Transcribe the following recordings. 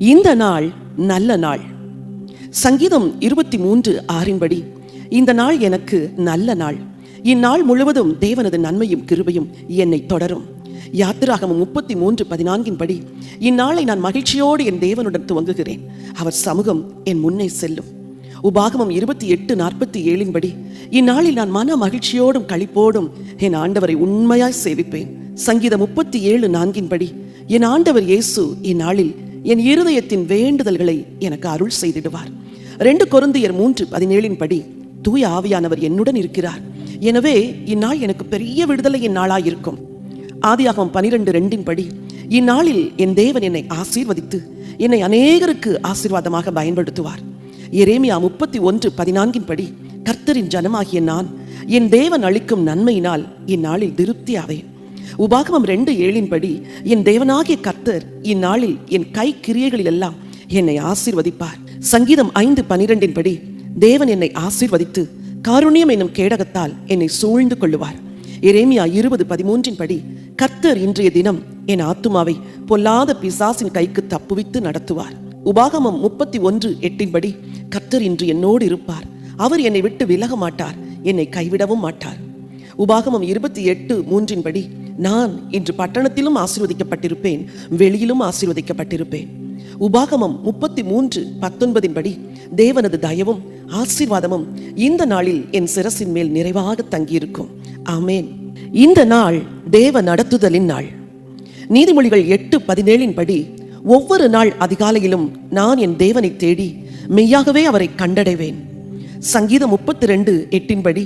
இந்த நாள் நல்ல நாள். சங்கீதம் 23:6 இந்த நாள் எனக்கு நல்ல நாள். இந்நாள் முழுவதும் தேவனது நன்மையும் கிருபையும் என்னை தொடரும். யாத்திராகமம் 33:14 இந்நாளை நான் மகிழ்ச்சியோடு என் தேவனுடன் துவங்குகிறேன். அவர் சமூகம் என் முன்னே செல்லும். உபாகமம் 28:47 இந்நாளில் நான் மன மகிழ்ச்சியோடும் களிப்போடும் என் ஆண்டவரை உண்மையாய் சேவிப்பேன். சங்கீதம் 37:4 என் ஆண்டவர் இயேசு இந்நாளில் என் இருதயத்தின் வேண்டுதல்களை எனக்கு அருள் செய்திடுவார். 2 கொரிந்தியர் 3:17 தூய ஆவியானவர் என்னுடன் இருக்கிறார். எனவே இந்நாள் எனக்கு பெரிய விடுதலையின் நாளாயிருக்கும். ஆதியாகமம் 12:2 இந்நாளில் என் தேவன் என்னை ஆசீர்வதித்து என்னை அநேகருக்கு ஆசீர்வாதமாக பயன்படுத்துவார். எரேமியா 31:14 கர்த்தரின் ஜனமாகிய நான் என் தேவன் அளிக்கும் நன்மையினால் இந்நாளில் திருப்தியாவேன். உபாகமம் 2:7 என் தேவனாகிய கர்த்தர் இந்நாளில் என் கை கிரியைகளில் எல்லாம் என்னை ஆசீர்வதிப்பார். சங்கீதம் 5:12 தேவன் என்னை ஆசீர்வதித்து காருண்யம் என்னும் கேடகத்தால் என்னை சூழ்ந்து கொள்ளுவார். எரேமியா 20:13 கர்த்தர் இன்றைய தினம் என் ஆத்துமாவை பொல்லாத பிசாசின் கைக்கு தப்புவித்து நடத்துவார். உபாகமம் 31:8 கர்த்தர் இன்று என்னோடு இருப்பார். அவர் என்னை விட்டு விலக மாட்டார், என்னை கைவிடவும் மாட்டார். உபாகமம் 28:3 நான் இன்று பட்டணத்திலும் ஆசீர்வதிக்கப்பட்டிருப்பேன், வெளியிலும் ஆசீர்வதிக்கப்பட்டிருப்பேன். உபாகமம் 33:19 தேவனது தயவும் ஆசீர்வாதமும் இந்த நாளில் என் சிரசின் மேல் நிறைவாக தங்கியிருக்கும். ஆமேன். இந்த நாள் தேவ நடத்துதலின் நாள். நீதிமொழிகள் 8:17 ஒவ்வொரு நாள் அதிகாலையிலும் நான் என் தேவனை தேடி மெய்யாகவே அவரை கண்டடைவேன். சங்கீதம் 32:8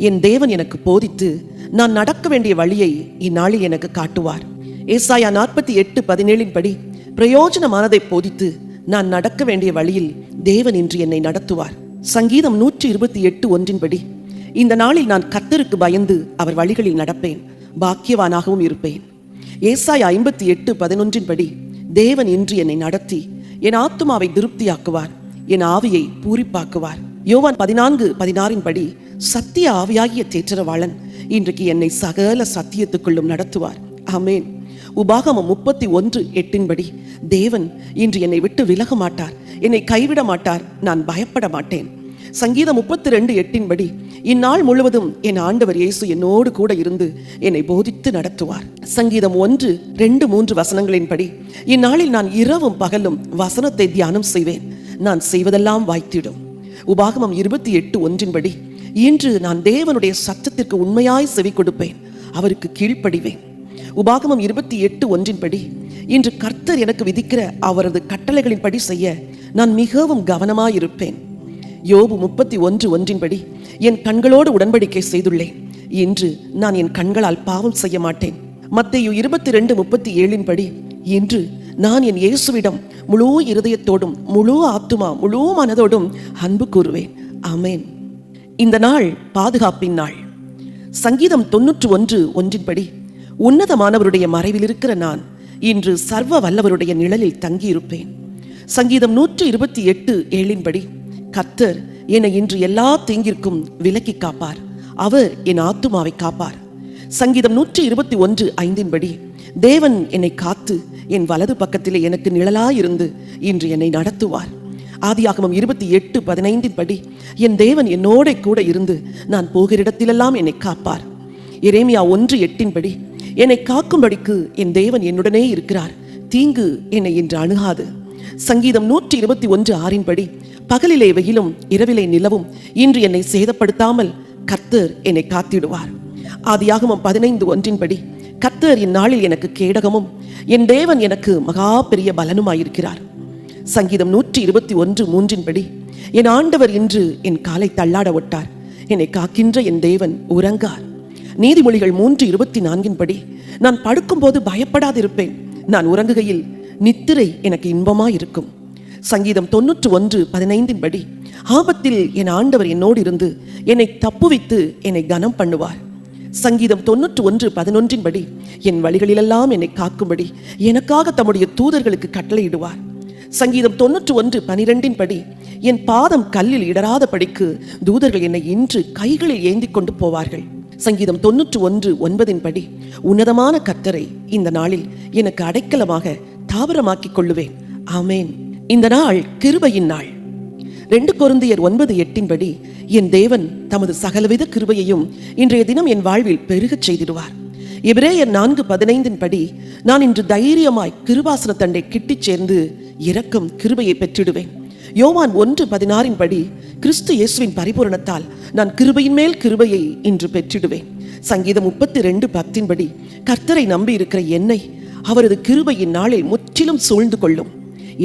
என் தேவன் எனக்கு போதித்து நான் நடக்க வேண்டிய வழியை இந்நாளில் எனக்கு காட்டுவார். ஏசாயா 48:17 பிரயோஜனமானதை போதித்து நான் நடக்க வேண்டிய வழியில் தேவன் இன்று என்னை நடத்துவார். சங்கீதம் 128:1 இந்த நாளில் நான் கர்த்தருக்கு பயந்து அவர் வழிகளில் நடப்பேன், பாக்கியவானாகவும் இருப்பேன். ஏசாயா 58:11 தேவன் இன்று என்னை நடத்தி என் ஆத்துமாவை திருப்தியாக்குவார், என் ஆவியை பூரிப்பாக்குவார். யோவான் 14:16 சத்திய ஆவியாகிய தேற்றரவாளன் இன்றைக்கு என்னை சகல சத்தியத்துக்குள்ளும் நடத்துவார். ஆமேன். உபாகமம் 31:8 தேவன் இன்று என்னை விட்டு விலக மாட்டார், என்னை கைவிட மாட்டார், நான் பயப்பட மாட்டேன். சங்கீதம் 32:8 இந்நாள் முழுவதும் என் ஆண்டவர் இயேசு என்னோடு கூட இருந்து என்னை போதித்து நடத்துவார். சங்கீதம் 1-2-3 வசனங்களின்படி இந்நாளில் நான் இரவும் பகலும் வசனத்தை தியானம் செய்வேன், நான் செய்வதெல்லாம் வாய்த்திடும். உபாகமம் 28:1 இன்று நான் தேவனுடைய சத்தத்திற்கு உண்மையாய் செவி கொடுப்பேன், அவருக்கு கீழ்ப்படிவேன். உபாகமம் 28:1 இன்று கர்த்தர் எனக்கு விதிக்கிற அவரது கட்டளைகளின்படி செய்ய நான் மிகவும் கவனமாயிருப்பேன். யோபு 31:1 என் கண்களோடு உடன்படிக்கை செய்துள்ளேன், இன்று நான் என் கண்களால் பாவம் செய்ய மாட்டேன். மத்தேயு 22:37 இன்று நான் என் இயேசுவிடம் முழு இருதயத்தோடும் முழு ஆத்துமா முழு மனதோடும் அன்பு கூறுவேன். ஆமேன். இந்த நாள் பாதுகாப்பின் நாள். சங்கீதம் 91:1 உன்னதமானவருடைய மறைவில் இருக்கிற நான் இன்று சர்வ வல்லவருடைய நிழலில் தங்கியிருப்பேன். சங்கீதம் 128:7 கர்த்தர் என்னை இன்று எல்லா தீங்கிற்கும் விலக்கி காப்பார், அவர் என் ஆத்துமாவை காப்பார். சங்கீதம் 121:5 தேவன் என்னை காத்து என் வலது பக்கத்திலே எனக்கு நிழலாயிருந்து இன்று என்னை நடத்துவார். ஆதியாகமம் 28:15 என் தேவன் என்னோட கூட இருந்து நான் போகிற இடத்திலெல்லாம் என்னை காப்பார். எரேமியா 1:8 என்னை காக்கும்படிக்கு என் தேவன் என்னுடனே இருக்கிறார், தீங்கு என்னை இன்று அணுகாது. சங்கீதம் 121:6 பகலிலே வெயிலும் இரவிலே நிலவும் இன்று என்னை சேதப்படுத்தாமல் கர்த்தர் என்னை காத்திடுவார். ஆதியாகமம் 15:1 கர்த்தர் இந்நாளில் எனக்கு கேடகமும் என் தேவன் எனக்கு மகா பெரிய பலனுமாயிருக்கிறார். சங்கீதம் 121:3 என் ஆண்டவர் இன்று என் காலை தள்ளாட விட்டார், என்னை காக்கின்ற என் தேவன் உறங்கார். நீதிமொழிகள் 3:24 நான் படுக்கும்போது பயப்படாதிருப்பேன், நான் உறங்குகையில் நித்திரை எனக்கு இன்பமாயிருக்கும். சங்கீதம் 91:15 ஆபத்தில் என் ஆண்டவர் என்னோடு இருந்து என்னை தப்புவித்து என்னை கனம் பண்ணுவார். சங்கீதம் 91:11 என் வழிகளிலெல்லாம் என்னை காக்கும்படி எனக்காக தம்முடைய தூதர்களுக்கு கட்டளையிடுவார். சங்கீதம் 91:12 என் பாதம் கல்லில் இடராத படிக்கு தூதர்கள் என்னை இன்று கைகளில் ஏந்தி கொண்டு போவார்கள். சங்கீதம் 91:9 உன்னதமான கர்த்தரை இந்த நாளில் எனக்கு அடைக்கலமாக தாவரமாக்கிக் கொள்ளுவேன், ஆமேன். இந்த நாள் கிருபையின் நாள். 2 கொரிந்தியர் 9:8 படி, என் தேவன் தமது சகலவித கிருபையையும் இன்றைய தினம் என் வாழ்வில் பெருகச் செய்திடுவார். எபிரேயர் 4:15 படி, நான் இன்று தைரியமாய் கிருபாசன தண்டை கிட்டிச் சேர்ந்து இரக்கம் கிருபையை பெற்றிடுவேன். யோவான் 1:16 படி, கிறிஸ்து இயேசுவின் பரிபூரணத்தால் நான் கிருபையின் மேல் கிருபையை இன்று பெற்றிடுவேன். சங்கீதம் 32:10 படி, கர்த்தரை நம்பி இருக்கிற என்னை அவரது கிருபையின் நாளில் முற்றிலும் சூழ்ந்து கொள்ளும்.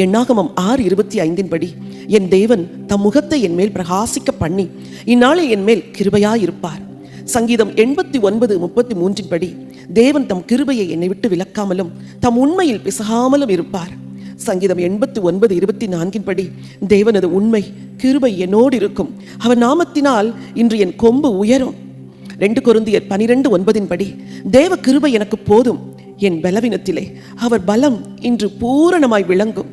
எண்ணாகமம் 6:25 படி, என் தேவன் தம் முகத்தை என் மேல் பிரகாசிக்க பண்ணி இந்நாளில் என் மேல் கிருபையாயிருப்பார். சங்கீதம் 89:33 படி, தேவன் தம் கிருபையை என்னை விட்டு விலக்காமலும் தம் உண்மையில் பிசகாமலும் இருப்பார். சங்கீதம் 89:24 படி, தேவனது உண்மை கிருபை என்னோடு இருக்கும், அவர் நாமத்தினால் இன்று என் கொம்பு உயரும். 2 கொரிந்தியர் 12:9 படி, தேவ கிருபை எனக்கு போதும், என் பலவீனத்திலே அவர் பலம் இன்று பூரணமாய் விளங்கும்.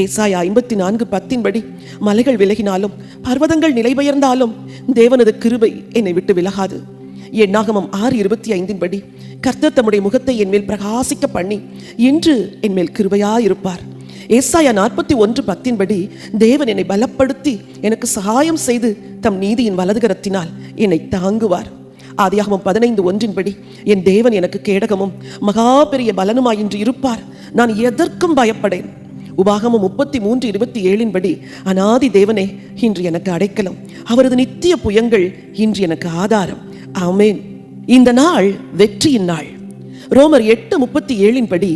ஏசாயா 54:10 படி, மலைகள் விலகினாலும் பர்வதங்கள் நிலை பெயர்ந்தாலும் தேவனது கிருபை என்னை விட்டு விலகாது. எண்ணாகமம் 6:25 படி, கர்த்தர் தம்முடைய முகத்தை என் மேல் பிரகாசிக்க பண்ணி இன்று என் மேல் கிருபையாயிருப்பார். ஏசாயா 41:10 படி, தேவன் என்னை பலப்படுத்தி எனக்கு சகாயம் செய்து தம் நீதியின் வலதுகரத்தினால் என்னை தாங்குவார். ஆதியாகமம் 15:1 படி, என் தேவன் எனக்கு கேடகமும் மகா பெரிய பலனுமாய் இன்று இருப்பார், நான் எதற்கும் பயப்படேன். உபாகமம் 33:27 படி, அநாதி தேவனே இன்று எனக்கு அடைக்கலம், அவரது நித்திய புயங்கள் இன்று எனக்கு ஆதாரம். ஆமேன். இந்த நாள் வெற்றியின் நாள். ரோமர் 8:37 படி,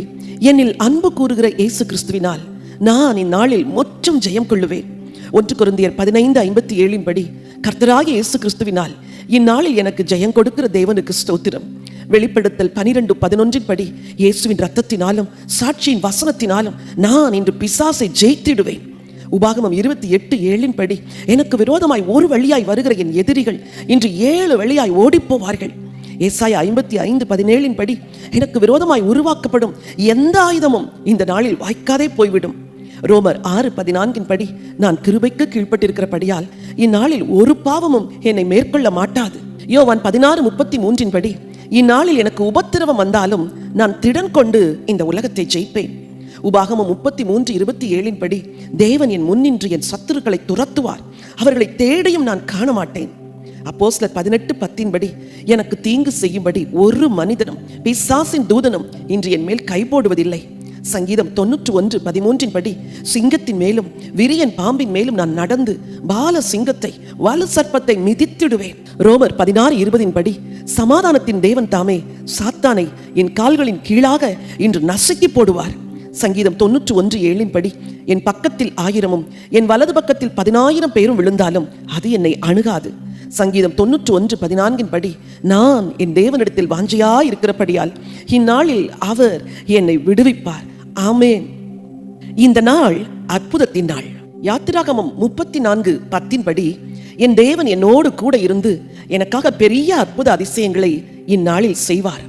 என்னில் அன்பு கூறுகிற இயேசு கிறிஸ்துவினால் நான் இந்நாளில் முற்றும் ஜெயம் கொள்ளுவேன். 1 கொரிந்தியர் 15:57 படி, கர்த்தராகிய இயேசு கிறிஸ்துவினால் இந்நாளில் எனக்கு ஜெயம் கொடுக்கிற தேவனுக்கு ஸ்தோத்திரம். வெளிப்படுத்தல் 12:11 படி, இயேசுவின் இரத்தத்தினாலும் சாட்சியின் வசனத்தினாலும் நான் இன்று பிசாசை ஜெயித்திடுவேன். உபாகமம் 28:7 படி, எனக்கு விரோதமாய் ஒரு வழியாய் வருகிற என் எதிரிகள் இன்று 7 வழியாய் ஓடிப்போவார்கள். ஏசாயா 55:17 படி, எனக்கு விரோதமாய் உருவாக்கப்படும் எந்த ஆயுதமும் இந்த நாளில் வாய்க்காதே போய்விடும். ரோமர் 6:14 படி, நான் கிருபைக்கு கீழ்ப்பட்டிருக்கிறபடியால் இந்நாளில் ஒரு பாவமும் என்னை மேற்கொள்ள மாட்டாது. யோவான் 16:33 படி, இந்நாளில் எனக்கு உபத்திரவம் வந்தாலும் நான் திடன் கொண்டு இந்த உலகத்தை ஜெயிப்பேன். உபாகமம் 33:27 படி, தேவன் என் முன்னின்று என் சத்துருக்களை துரத்துவார், அவர்களை தேடியும் நான் காண மாட்டேன். அப்போஸ்தலர் 18:10 படி, எனக்கு தீங்கு செய்யும்படி ஒரு மனிதனும் பிசாசின் தூதனும் இன்று என் மேல் கை போடுவதில்லை. சங்கீதம் 91:13 படி, சிங்கத்தின் மேலும் விரியன் பாம்பின் மேலும் நான் நடந்து பால சிங்கத்தை வலு சர்ப்பத்தை மிதித்திடுவேன். ரோமர் 16:20 படி, சமாதானத்தின் தேவன் தாமே சாத்தானை என் கால்களின் கீழாக இன்று நசுக்கி போடுவார். சங்கீதம் 91:7 படி, என் பக்கத்தில் 1000 என் வலது பக்கத்தில் 10,000 பேரும் விழுந்தாலும் அது என்னை அணுகாது. சங்கீதம் 91:14 படி, நான் என் தேவனிடத்தில் வாஞ்சையா இருக்கிறபடியால் இந்நாளில் அவர் என்னை விடுவிப்பார். ஆமேன். இந்த நாள் அற்புதத்தின் நாள். யாத்திராகமம் 34:10 படி, என் தேவன் என்னோடு கூட இருந்து எனக்காக பெரிய அற்புத அதிசயங்களை இந்நாளில் செய்வார்.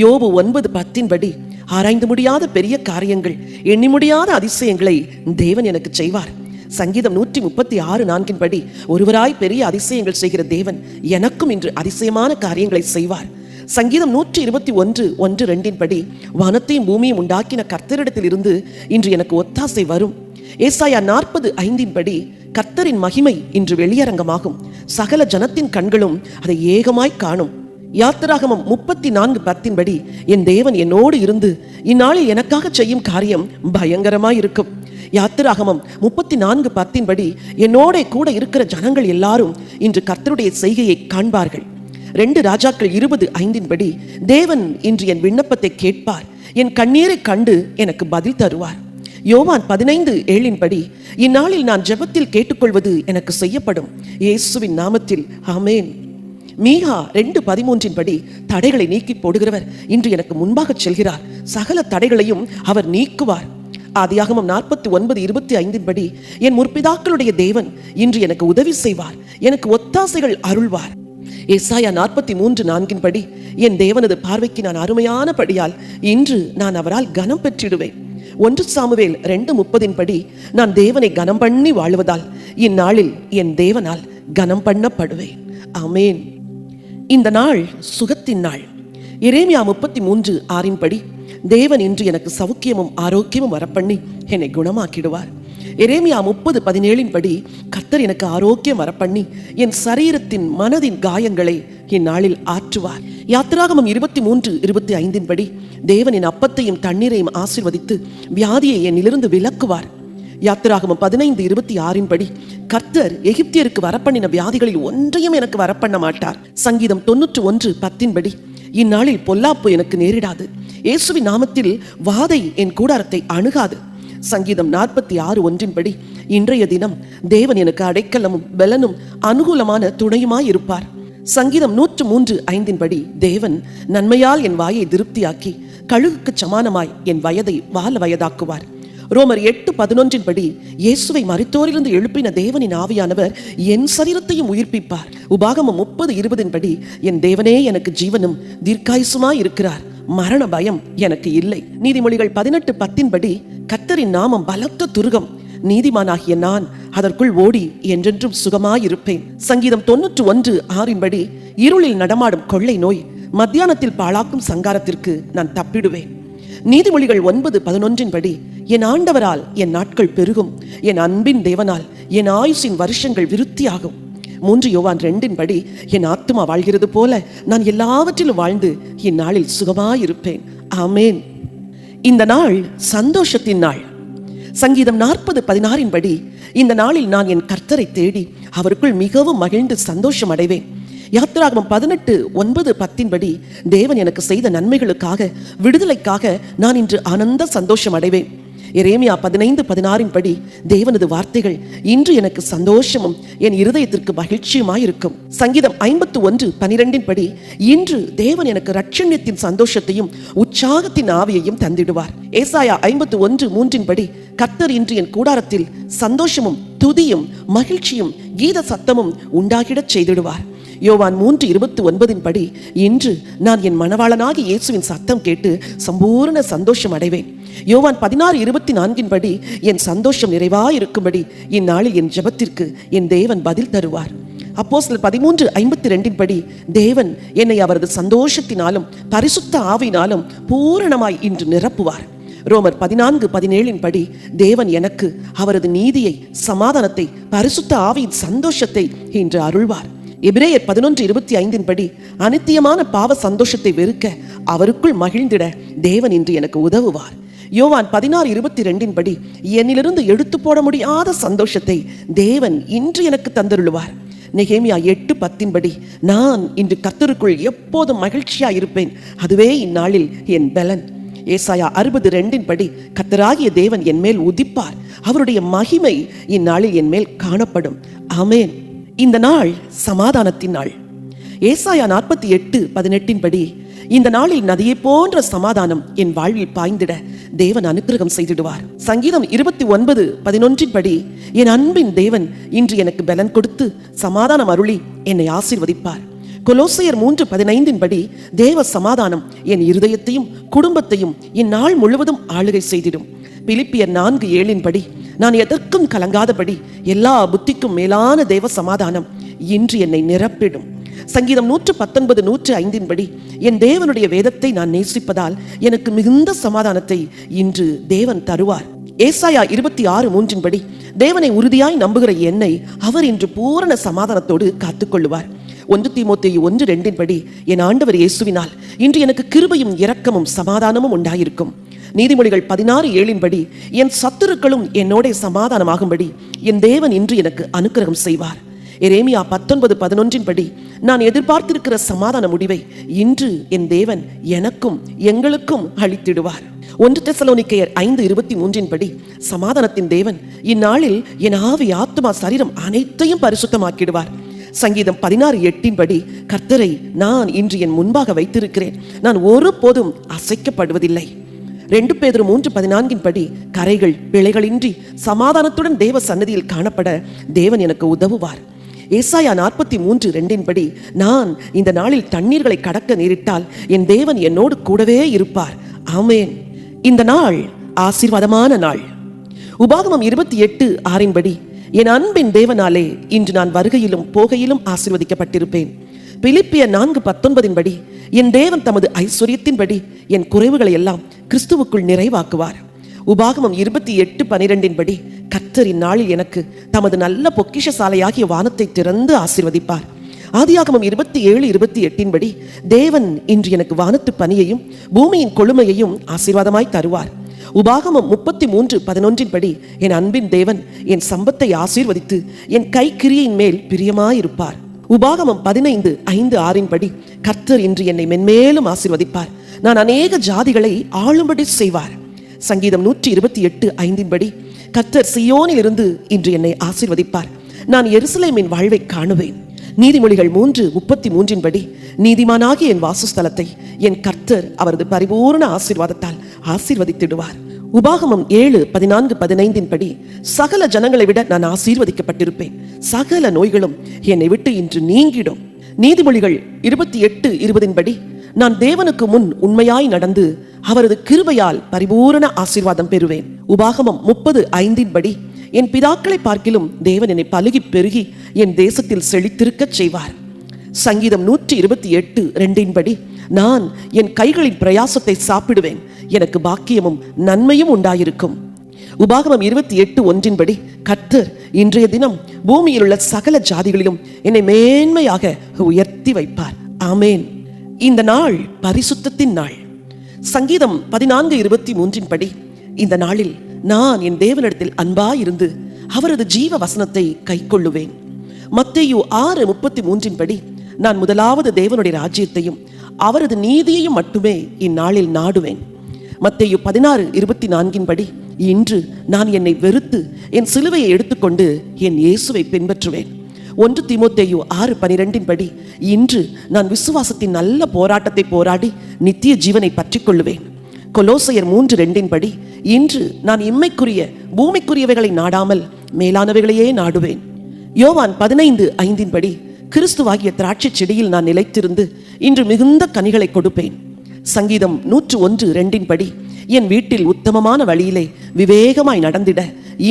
யோபு 9:10 படி, ஆராய்ந்து முடியாத பெரிய காரியங்கள் எண்ணி முடியாத அதிசயங்களை தேவன் எனக்கு செய்வார். சங்கீதம் 136:4 படி, ஒருவராய் பெரிய அதிசயங்கள் செய்கிற தேவன் எனக்கும் இன்று அதிசயமான காரியங்களை செய்வார். சங்கீதம் 121:1-2 படி, வானத்தையும் பூமியும் உண்டாக்கின கர்த்தரிடத்தில் இருந்து இன்று எனக்கு ஒத்தாசை வரும். ஏசாயா 40:5 படி, கர்த்தரின் மகிமை இன்று வெளியரங்கமாகும், சகல ஜனத்தின் கண்களும் அதை ஏகமாய் காணும். யாத்திராகமம் 34:10 படி, என் தேவன் என்னோடு இருந்து இந்நாளில் எனக்காக செய்யும் காரியம் பயங்கரமாய் இருக்கும். யாத்திராகமம் 34:10 படி, என்னோட கூட இருக்கிற ஜனங்கள் எல்லாரும் இன்று கர்த்தருடைய செய்கையை காண்பார்கள். 2 ராஜாக்கள் 20:5 படி, தேவன் இன்று என் விண்ணப்பத்தை கேட்பார், என் கண்ணீரை கண்டு எனக்கு பதில் தருவார். யோவான் 15:7 படி, இந்நாளில் நான் ஜெபத்தில் கேட்டுக்கொள்வது எனக்கு செய்யப்படும், இயேசுவின் நாமத்தில் ஆமேன். மீகா 2:13 படி, தடைகளை நீக்கி போடுகிறவர் இன்று எனக்கு முன்பாக செல்கிறார், சகல தடைகளையும் அவர் நீக்குவார். ஆதியாகமம் 49:25 படி, என் முற்பிதாக்களுடைய தேவன் இன்று எனக்கு உதவி செய்வார், எனக்கு ஒத்தாசைகள் அருள்வார். ஏசாயா 43:4 படி, என் தேவனது பார்வைக்கு நான் அருமையானபடியால் இன்று நான் அவரால் கனம் பெற்றிடுவேன். 1 சாமுவேல் 2:30 படி, நான் தேவனை கனம் பண்ணி வாழுவதால் இந்நாளில் என் தேவனால் கனம் பண்ணப்படுவேன். ஆமேன். இந்த நாள் சுகத்தின் நாள். எரேமியா 33:6 படி, தேவன் இன்று எனக்கு சௌக்கியமும் ஆரோக்கியமும் வரப்பண்ணி என்னை குணமாக்கிடுவார். எரேமியா 30:17 படி கர்த்தர் எனக்கு ஆரோக்கியம் வரப்பண்ணி என் சரீரத்தின் மனதின் காயங்களை இந்நாளில் ஆற்றுவார். யாத்திராகமம் 23:25 படி தேவன் என் அப்பத்தையும் தண்ணீரையும் ஆசீர்வதித்து வியாதியை என்னிலிருந்து விலக்குவார். யாத்திராகமம் 15:26 படி கர்த்தர் எகிப்தியருக்கு வரப்பண்ணின வியாதிகளில் ஒன்றையும் எனக்கு வரப்பண்ண மாட்டார். சங்கீதம் 91:10 படி இந்நாளில் பொல்லாப்பு எனக்கு நேரிடாது, இயேசுவின் நாமத்தில் வாதை என் கூடாரத்தை அணுகாது. சங்கீதம் 46:1 படி இன்றைய தினம் தேவன் எனக்கு அடைக்கலமும் பலனும் அனுகூலமான துணையுமாய் இருப்பார். சங்கீதம் 103:5 படி தேவன் நன்மையால் என் வாயை திருப்தியாக்கி கழுகுக்கு சமானமாய் என் வயதை வால வயதாக்குவார். ரோமர் 8:11 படி இயேசுவை மரித்தோரிலிருந்து எழுப்பின தேவனின் ஆவியானவர் என் சரீரத்தையும் உயிர்ப்பிப்பார். உபாகமம் 30:20 படி என் தேவனே எனக்கு ஜீவனும் தீர்க்காயுசுமாய் இருக்கிறார், மரண பயம் எனக்கு இல்லை. நீதிமொழிகள் 18:10 படி கர்த்தரின் நாமம் பலத்த துருகம், நீதிமானாகிய நான் அதற்குள் ஓடி என்றென்றும் சுகமாயிருப்பேன். சங்கீதம் 91:6 படி இருளில் நடமாடும் கொள்ளை நோய், மத்தியானத்தில் பாழாக்கும் சங்காரத்திற்கு நான் தப்பிடுவேன். நீதிமொழிகள் 9:11 படி என் ஆண்டவரால் என் நாட்கள் பெருகும், என் அன்பின் தேவனால் என் ஆயுசின் வருஷங்கள் விருத்தியாகும். 3 யோவான் 2 படி என் ஆத்துமா வாழ்கிறது போல நான் எல்லாவற்றிலும் வாழ்ந்து இந்நாளில் சுகமாயிருப்பேன். ஆமேன். இந்த நாள் சந்தோஷத்தின் நாள். சங்கீதம் 40:16 படி இந்த நாளில் நான் என் கர்த்தரை தேடி அவருக்குள் மிகவும் மகிழ்ந்து சந்தோஷம் அடைவேன். யாத்திராகமம் 18:9-10 படி தேவன் எனக்கு செய்த நன்மைகளுக்காக விடுதலைக்காக நான் இன்று ஆனந்த சந்தோஷம் அடைவேன். எரேமியா 15:16 படி தேவனது வார்த்தைகள் இன்று எனக்கு சந்தோஷமும் என் இருதயத்திற்கு மகிழ்ச்சியுமாயிருக்கும். சங்கீதம் 51:12 படி இன்று தேவன் எனக்கு இரட்சண்யத்தின் சந்தோஷத்தையும் உற்சாகத்தின் ஆவியையும் தந்திடுவார். ஏசாயா 51:3 படி கர்த்தர் இன்று என் கூடாரத்தில் சந்தோஷமும் துதியும் மகிழ்ச்சியும் கீத சத்தமும் உண்டாகிடச் செய்திடுவார். யோவான் 3:29 படி இன்று நான் என் மணவாளனாகி இயேசுவின் சத்தம் கேட்டு சம்பூர்ண சந்தோஷம் அடைவேன். யோவான் 16:24 படி என் சந்தோஷம் நிறைவாயிருக்கும்படி இந்நாளில் என் ஜெபத்திற்கு என் தேவன் பதில் தருவார். அப்போஸ்தலர் 13:52 படி தேவன் என்னை அவரது சந்தோஷத்தினாலும் பரிசுத்த ஆவியினாலும் பூரணமாய் இன்று நிரப்புவார். ரோமர் 14:17 படி தேவன் எனக்கு அவரது நீதியை, சமாதானத்தை, பரிசுத்த ஆவியின் சந்தோஷத்தை இன்று அருள்வார். எபிரேயர் 11:25 படி அனித்தியமான பாவ சந்தோஷத்தை வெறுக்க அவருக்குள் மகிழ்ந்திட தேவன் இன்று எனக்கு உதவுவார். யோவான் 16:22 படி என்னிலிருந்து எடுத்து போட முடியாத சந்தோஷத்தை தேவன் இன்று எனக்கு தந்தருளுவார். நெகேமியா 8:10 படி நான் இன்று கர்த்தருக்குள் எப்போதும் மகிழ்ச்சியா இருப்பேன், அதுவே இந்நாளில் என் பலன். ஏசாயா 60:2 படி கர்த்தராகிய தேவன் என் மேல் உதிப்பார், அவருடைய மகிமை இந்நாளில் என் மேல் காணப்படும். ஆமேன். இந்த நாள் சமாதானத்தின் நாள். ஏசாயா 48:18 படி இந்த நாளில் நதியை போன்ற சமாதானம் என் வாழ்வில் பாய்ந்திட தேவன் அனுக்கிரகம் செய்திடுவார். சங்கீதம் 29:11 படி என் அன்பின் தேவன் இன்று எனக்கு பலன் கொடுத்து சமாதானம் அருளி என்னை ஆசீர்வதிப்பார். கொலோசையர் 3:15 படி தேவ சமாதானம் என் இருதயத்தையும் குடும்பத்தையும் இந்நாள் முழுவதும் ஆளுகை செய்திடும். பிலிப்பியர் 4:7 படி நான் எதற்கும் கலங்காதபடி எல்லா புத்திக்கும் மேலான தேவ சமாதானம் இன்று என்னை நிரப்பிடும். சங்கீதம் 119:105 படி என் தேவனுடைய வேதத்தை நான் நேசிப்பதால் எனக்கு மிகுந்த சமாதானத்தை இன்று தேவன் தருவார். ஏசாயா 26:3 படி தேவனை உறுதியாய் நம்புகிற என்னை அவர் இன்று பூரண சமாதானத்தோடு காத்துக்கொள்ளுவார். 1 தீமோத்தேயு 1:2 படி என் ஆண்டவர் இயேசுவினால் இன்று எனக்கு கிருபையும் இரக்கமும் சமாதானமும் உண்டாயிருக்கும். நீதிமொழிகள் 16:7 படி என் சத்துருக்களும் என்னோட சமாதானமாகும்படி என் தேவன் இன்று எனக்கு அனுக்கிரகம் செய்வார். எரேமியா 19:11 படி நான் எதிர்பார்த்திருக்கிற சமாதான முடிவை இன்று என் தேவன் எனக்கும் எங்களுக்கும் அளித்திடுவார். 1 தெசலோனிக்கேயர் 5:23 படி சமாதானத்தின் தேவன் இந்நாளில் என் ஆவி, ஆத்துமா, சரீரம் அனைத்தையும் பரிசுத்தமாக்கிடுவார். சங்கீதம் 16:8 படி கர்த்தரை நான் இன்று என் முன்பாக வைத்திருக்கிறேன், நான் ஒருபோதும் அசைக்கப்படுவதில்லை. 2 பேதுரு 3:14 படி கரைகள் பிழைகளின்றி சமாதானத்துடன் தேவ சன்னதியில் காணப்பட தேவன் எனக்கு உதவுவார். ஏசாயா 43:2 படி நான் இந்த நாளில் தண்ணீர்களை கடக்க நேரிட்டால் என் தேவன் என்னோடு கூடவே இருப்பார். ஆமேன். இந்த நாள் ஆசீர்வாதமான நாள். உபாகமம் 28:6 படி என் அன்பின் தேவனாலே இன்று நான் வருகையிலும் போகையிலும் ஆசீர்வதிக்கப்பட்டிருப்பேன். பிலிப்பியர் 4:19 என் தேவன் தமது ஐஸ்வர்யத்தின்படி என் குறைவுகளை எல்லாம் கிறிஸ்துவுக்குள் நிறைவாக்குவார். உபாகமம் 28:12 கர்த்தர் இந்நாளில் எனக்கு தமது நல்ல பொக்கிஷ சாலையாகிய வானத்தை திறந்து ஆசீர்வதிப்பார். ஆதியாகமம் 27:28 தேவன் இன்று எனக்கு வானத்து பனியையும் பூமியின் கொழுமையையும் ஆசீர்வாதமாய் தருவார். உபாகமம் 33:11 என் அன்பின் தேவன் என் சம்பத்தை ஆசீர்வதித்து என் கைக்கிரியின் மேல் பிரியமாயிருப்பார். உபாகமம் 15:5-6 கர்த்தர் இன்று என்னை மென்மேலும் ஆசீர்வதிப்பார். நான் அநேக ஜாதிகளை ஆளும்படி செய்வார். சங்கீதம் 128:5 கர்த்தர் சீயோனில் இருந்து இன்று என்னை ஆசீர்வதிப்பார். நான் எருசலேமின் வாழ்வை காணுவேன். நீதிமொழிகள் 3:33 நீதிமானாகிய என் வாசஸ்தலத்தை என் கர்த்தர் அவரது பரிபூர்ண ஆசீர்வாதத்தால் ஆசீர்வதித்திடுவார். உபாகமம் 7:14-15 சகல ஜனங்களை விட நான் ஆசீர்வதிக்கப்பட்டிருப்பேன். சகல நோய்களும் என்னை விட்டு இன்று நீங்கிடும். நீதிமொழிகள் 28:20 நான் தேவனுக்கு முன் உண்மையாய் நடந்து அவரது கிருபையால் பரிபூரண ஆசீர்வாதம் பெறுவேன். உபாகமம் 30:5 என் பிதாக்களை பார்க்கிலும் தேவன் என்னை பலுகி பெருகி என் தேசத்தில் செழித்திருக்கச் செய்வார். சங்கீதம் 128:2 நான் என் கைகளின் பிரயாசத்தை சாப்பிடுவேன், எனக்கு பாக்கியமும் நன்மையும் உண்டாயிருக்கும். உபாகமம் 28:1 கர்த்தர் இன்றைய தினம் பூமியில் உள்ள சகல ஜாதிகளிலும் என்னை மேன்மையாக உயர்த்தி வைப்பார். ஆமேன். இந்த நாள் பரிசுத்தத்தின் நாள். சங்கீதம் 14:23 இந்த நாளில் நான் என் தேவனிடத்தில் அன்பாயிருந்து அவரது ஜீவ வசனத்தை கைக்கொள்ளுவேன். மத்தேயு 6:33 நான் முதலாவது தேவனுடைய ராஜ்யத்தையும் அவரது நீதியையும் மட்டுமே இந்நாளில் நாடுவேன். மத்தேயு 16:24 இன்று நான் என்னை வெறுத்து என் சிலுவையை எடுத்துக்கொண்டு என் இயேசுவை பின்பற்றுவேன். 1 தீமோத்தேயு 6:12 இன்று நான் விசுவாசத்தின் நல்ல போராட்டத்தை போராடி நித்திய ஜீவனை பற்றி கொள்ளுவேன். கொலோசையர் 3:2 இன்று நான் இம்மைக்குரிய பூமிக்குரியவைகளை நாடாமல் மேலானவைகளையே நாடுவேன். யோவான் 15:5 கிறிஸ்துவாகிய திராட்சை செடியில் நான் நிலைத்திருந்து இன்று மிகுந்த கனிகளை கொடுப்பேன். சங்கீதம் 101:2 என் வீட்டில் உத்தமமான வழியிலே விவேகமாய் நடந்திட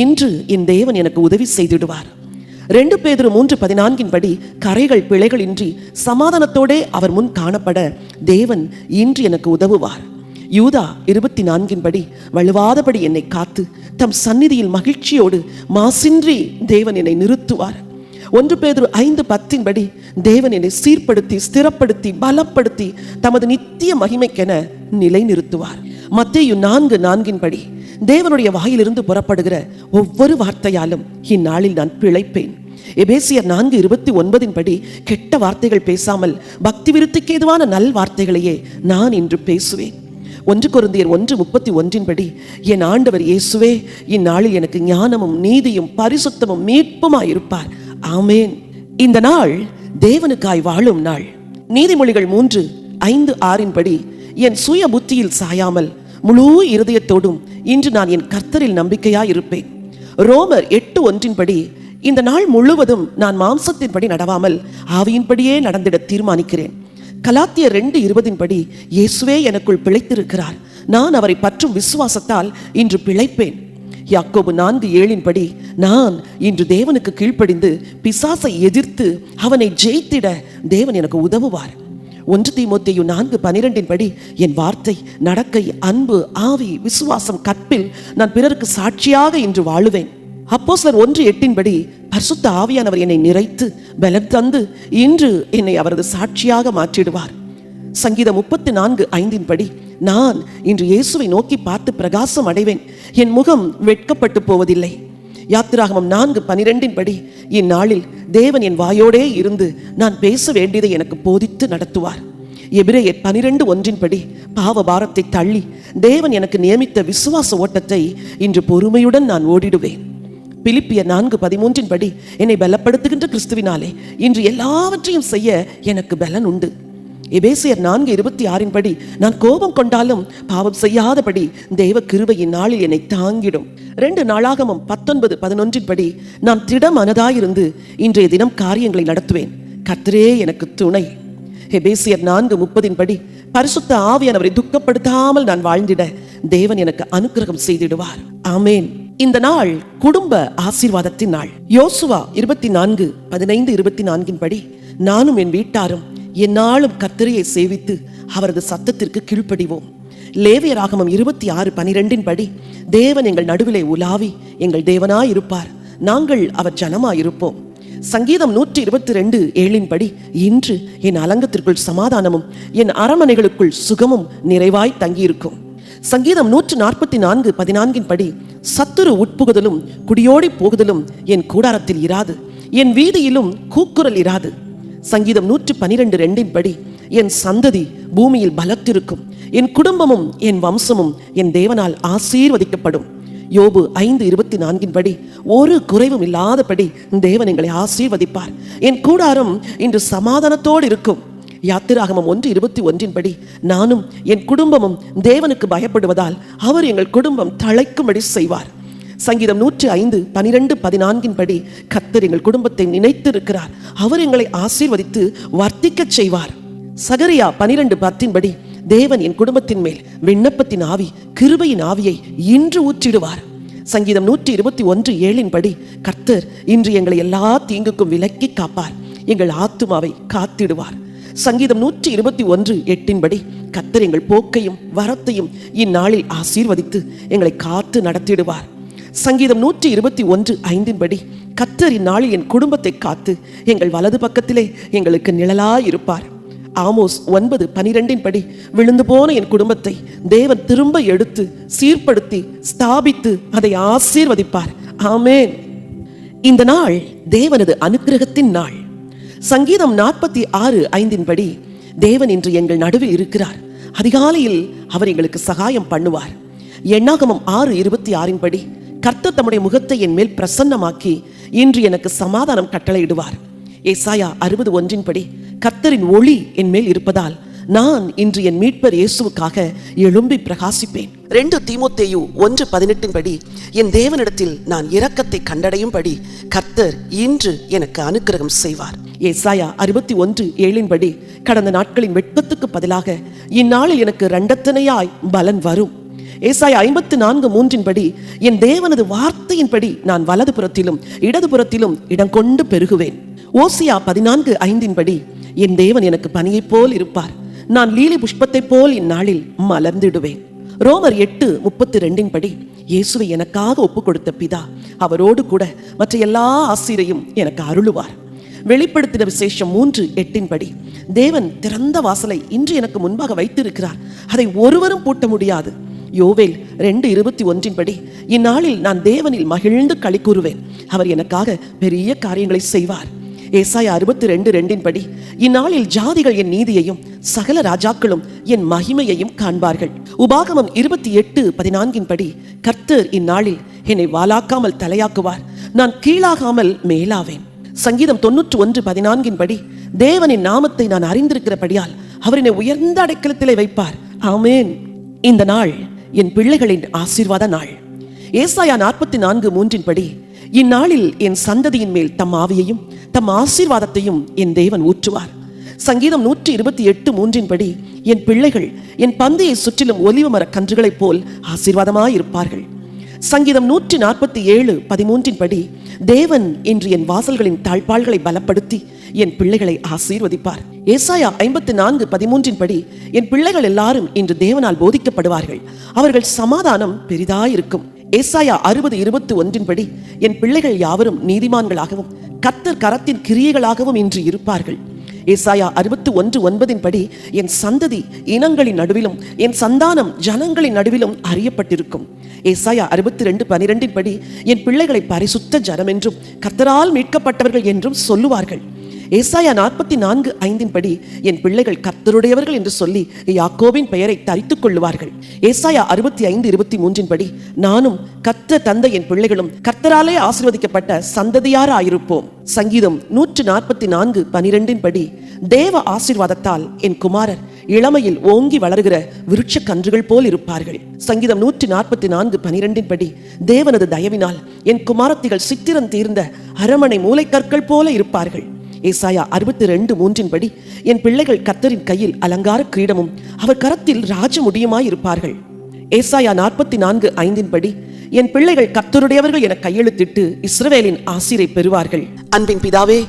இன்று என் தேவன் எனக்கு உதவி செய்திடுவார். 2 பேதுரு 3:14 கரைகள் பிழைகள் இன்றி சமாதானத்தோடே அவர் முன் காணப்பட தேவன் இன்று எனக்கு உதவுவார். யூதா 24 வலுவாதபடி என்னை காத்து தம் சந்நிதியில் மகிழ்ச்சியோடு மாசின்றி தேவன் என்னை நிறுத்துவார். 1 பேதுரு 5:10 தேவன் என்னை சீர்படுத்தி ஸ்திரப்படுத்தி பலப்படுத்தி தமது நித்திய மகிமைக்கென நிலை நிறுத்துவார். மத்தேயு 4:4 தேவனுடைய வாயிலிருந்து புறப்படுகிற ஒவ்வொரு வார்த்தையாலும் இந்நாளில் நான் பிழைப்பேன். எபேசியர் 4:29 கெட்ட வார்த்தைகள் பேசாமல் பக்தி விருத்திக்கு ஏதுவான நல் வார்த்தைகளையே நான் இன்று பேசுவேன். 1 கொரிந்தியர் 1:31 என் ஆண்டவர் இயேசுவே இந்நாளில் எனக்கு ஞானமும் நீதியும் பரிசுத்தமும் மீட்புமாயிருப்பார். ஆமேன். இந்த நாள் தேவனுக்காய் வாழும் நாள். நீதிமொழிகள் 3:5-6 என் சுய புத்தியில் சாயாமல் முழு இருதயத்தோடும் இன்று நான் என் கர்த்தரில் நம்பிக்கையாயிருப்பேன். ரோமர் 8:1 இந்த நாள் முழுவதும் நான் மாம்சத்தின்படி நடவாமல் ஆவியின்படியே நடந்திட தீர்மானிக்கிறேன். கலாத்தியர் 2:20 இயேசுவே எனக்குள் பிழைத்திருக்கிறார், நான் அவரை பற்றும் விசுவாசத்தால் இன்று பிழைப்பேன். யாக்கோபு 4:7 நான் இன்று தேவனுக்கு கீழ்ப்படிந்து பிசாசை எதிர்த்து அவனை ஜெயித்திட தேவன் எனக்கு உதவுவார். 1 தீமோத்தேயு 4:12 என் வார்த்தை நடக்கை அன்பு ஆவி விசுவாசம் கற்பில் நான் பிறருக்கு சாட்சியாக இன்று வாழுவேன். அப்போஸ்தலர் 1:8 பரிசுத்த ஆவியானவர் என்னை நிறைத்து பலன் தந்து இன்று என்னை அவரது சாட்சியாக மாற்றிடுவார். சங்கீதம் 34:5 நான் இன்று இயேசுவை நோக்கி பார்த்து பிரகாசம் அடைவேன், என் முகம் வெட்கப்பட்டு போவதில்லை. யாத்திராகமம் 4:12 இந்நாளில் தேவன் என் வாயோடே இருந்து நான் பேச வேண்டியதை எனக்கு போதித்து நடத்துவார். எபிரேயர் 12:1 பாவ பாரத்தை தள்ளி தேவன் எனக்கு நியமித்த விசுவாச ஓட்டத்தை இன்று பொறுமையுடன் நான் ஓடிடுவேன். பிலிப்பியர் 4:13 என்னை பலப்படுத்துகின்ற கிறிஸ்துவினாலே இன்று எல்லாவற்றையும் செய்ய எனக்கு பலன் உண்டு. எபேசியர் 4:26 நான் கோபம் கொண்டாலும் பாவம் செய்யாதபடி தேவ கிருபையின் நாளில் என்னை தாங்கிடும். 2 நாளாகமம் 19:11 நான் திடமனதாயிருந்து இன்றைய தினம் காரியங்களை நடத்துவேன், கர்த்தரே எனக்கு துணை. எபேசியர் 4:30 பரிசுத்த ஆவியானவரை துக்கப்படுத்தாமல் நான் வாழ்ந்திட தேவன் எனக்கு அனுக்கிரகம் செய்திடுவார். ஆமேன். இந்த நாள் குடும்ப ஆசீர்வாதத்தின் நாள். யோசுவா 24:15-24 நானும் என் வீட்டாரும் எந்நாளும் கர்த்தரையை சேவித்து அவரது சத்தத்திற்கு கீழ்ப்படிவோம். லேவியராகமம் 26:12 படி, தேவன் எங்கள் நடுவிலே உலாவி எங்கள் தேவனாயிருப்பார், நாங்கள் அவர் ஜனமாயிருப்போம். சங்கீதம் 122:7 படி, இன்று என் அலங்கத்திற்குள் சமாதானமும் என் அரமனைகளுக்குள் சுகமும் நிறைவாய் தங்கியிருக்கும். சங்கீதம் 144:14 படி, சத்துரு உட்புகுதலும் குடியோடி போகுதலும் என் கூடாரத்தில் இராது, என் வீதியிலும் கூக்குரல் இராது. சங்கீதம் 112:2 படி, என் சந்ததி பூமியில் பலத்திருக்கும், என் குடும்பமும் என் வம்சமும் என் தேவனால் ஆசீர்வதிக்கப்படும். யோபு 5:24 படி, ஒரு குறைவும் இல்லாதபடி தேவன் எங்களை ஆசீர்வதிப்பார், என் கூடாரம் இன்று சமாதானத்தோடு இருக்கும். யாத்திராகமம் 1:21 படி, நானும் என் குடும்பமும் தேவனுக்கு பயப்படுவதால் அவர் எங்கள் குடும்பம் தழைக்கும்படி செய்வார். சங்கீதம் 105:12-14 படி, கர்த்தர் எங்கள் குடும்பத்தை நினைத்திருக்கிறார், அவர் எங்களை ஆசீர்வதித்து வர்த்திக்க செய்வார். சகரியா 12:10 படி, தேவன் என் குடும்பத்தின் மேல் விண்ணப்பத்தின் ஆவி கிருபையின் ஆவியை இன்று ஊற்றிடுவார். சங்கீதம் 121:7 படி, கர்த்தர் இன்று எங்களை எல்லா தீங்குக்கும் விலக்கி காப்பார், எங்கள் ஆத்துமாவை காத்திடுவார். சங்கீதம் 121:8 படி, கர்த்தர் எங்கள் போக்கையும் வரத்தையும் இந்நாளில் ஆசீர்வதித்து எங்களை காத்து நடத்திடுவார். சங்கீதம் 121:5 படி, கர்த்தர் இந்நாளில் என் குடும்பத்தை காத்து எங்கள் வலது பக்கத்திலே எங்களுக்கு நிழலாயிருப்பார். ஆமோஸ் 9:12 படி, விழுந்து போன என் குடும்பத்தை தேவன் திரும்ப எடுத்து சீர்படுத்தி ஸ்தாபித்து அதை ஆசீர்வதிப்பார். ஆமேன். இந்த நாள் தேவனது அனுக்கிரகத்தின் நாள். சங்கீதம் 46:5 படி, தேவன் இன்று எங்கள் நடுவில் இருக்கிறார், அதிகாலையில் அவர் எங்களுக்கு சகாயம் பண்ணுவார். எண்ணாகமம் 6:26 படி, கர்த்தர் தம்முடைய முகத்தை என் மேல் பிரசன்னமாக்கி இன்று எனக்கு சமாதானம் கட்டளையிடுவார். ஏசாயா 60:1 படி, கர்த்தரின் ஒளி என் மேல் இருப்பதால் நான் இன்று என் மீட்பர் இயேசுவுக்காக எழும்பி பிரகாசிப்பேன். 2 தீமோத்தேயு 1:18 படி, என் தேவனிடத்தில் நான் இரக்கத்தை கண்டடையும்படி கர்த்தர் இன்று எனக்கு அனுக்கிரகம் செய்வார். ஏசாயா 61:7 படி, கடந்த நாட்களின் வெட்கத்துக்கு பதிலாக இந்நாளில் எனக்கு இரண்டத்தனையாய் பலன் வரும். ஏசாயா 54:3 படி, என் தேவனது வார்த்தையின்படி நான் வலது புறத்திலும் இடது புறத்திலும் இடம் கொண்டு பெருகுவேன். ஓசியா 14:5 படி, என் தேவன் எனக்கு பனியைப் போல் இருப்பார், நான் லீலி புஷ்பத்தை போல் இந்நாளில் மலர்ந்திடுவேன். ரோமர் 8:32 படி, இயேசுவை எனக்காக ஒப்பு கொடுத்த பிதா அவரோடு கூட மற்ற எல்லா ஆசீரையும் எனக்கு அருளுவார். வெளிப்படுத்தின விசேஷம் 3:8 படி, தேவன் திறந்த வாசலை இன்று எனக்கு முன்பாக வைத்திருக்கிறார், அதை ஒருவரும் பூட்ட முடியாது. யோவேல் 2:21 படி, இந்நாளில் நான் தேவனில் மகிழ்ந்து களி கூறுவேன், அவர் எனக்காக பெரிய காரியங்களை செய்வார். ஏசாயா 62:2 படி, இந்நாளில் ஜாதிகள் என் நீதியையும் சகல ராஜாக்களும் என் மகிமையையும் காண்பார்கள். உபாகமம் 28:14 படி, கர்த்தர் இந்நாளில் என்னை வாலாக்காமல் தலையாக்குவார், நான் கீழாகாமல் மேலாவேன். சங்கீதம் 91:14 படி, தேவனின் நாமத்தை நான் அறிந்திருக்கிறபடியால் அவர் என்னை உயர்ந்த அடைக்கலத்திலே வைப்பார். ஆமேன். இந்த நாள் என் பிள்ளைகளின் ஆசீர்வாத நாள். ஏசாயா 44:3 படி, இந்நாளில் என் சந்ததியின் மேல் தம் ஆவியையும் தம் ஆசீர்வாதத்தையும் என் தேவன் ஊற்றுவார். சங்கீதம் 128:3 படி, என் பிள்ளைகள் என் பந்தையை சுற்றிலும் ஒலிவ மர கன்றுகளைப் போல் ஆசீர்வாதமாயிருப்பார்கள். சங்கீதம் 147:13 படி, தேவன் இன்று என் வாசல்களின் தாழ்பாள்களை பலப்படுத்தி என் பிள்ளைகளை ஆசீர்வதிப்பார். ஏசாயா 54:13 படி, என் பிள்ளைகள் எல்லாரும் இன்று தேவனால் போதிக்கப்படுவார்கள், அவர்கள் சமாதானம் பெரிதாயிருக்கும். ஏசாயா 60:21 படி, என் பிள்ளைகள் யாவரும் நீதிமான்களாகவும் கர்த்தர் கரத்தின் கிரியைகளாகவும் இன்று இருப்பார்கள். ஏசாயா 61:9 படி, என் சந்ததி இனங்களின் நடுவிலும் என் சந்தானம் ஜனங்களின் நடுவிலும் அறியப்பட்டிருக்கும். ஏசாயா 62:12 படி, என் பிள்ளைகளை பரிசுத்த ஜனம் என்றும் கர்த்தரால் மீட்கப்பட்டவர்கள் என்றும் சொல்லுவார்கள். ஏசாயா 44:5 படி, என் பிள்ளைகள் கர்த்தருடையவர்கள் என்று சொல்லி யாக்கோபின் பெயரை தரித்துக் கொள்ளுவார்கள். ஏசாயா 65:23 படி, நானும் கர்த்தர் தந்த என் பிள்ளைகளும் கர்த்தராலே ஆசீர்வதிக்கப்பட்ட சந்ததியாராயிருப்போம். சங்கீதம் 144:12 படி, தேவ ஆசீர்வாதத்தால் என் குமாரர் இளமையில் ஓங்கி வளர்கிற விருட்ச கன்றுகள் போல் இருப்பார்கள். சங்கீதம் 144:12 படி, தேவனது தயவினால் என் குமாரத்திகள் சித்திரம் தீர்ந்த அரமனை மூலைக்கற்கள் போல இருப்பார்கள். ஏசாயா 62:3 படி, என் பிள்ளைகள் கர்த்தரின் கையில் அலங்கார கிரீடமும் அவர் கரத்தில் ராஜ முடியுமாய் இருப்பார்கள். ஏசாயா 44:5 படி, என் பிள்ளைகள் கர்த்தருடையவர்கள் என கையெழுத்திட்டு இஸ்ரவேலின் ஆசீரை பெறுவார்கள். அன்பின் பிதாவே,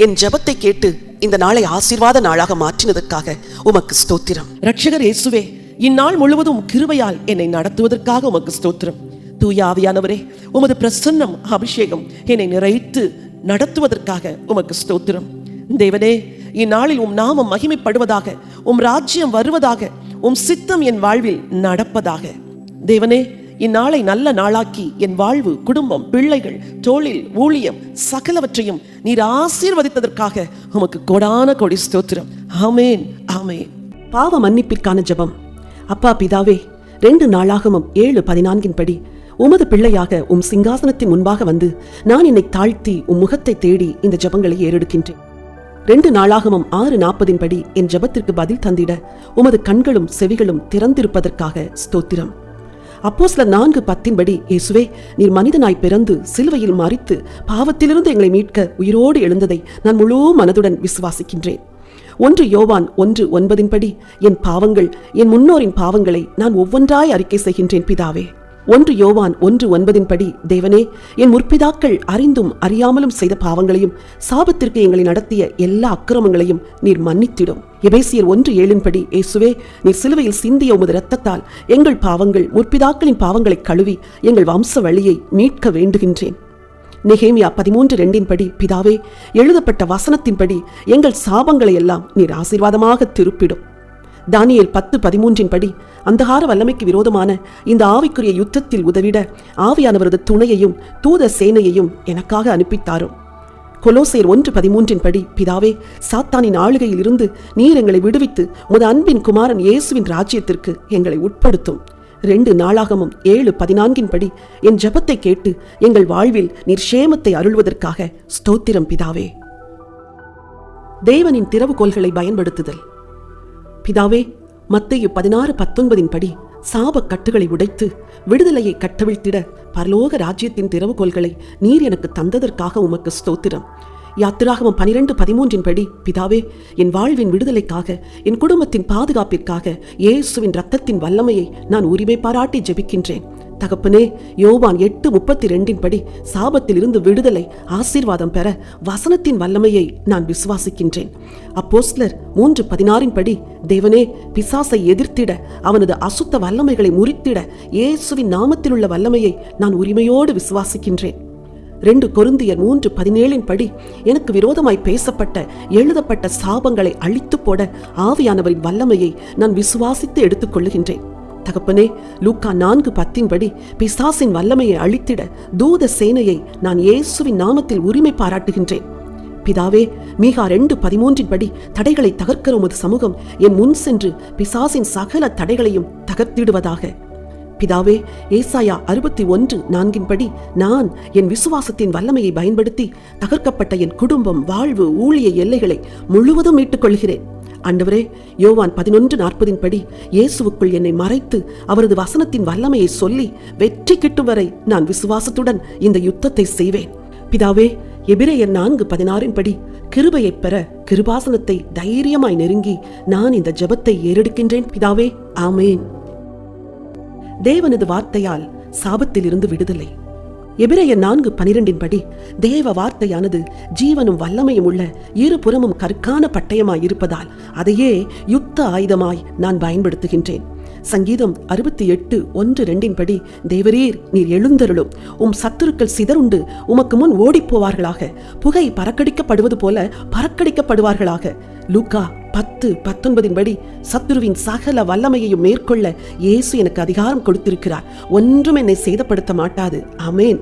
என் ஜெபத்தை கேட்டு இந்த நாளை ஆசீர்வாத நாளாக மாற்றினதற்காக உமக்கு ஸ்தோத்திரம். ரட்சகர் இயேசுவே, இந்நாள் முழுவதும் கிருபையால் என்னை நடத்துவதற்காக உமக்கு ஸ்தோத்திரம். தூய ஆவியானவரே, உமது பிரசன்னம் அபிஷேகம் என்னை நிறைத்து நடத்துவதற்காக உமக்கு ஸ்தோத்திரம். தேவனே, இந்நாளில் உம் நாமம் மகிமைப்படுவதாக, உம் ராஜ்யம் வருவதாக, உம் சித்தம் என் வாழ்வில் நடப்பதாக. தேவனே, இந்நாளை நல்ல நாளாக்கி என் வாழ்வு, குடும்பம், பிள்ளைகள், தொழில், ஊழியம் சகலவற்றையும் நீர் ஆசீர்வதித்ததற்காக உமக்கு கோடான கோடி ஸ்தோத்திரம். ஆமேன், ஆமேன். பாவ மன்னிப்பிற்கான ஜெபம். அப்பா பிதாவே, 2 நாளாகமம் 7:14 படி உமது பிள்ளையாக உம் சிங்காசனத்தின் முன்பாக வந்து நான் என்னை தாழ்த்தி உம் முகத்தை தேடி இந்த ஜெபங்களை ஏறெடுக்கின்றேன். 2 நாளாகமம் 6:40 படி என் ஜெபத்திற்கு பதில் தந்திட உமது கண்களும் செவிகளும் திறந்திருப்பதற்காக ஸ்தோத்திரம். அப்போஸ்தலர் 4:10 படி இயேசுவே, நீர் மனிதனாய் பிறந்து சிலுவையில் மரித்து பாவத்திலிருந்து எங்களை மீட்க உயிரோடு எழுந்ததை நான் முழு மனதுடன் விசுவாசிக்கின்றேன். 1 யோவான் 1:9 படி என் பாவங்கள், என் முன்னோரின் பாவங்களை நான் ஒவ்வொன்றாய் அறிக்கை செய்கின்றேன் பிதாவே. 1 யோவான் 1:9 படி தேவனே, என் முற்பிதாக்கள் அறிந்தும் அறியாமலும் செய்த பாவங்களையும் சாபத்திற்கு எங்களை நடத்திய எல்லா அக்கிரமங்களையும் நீர் மன்னித்திடும். எபேசியர் 1:7 படி இயேசுவே, நீர் சிலுவையில் சிந்திய உமது இரத்தத்தால் எங்கள் பாவங்கள், முற்பிதாக்களின் பாவங்களை கழுவி எங்கள் வம்ச வழியை மீட்க வேண்டுகின்றேன். நெகேமியா 13:2 படி பிதாவே, எழுதப்பட்ட வசனத்தின்படி எங்கள் சாபங்களை எல்லாம் நீர் ஆசீர்வாதமாக திருப்பிடும். தானியேல் 10:13 படி அந்தகார வல்லமைக்கு விரோதமான இந்த ஆவிக்குரிய யுத்தத்தில் உதவிட ஆவியானவரது துணையையும் தூத சேனையையும் எனக்காக அனுப்பித்தாரும். கொலோசையர் 1:13 படி பிதாவே, சாத்தானின் ஆளுகையில் இருந்து நீர் எங்களை விடுவித்து உமது அன்பின் குமாரன் இயேசுவின் ராஜ்யத்திற்கு எங்களை உட்படுத்தும். 2 நாளாகமம் 7:14 படி என் ஜெபத்தை கேட்டு எங்கள் வாழ்வில் நீர் சேமத்தை அருள்வதற்காக ஸ்தோத்திரம் பிதாவே. தேவனின் திறவுகோல்களை பயன்படுத்துதல். பிதாவே, மத்தேயு 16:19 படி சாபக் கட்டுகளை உடைத்து விடுதலையை கட்டவிழ்த்திட பரலோக ராஜ்யத்தின் திறவுகோல்களை நீர் எனக்கு தந்ததற்காக உமக்கு ஸ்தோத்திரம். யாத்திராகமம் 12:13 படி பிதாவே, என் வாழ்வின் விடுதலைக்காக, என் குடும்பத்தின் பாதுகாப்பிற்காக இயேசுவின் இரத்தத்தின் வல்லமையை நான் உரிமை பாராட்டி ஜெபிக்கின்றேன். தகப்பனே, யோவான் 8:32 படி சாபத்தில் இருந்து விடுதலை, ஆசீர்வாதம் பெற வசனத்தின் வல்லமையை நான் விசுவாசிக்கின்றேன். அப்போஸ்தலர் 3:16 படி தேவனே, பிசாசை எதிர்த்திட, அவனது அசுத்த வல்லமைகளை முறித்திட இயேசுவின் நாமத்தில் உள்ள வல்லமையை நான் உரிமையோடு விசுவாசிக்கின்றேன். 2 கொரிந்தியர் 3:17 படி எனக்கு விரோதமாய் பேசப்பட்ட எழுதப்பட்ட சாபங்களை அழித்து போட ஆவியானவரின் வல்லமையை நான் விசுவாசித்து எடுத்துக்கொள்ளுகின்றேன். தகப்பனே, லூக்கா 4:10 படி பிசாசின் வல்லமையை அழித்திட தூத சேனையை நான் இயேசுவின் நாமத்தில் உரிமை பாராட்டுகின்றேன். பிதாவே, மீகா 2:13 படி தடைகளை தகர்க்கிற உமது சமூகம் என் முன் சென்று பிசாசின் சகல தடைகளையும் தகர்த்திடுவதாக. பிதாவே, ஏசாயா 61:4 படி நான் என் விசுவாசத்தின் வல்லமையை பயன்படுத்தி தகர்க்கப்பட்ட என் குடும்பம், வாழ்வு, ஊழிய எல்லைகளை முழுவதும் மீட்டுக் கொள்கிறேன். ஆண்டவரே, யோவான் 11:40 படி இயேசுவுக்குள் என்னை மறைத்து அவரது வசனத்தின் வல்லமையை சொல்லி வெற்றி கிட்டும் வரை நான் விசுவாசத்துடன் இந்த யுத்தத்தை செய்வேன். பிதாவே, எபிரேயர் 4:16 படி கிருபையை பெற கிருபாசனத்தை தைரியமாய் நெருங்கி நான் இந்த ஜெபத்தை ஏறெடுக்கின்றேன் பிதாவே. ஆமேன். தேவனது வார்த்தையால் சாபத்தில் இருந்து விடுதலை. எபிரேயர் 4:12 படி தேவ வார்த்தையானது ஜீவனும் வல்லமையும் உள்ள இருபுறமும் கற்கான பட்டயமாய் இருப்பதால் அதையே யுத்த ஆயுதமாய் நான் பயன்படுத்துகின்றேன். சங்கீதம் 68:1-2 படி தேவரீர் நீர் எழுந்தருளும், உம் சத்துருக்கள் சிதறுண்டு உமக்கு முன் ஓடிப்போவார்களாக, புகை பறக்கடிக்கப்படுவது போல பறக்கடிக்கப்படுவார்களாக. லூக்கா 10:19 படி சத்துருவின் சகல வல்லமையையும் மேற்கொள்ள இயேசு எனக்கு அதிகாரம் கொடுத்திருக்கிறார், ஒன்றும் என்னை சேதப்படுத்த மாட்டாது. ஆமேன்.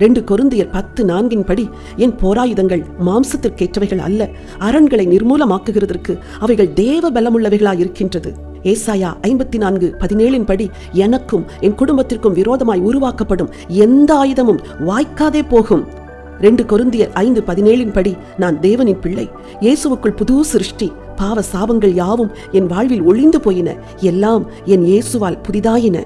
2 கொரிந்தியர் 10:4 படி என் போராயுதங்கள் மாம்சத்திற்கேற்றவைகள் அல்ல, அரண்களை நிர்மூலமாக்குகிறதற்கு அவைகள் தேவ பலமுள்ளவைகளாய் இருக்கின்றது. ஏசாயா 54:17 படி எனக்கும் என் குடும்பத்திற்கும் விரோதமாய் உருவாக்கப்படும் எந்த ஆயுதமும் வாய்க்காதே போகும். 2 கொரிந்தியர் 5:17 படி நான் தேவனின் பிள்ளை, இயேசுவுக்குள் புது சிருஷ்டி, பாவ சாபங்கள் யாவும் என் வாழ்வில் ஒளிந்து போயின, எல்லாம் என் இயேசுவால் புதிதாயின.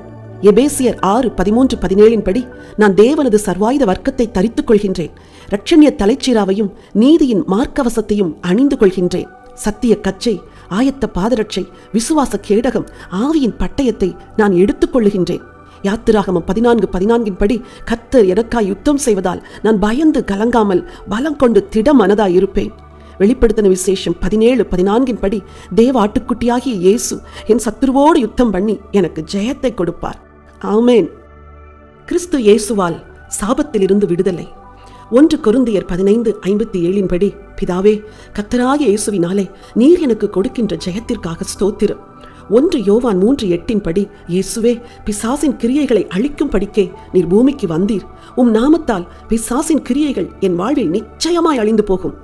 எபேசியர் 6:13-17 படி நான் தேவனது சர்வாயுத வர்க்கத்தை தரித்துக் கொள்கின்றேன், இரட்சணிய தலைச்சீராவையும் நீதியின் மார்க்கவசத்தையும் அணிந்து கொள்கின்றேன், சத்திய கச்சை, ஆயத்த பாதரட்சை, விசுவாச கேடகம், ஆவியின் பட்டயத்தை நான் எடுத்துக் கொள்ளுகின்றேன். யாத்திராகமம் 14:14 படி கர்த்தர் எனக்காய் யுத்தம் செய்வதால் நான் பயந்து கலங்காமல் பலம் கொண்டு திட மனதாய் இருப்பேன். வெளிப்படுத்தின விசேஷம் 17:14 படி தேவ ஆட்டுக்குட்டியாகிய இயேசு என் சத்துருவோடு யுத்தம் பண்ணி எனக்கு ஜெயத்தை கொடுப்பார். ஆமேன். கிறிஸ்து இயேசுவால் சாபத்திலிருந்து விடுதலை. 1 கொரிந்தியர் 15:57 படி பிதாவே, கர்த்தராகிய இயேசுவினாலே நீர் எனக்கு கொடுக்கின்ற ஜெயத்திற்காக ஸ்தோத்திரம். 1 யோவான் 3:8 படி இயேசுவே, பிசாசின் கிரியைகளை அழிக்கும் படிக்கே நீர் பூமிக்கு வந்தீர். உம் நாமத்தால் பிசாசின் கிரியைகள் என் வாழ்வில் நிச்சயமாய் அழிந்து போகும்.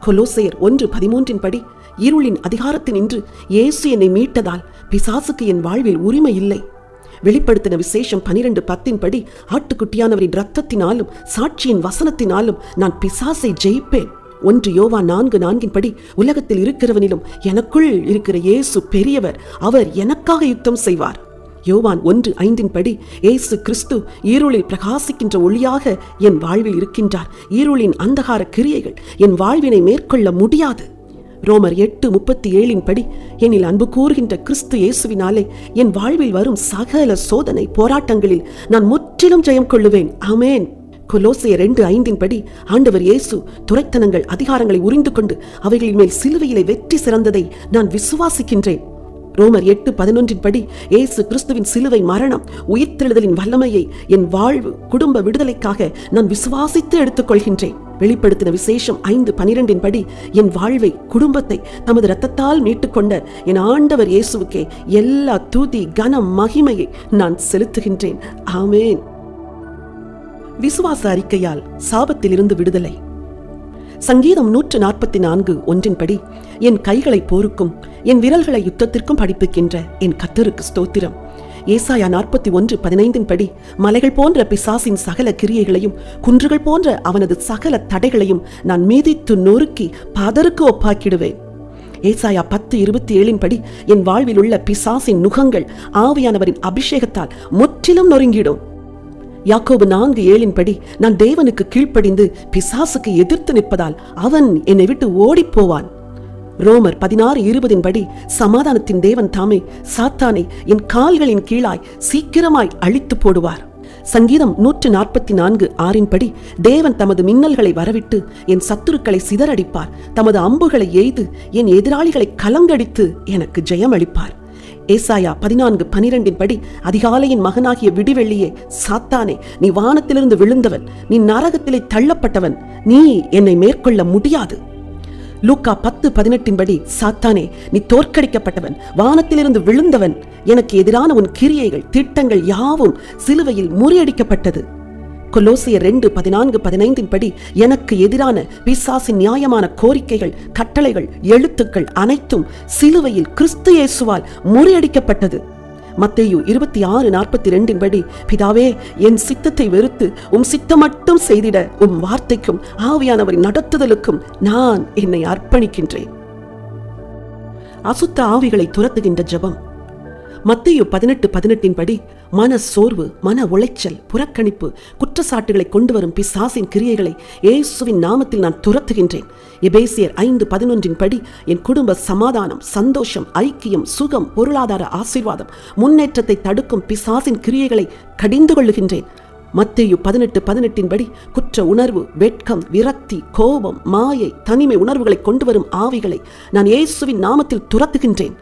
கொலோசையர் 1:13 படி இருளின் அதிகாரத்தினின்று இயேசு என்னை மீட்டதால் பிசாசுக்கு என் வாழ்வில் உரிமை இல்லை. வெளிப்படுத்தின விசேஷம் 12:10 படி ஆட்டுக்குட்டியானவரின் இரத்தத்தினாலும் சாட்சியின் வசனத்தினாலும் நான் பிசாசை ஜெயிப்பேன். 1 யோவான் 4:4 படி உலகத்தில் இருக்கிறவனிலும் எனக்குள் இருக்கிற இயேசு பெரியவர், அவர் எனக்காக யுத்தம் செய்வார். யோவான் 1:5 படி இயேசு கிறிஸ்து இருளில் பிரகாசிக்கின்ற ஒளியாக என் வாழ்வில் இருக்கின்றார். இருளின் அந்தகார கிரியைகள் என் வாழ்வினை மேற்கொள்ள முடியாது. ரோமர் 8:37 படி என்னில் அன்பு கூறுகின்ற கிறிஸ்து இயேசுவினாலே என் வாழ்வில் வரும் சகல சோதனை போராட்டங்களில் நான் முற்றிலும் ஜெயம் கொள்ளுவேன். ஆமேன். கொலோசையர் 2:5 படி ஆண்டவர் இயேசு துரைத்தனங்கள் அதிகாரங்களை உரிந்து கொண்டு அவைகளின் மேல் சிலுவையிலே வெற்றி சிறந்ததை நான் விசுவாசிக்கின்றேன். ரோமர் 8:11 படி இயேசு கிறிஸ்துவின் சிலுவை மரணம் உயிர்த்தெழுதலின் வல்லமையை என் வாழ்வு குடும்ப விடுதலைக்காக நான் விசுவாசித்து எடுத்துக்கொள்கின்றேன். வெளிப்படுத்தின விசேஷம் 5:12 படி என் வாழ்வை குடும்பத்தை தமது இரத்தத்தால் மீட்டுக்கொண்ட என் ஆண்டவர் இயேசுவுக்கே எல்லா துதி கனம் மகிமையை நான் செலுத்துகின்றேன். ஆமேன். விசுவாச அறிக்கையால் சாபத்திலிருந்து விடுதலை. சங்கீதம் 144:1 படி என் கைகளை போருக்கும் என் விரல்களை யுத்தத்திற்கும் படிப்புகின்ற என் கர்த்தருக்கு ஸ்தோத்திரம். ஏசாயா 41:15 படி மலைகள் போன்ற பிசாசின் சகல கிரியைகளையும் குன்றுகள் போன்ற அவனது சகல தடைகளையும் நான் மீதித்து நொறுக்கி பதருக்கு ஒப்பாக்கிடுவேன். ஏசாயா 10:27 படி என் வாழ்வில் உள்ள பிசாசின் நுகங்கள் ஆவியானவரின் அபிஷேகத்தால் முற்றிலும் நொறுங்கிடும். யாக்கோபு 4:7 படி நான் தேவனுக்கு கீழ்ப்படிந்து பிசாசுக்கு எதிர்த்து நிற்பதால் அவன் என்னை விட்டு ஓடிப்போவான். ரோமர் 16:20 படி சமாதானத்தின் தேவன் தாமே சாத்தானை என் கால்களின் கீழாய் சீக்கிரமாய் அழித்து போடுவார். சங்கீதம் 144:6 படி தேவன் தமது மின்னல்களை வரவிட்டு என் சத்துருக்களை சிதறடிப்பார், தமது அம்புகளை எய்து என் எதிராளிகளை கலங்கடித்து எனக்கு ஜெயம் அளிப்பார். ஏசாயா 14:12 படி அதிகாலையின் மகனாகிய விடிவெள்ளியே சாத்தானே, நீ வானத்திலிருந்து விழுந்தவன், நீ நரகத்திலே தள்ளப்பட்டவன், நீ என்னை மேற்கொள்ள முடியாது. லூக்கா 10:18 படி சாத்தானே, நீ தோற்கடிக்கப்பட்டவன், வானத்திலிருந்து விழுந்தவன், எனக்கு எதிரான உன் கிரியைகள் திட்டங்கள் யாவும் சிலுவையில் முறியடிக்கப்பட்டது. கொலோசியர் 2:14-15 படி எனக்கு எதிரான பிசாசின் நியாயமான கோரிக்கைகள் கட்டளைகள் எழுத்துக்கள் அனைத்தும் சிலுவையில் கிறிஸ்து இயேசுவால் முறியடிக்கப்பட்டது. மத்தேயு 26:42 படி பிதாவே, என் சித்தத்தை வெறுத்து உம் சித்தம் மட்டும் செய்திட உம் வார்த்தைக்கும் ஆவியானவரின் நடத்துதலுக்கும் நான் என்னை அர்ப்பணிக்கின்றேன். அசுத்த ஆவிகளை துரத்துகின்ற ஜெபம். மத்தேயு 18:18 படி மன சோர்வு, மன உளைச்சல், புறக்கணிப்பு, குற்றச்சாட்டுகளை கொண்டு வரும் பிசாசின் கிரியைகளை இயேசுவின் நாமத்தில் நான் துரத்துகின்றேன். எபேசியர் 5:11 படி என் குடும்ப சமாதானம், சந்தோஷம், ஐக்கியம், சுகம், பொருளாதார ஆசீர்வாதம், முன்னேற்றத்தை தடுக்கும் பிசாசின் கிரியைகளை கடிந்து கொள்ளுகின்றேன். மத்தேயு 18:18 படி குற்ற உணர்வு, வெட்கம், விரக்தி, கோபம், மாயை, தனிமை உணர்வுகளை கொண்டு வரும் ஆவிகளை நான் இயேசுவின் நாமத்தில் துரத்துகின்றேன்.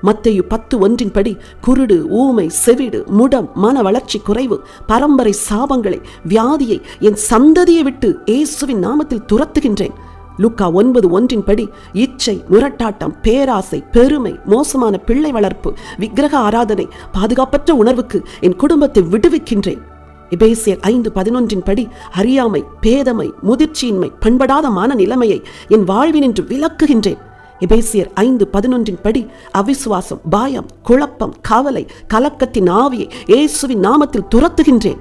மத்தேயு 10:1 படி குருடு, ஊமை, செவிடு, முடம், மன வளர்ச்சி குறைவு, பரம்பரை சாபங்களை, வியாதியை என் சந்ததியை விட்டு இயேசுவின் நாமத்தில் துரத்துகின்றேன். லூக்கா 9:1 படி இச்சை, முரட்டாட்டம், பேராசை, பெருமை, மோசமான பிள்ளை வளர்ப்பு, விக்கிரக ஆராதனை, பாதுகாப்பற்ற உணர்வுக்கு என் குடும்பத்தை விடுவிக்கின்றேன். எபேசியர் 5:11 படி அறியாமை, பேதமை, முதிர்ச்சியின்மை, பண்படாத மன நிலைமையை என் வாழ்வினின்று விலக்குகின்றேன். எபேசியர் 5:11 படி அவிசுவாசம், பயம், குழப்பம், கவலை, கலக்கத்தின் ஆவியை இயேசுவின் நாமத்தில் துரத்துகின்றேன்.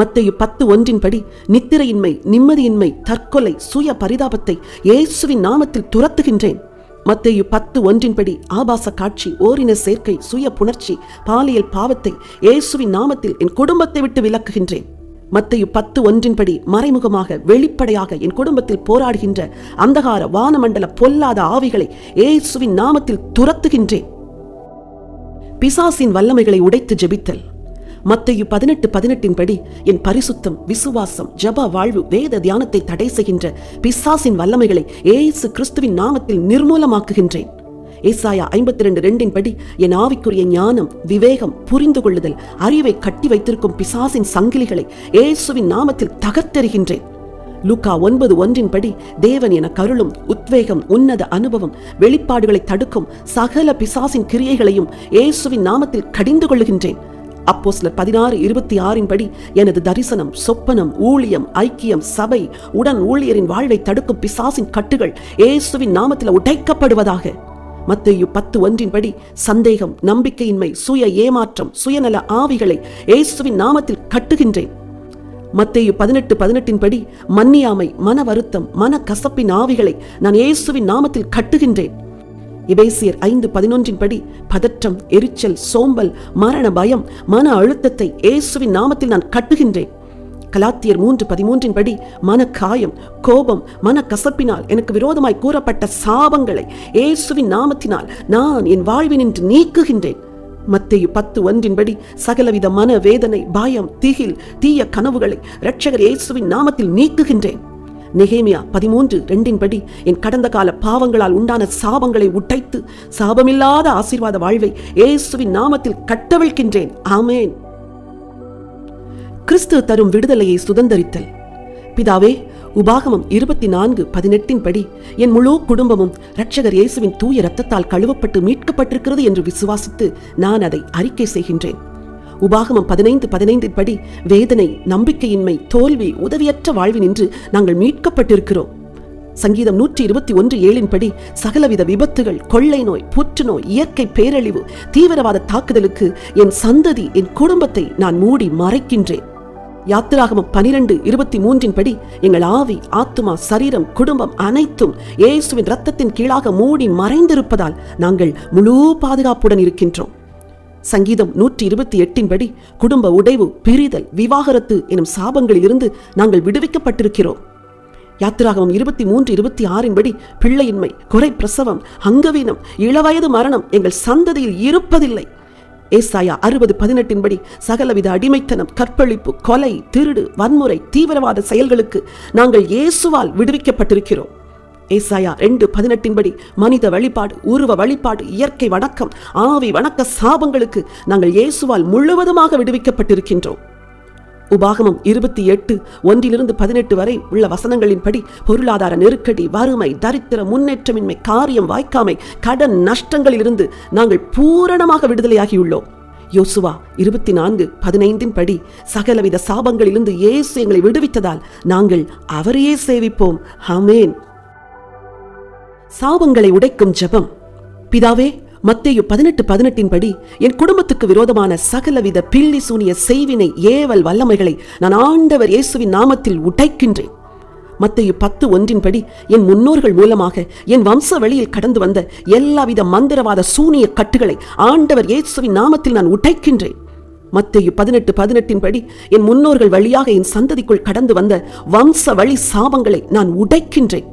மத்தேயு 10:1 படி நித்திரையின்மை, நிம்மதியின்மை, தற்கொலை, சுய பரிதாபத்தை இயேசுவின் நாமத்தில் துரத்துகின்றேன். மத்தேயு 10:1 படி ஆபாச காட்சி, ஓரின சேர்க்கை, சுய புணர்ச்சி, பாலியல் பாவத்தை இயேசுவின் நாமத்தில் என் குடும்பத்தை விட்டு விலக்குகின்றேன். மத்தேயு 10:1 படி மறைமுகமாக வெளிப்படையாக என் குடும்பத்தில் போராடுகின்ற அந்தகார வானமண்டல பொல்லாத ஆவிகளை இயேசுவின் நாமத்தில் துரத்துகின்றேன். பிசாசின் வல்லமைகளை உடைத்து ஜெபித்தல். மத்தேயு 18:18 படி என் பரிசுத்தம், விசுவாசம், ஜப வாழ்வு, வேத தியானத்தை தடை செய்கின்ற பிசாசின் வல்லமைகளை இயேசு கிறிஸ்துவின் நாமத்தில் நிர்மூலமாக்குகின்றேன். ஏசாயா 52:2 படி என் ஆவிக்குரிய ஞானம், விவேகம், புரிந்து கொள்ளுதல், அறிவை கட்டி வைத்திருக்கும் பிசாசின் சங்கிலிகளை இயேசுவின் நாமத்தில் தகர்த்தெறிகின்றேன். லூக்கா 9:1 படி தேவன் என கருளும் உத்வேகம், உன்னத அனுபவம், வெளிப்பாடுகளை தடுக்கும் சகல பிசாசின் கிரியைகளையும் இயேசுவின் நாமத்தில் கடிந்து கொள்ளுகின்றேன். அப்போஸ்தலர் 16:26 படி எனது தரிசனம், சொப்பனம், ஊழியம், ஐக்கியம், சபை, உடன் ஊழியரின் வாழ்வை தடுக்கும் பிசாசின் கட்டுகள் இயேசுவின் நாமத்தில் உடைக்கப்படுவதாக. மத்தேயு 10:1 படி சந்தேகம், நம்பிக்கையின்மை, சுய ஏமாற்றம், சுயநல ஆவிகளை இயேசுவின் நாமத்தில் கட்டுகின்றேன். மத்தேயு 18:18 படி மன்னியாமை, மன வருத்தம், மன கசப்பின் ஆவிகளை நான் இயேசுவின் நாமத்தில் கட்டுகின்றேன். எபேசியர் 5:11 படி பதற்றம், எரிச்சல், சோம்பல், மரண பயம், மன அழுத்தத்தை இயேசுவின் நாமத்தில் நான் கட்டுகின்றேன். கலாத்தியர் 3:13 படி மன காயம், கோபம், மன கசப்பினால் எனக்கு விரோதமாய் கூறப்பட்ட சாபங்களை இயேசுவின் நாமத்தினால் நான் என் வாழ்வினின்று நீக்குகின்றேன். மத்தேயு 10:1 படி சகலவித மன வேதனை, பயம், திகில், தீய கனவுகளை இரட்சகர் இயேசுவின் நாமத்தில் நீக்குகின்றேன். நெகேமியா 13:2 படி என் கடந்த கால பாவங்களால் உண்டான சாபங்களை உடைத்து சாபமில்லாத ஆசீர்வாத வாழ்வை இயேசுவின் நாமத்தில் கட்டவிழ்க்கின்றேன். ஆமேன். கிறிஸ்து தரும் விடுதலையை சுதந்தரித்தல். பிதாவே, உபாகமம் 24:18 படி என் முழு குடும்பமும் இரட்சகர் இயேசுவின் தூய இரத்தத்தால் கழுவப்பட்டு மீட்கப்பட்டிருக்கிறது என்று விசுவாசித்து நான் அதை அறிக்கை செய்கின்றேன். உபாகமம் 15:15 படி வேதனை, நம்பிக்கையின்மை, தோல்வி, உதவியற்ற வாழ்வினின்று நாங்கள் மீட்கப்பட்டிருக்கிறோம். சங்கீதம் 121:7 படி சகலவித விபத்துகள், கொள்ளை நோய், புற்றுநோய், இயற்கை பேரழிவு, தீவிரவாத தாக்குதலுக்கு என் சந்ததி, என் குடும்பத்தை நான் மூடி மறைக்கின்றேன். யாத்திராகமம் 12:23 படி எங்கள் ஆவி, ஆத்துமா, சரீரம், குடும்பம் அனைத்தும் இயேசுவின் இரத்தத்தின் கீழாக மூடி மறைந்திருப்பதால் நாங்கள் முழு பாதுகாப்புடன் இருக்கின்றோம். சங்கீதம் 128 படி குடும்ப உடைவு, பிரிதல், விவாகரத்து எனும் சாபங்களில் இருந்து நாங்கள் விடுவிக்கப்பட்டிருக்கிறோம். யாத்திராகமம் 23:26 படி பிள்ளையின்மை, குறை பிரசவம், அங்கவீனம், இளவயது மரணம் எங்கள் சந்ததியில் இருப்பதில்லை. ஏசாயா 60:18 படி சகலவித அடிமைத்தனம், கற்பழிப்பு, கொலை, திருடு, வன்முறை, தீவிரவாத செயல்களுக்கு நாங்கள் இயேசுவால் விடுவிக்கப்பட்டிருக்கிறோம். ஏசாயா 2:18 படி மனித வழிபாடு, உருவ வழிபாடு, இயற்கை வணக்கம், ஆவி வணக்க சாபங்களுக்கு நாங்கள் இயேசுவால் முழுவதுமாக விடுவிக்கப்பட்டிருக்கின்றோம். உபாகமம் 28:1-18 வரை உள்ள வசனங்களின்படி பொருளாதார நெருக்கடி, வறுமை, தரித்திர, முன்னேற்றமின்மை, காரியம் வாய்க்காமை, கடன் நஷ்டங்களிலிருந்து நாங்கள் பூரணமாக விடுதலையாகியுள்ளோம். யோசுவா 24:15 படி சகலவித சாபங்களிலிருந்து இயேசு எங்களை விடுவித்ததால் நாங்கள் அவரையே சேவிப்போம். ஆமென். சாபங்களை உடைக்கும் ஜெபம். பிதாவே, மத்தேயு 18:18 படி என் குடும்பத்துக்கு விரோதமான சகலவித பில்லி சூனிய செய்வினை, ஏவல் வல்லமைகளை நான் ஆண்டவர் இயேசுவின் நாமத்தில் உடைக்கின்றேன். மத்தேயு 10:1 படி என் முன்னோர்கள் மூலமாக என் வம்ச வழியில் கடந்து வந்த எல்லாவித மந்திரவாத சூனிய கட்டுகளை ஆண்டவர் இயேசுவின் நாமத்தில் நான் உடைக்கின்றேன். மத்தேயு 18:18 படி என் முன்னோர்கள் வழியாக என் சந்ததிக்குள் கடந்து வந்த வம்ச வழி சாபங்களை நான் உடைக்கின்றேன்.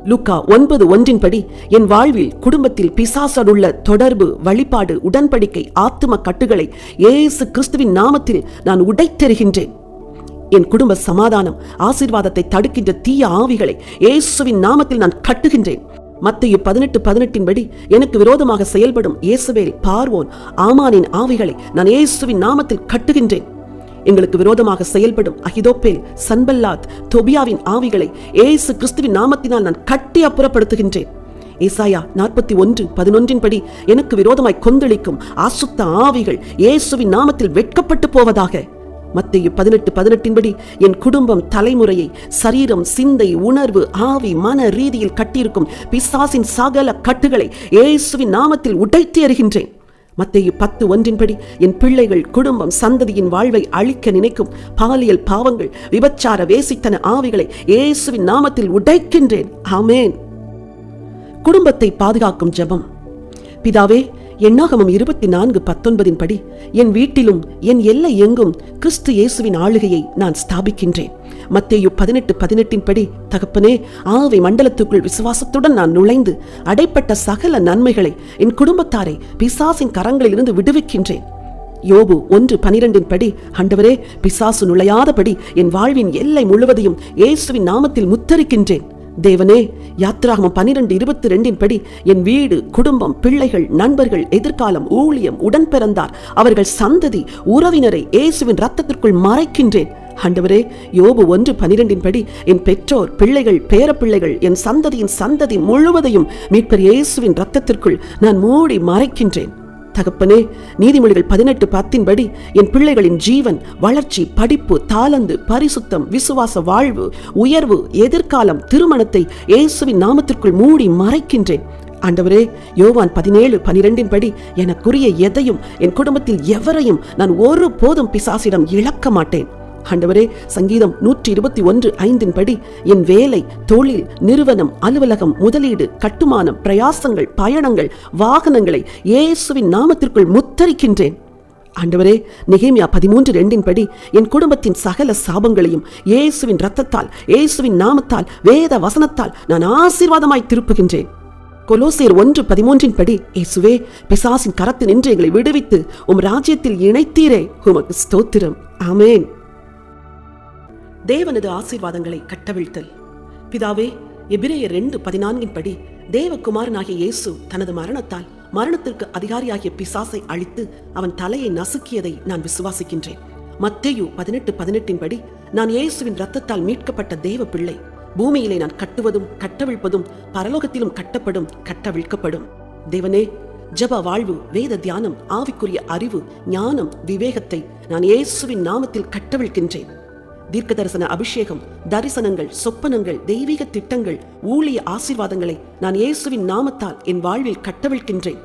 லூக்கா 9:1 படி என் வாழ்வில், குடும்பத்தில் பிசாசுள்ள தொடர்பு, வழிபாடு, உடன்படிக்கை, ஆத்தும கட்டுகளை இயேசு கிறிஸ்துவின் நாமத்தில் நான் உடைத்தெறிகின்றேன். என் குடும்ப சமாதானம், ஆசீர்வாதத்தை தடுக்கின்ற தீய ஆவிகளை இயேசுவின் நாமத்தில் நான் கட்டுகின்றேன். மத்தேயு 18:18 படி எனக்கு விரோதமாக செயல்படும் இயேசபேல், பார்வோன், ஆமானின் ஆவிகளை நான் இயேசுவின் நாமத்தில் கட்டுகின்றேன். எங்களுக்கு விரோதமாக செயல்படும் அகிதோப்பேல், சன்பல்லாத், தொபியாவின் ஆவிகளை இயேசு கிறிஸ்துவின் நாமத்தினால் நான் கட்டி அப்புறப்படுத்துகின்றேன். ஏசாயா 41:11 படி எனக்கு விரோதமாய் கொந்தளிக்கும் அசுத்த ஆவிகள் இயேசுவின் நாமத்தில் வெட்கப்பட்டு போவதாக. மத்தேயு 18:18 படி என் குடும்பம், தலைமுறையை, சரீரம், சிந்தை, உணர்வு, ஆவி, மன ரீதியில் கட்டியிருக்கும் பிசாசின் சகல கட்டுகளை இயேசுவின் நாமத்தில் உடைத்து எறிகின்றேன். மத்தேயு 10:1 படி என் பிள்ளைகள், குடும்பம், சந்ததியின் வாழ்வை அழிக்க நினைக்கும் பாலியல் பாவங்கள், விபச்சார, வேசித்தன ஆவிகளை இயேசுவின் நாமத்தில் உடைக்கின்றேன். ஆமென். குடும்பத்தை பாதுகாக்கும் ஜெபம். பிதாவே, எண்ணாகமம் 24:19 படி என் வீட்டிலும் என் எல்லை எங்கும் கிறிஸ்து இயேசுவின் ஆளுகையை நான் ஸ்தாபிக்கின்றேன். மத்தேயு 18:18 படி தகப்பனே, ஆவி மண்டலத்துக்குள் விசுவாசத்துடன் நான் நுழைந்து அடைப்பட்ட சகல நன்மைகளை என் குடும்பத்தாரை பிசாசின் கரங்களில் இருந்து விடுவிக்கின்றேன். யோபு 1:12 படி, ஆண்டவரே, பிசாசு நுழையாதபடி என் வாழ்வின் எல்லை முழுவதையும் இயேசுவின் நாமத்தில் முத்தரிக்கின்றேன். தேவனே, யாத்திராகமம் 12:22 படி என் வீடு, குடும்பம், பிள்ளைகள், நண்பர்கள், எதிர்காலம், ஊழியம், உடன்பிறந்தார், அவர்கள் சந்ததி, உறவினரை இயேசுவின் இரத்தத்திற்குள் மறைக்கின்றேன். ஆண்டவரே, யோபு 1:12 படி என் பெற்றோர், பிள்ளைகள், பேரப்பிள்ளைகள், என் சந்ததியின் சந்ததி முழுவதையும் மீட்பர் இயேசுவின் இரத்தத்திற்குள் நான் மூடி மறைக்கின்றேன். தகப்பனே, நீதிமொழிகள் 18:10 படி என் பிள்ளைகளின் ஜீவன், வளர்ச்சி, படிப்பு, தாளந்து, பரிசுத்தம், விசுவாச வாழ்வு, உயர்வு, எதிர்காலம், திருமணத்தை இயேசுவின் நாமத்திற்குள் மூடி மறைக்கின்றேன். ஆண்டவரே, யோவான் 17:12 படி எனக்குரிய எதையும் என் குடும்பத்தில் எவரையும் நான் ஒரு போதும் பிசாசிடம் இழக்க மாட்டேன். ஆண்டவரே, சங்கீதம் 121:5 படி என் வேலை, தொழில், நிறுவனம், அலுவலகம், முதலீடு, கட்டுமானம், பிரயாசங்கள், பயணங்கள், வாகனங்களை இயேசுவின் நாமத்திற்குள் முத்தரிக்கின்றேன். ஆண்டவரே, நெகேமியா 13:2 படி என் குடும்பத்தின் சகல சாபங்களையும் இயேசுவின் இரத்தத்தால், இயேசுவின் நாமத்தால், வேத வசனத்தால் நான் ஆசீர்வாதமாய் திருப்புகின்றேன். கொலோசியர் 1:13 படி, இயேசுவே, பிசாசின் கரத்தில் நின்று எங்களை விடுவித்து உம் ராஜ்யத்தில் இணைத்தீரே, உமக்கு ஸ்தோத்திரம். ஆமேன். தேவனது ஆசீர்வாதங்களை கட்டவிழ்த்தல். பிதாவே, எபிரேயர் 2:14 படி தேவகுமாரனாகிய இயேசு தனது மரணத்தால் மரணத்திற்கு அதிகாரியாகிய பிசாசை அழித்து அவன் தலையை நசுக்கியதை நான் விசுவாசிக்கின்றேன். மத்தேயு 18:18 படி நான் இயேசுவின் இரத்தத்தால் மீட்கப்பட்ட தேவ பிள்ளை. பூமியிலே நான் கட்டுவதும் கட்டவிழ்ப்பதும் பரலோகத்திலும் கட்டப்படும், கட்டவிழ்க்கப்படும். தேவனே, ஜப வாழ்வு, வேத தியானம், ஆவிக்குரிய அறிவு, ஞானம், விவேகத்தை நான் இயேசுவின் நாமத்தில் கட்டவிழ்க்கின்றேன். தீர்க்க தரிசன அபிஷேகம், தரிசனங்கள், சொப்பனங்கள், தெய்வீக திட்டங்கள், ஊழிய ஆசீர்வாதங்களை நான் இயேசுவின் நாமத்தால் என் வாழ்வில் கட்டவிழ்க்கின்றேன்.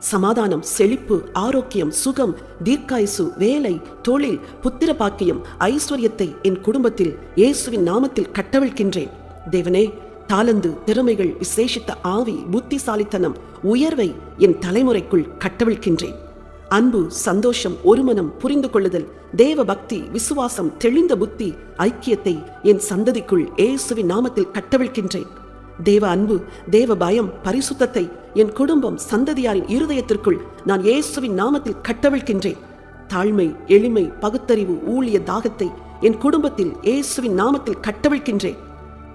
சமாதானம், செழிப்பு, ஆரோக்கியம், சுகம், தீர்க்காயுசு, வேலை, தொழில், புத்திர பாக்கியம், ஐஸ்வர்யத்தை என் குடும்பத்தில் இயேசுவின் நாமத்தில் கட்டவிழ்க்கின்றேன். தேவனே, தாளந்து, திறமைகள், விசேஷித்த ஆவி, புத்திசாலித்தனம், உயர்வை என் தலைமுறைக்குள் கட்டவிழ்க்கின்றேன். அன்பு, சந்தோஷம், ஒருமனம், புரிந்து கொள்ளுதல், தேவ பக்தி, விசுவாசம், தெளிந்த புத்தி, ஐக்கியத்தை என் சந்ததிக்குள் இயேசுவின் நாமத்தில் கட்டவிழ்க்கின்றேன். தேவ அன்பு, தேவ பயம், பரிசுத்தத்தை என் குடும்பம், சந்ததியாரின் இருதயத்திற்குள் நான் இயேசுவின் நாமத்தில் கட்டவிழ்க்கின்றேன். தாழ்மை, எளிமை, பகுத்தறிவு, ஊழிய தாகத்தை என் குடும்பத்தில் இயேசுவின் நாமத்தில் கட்டவிழ்க்கின்றேன்.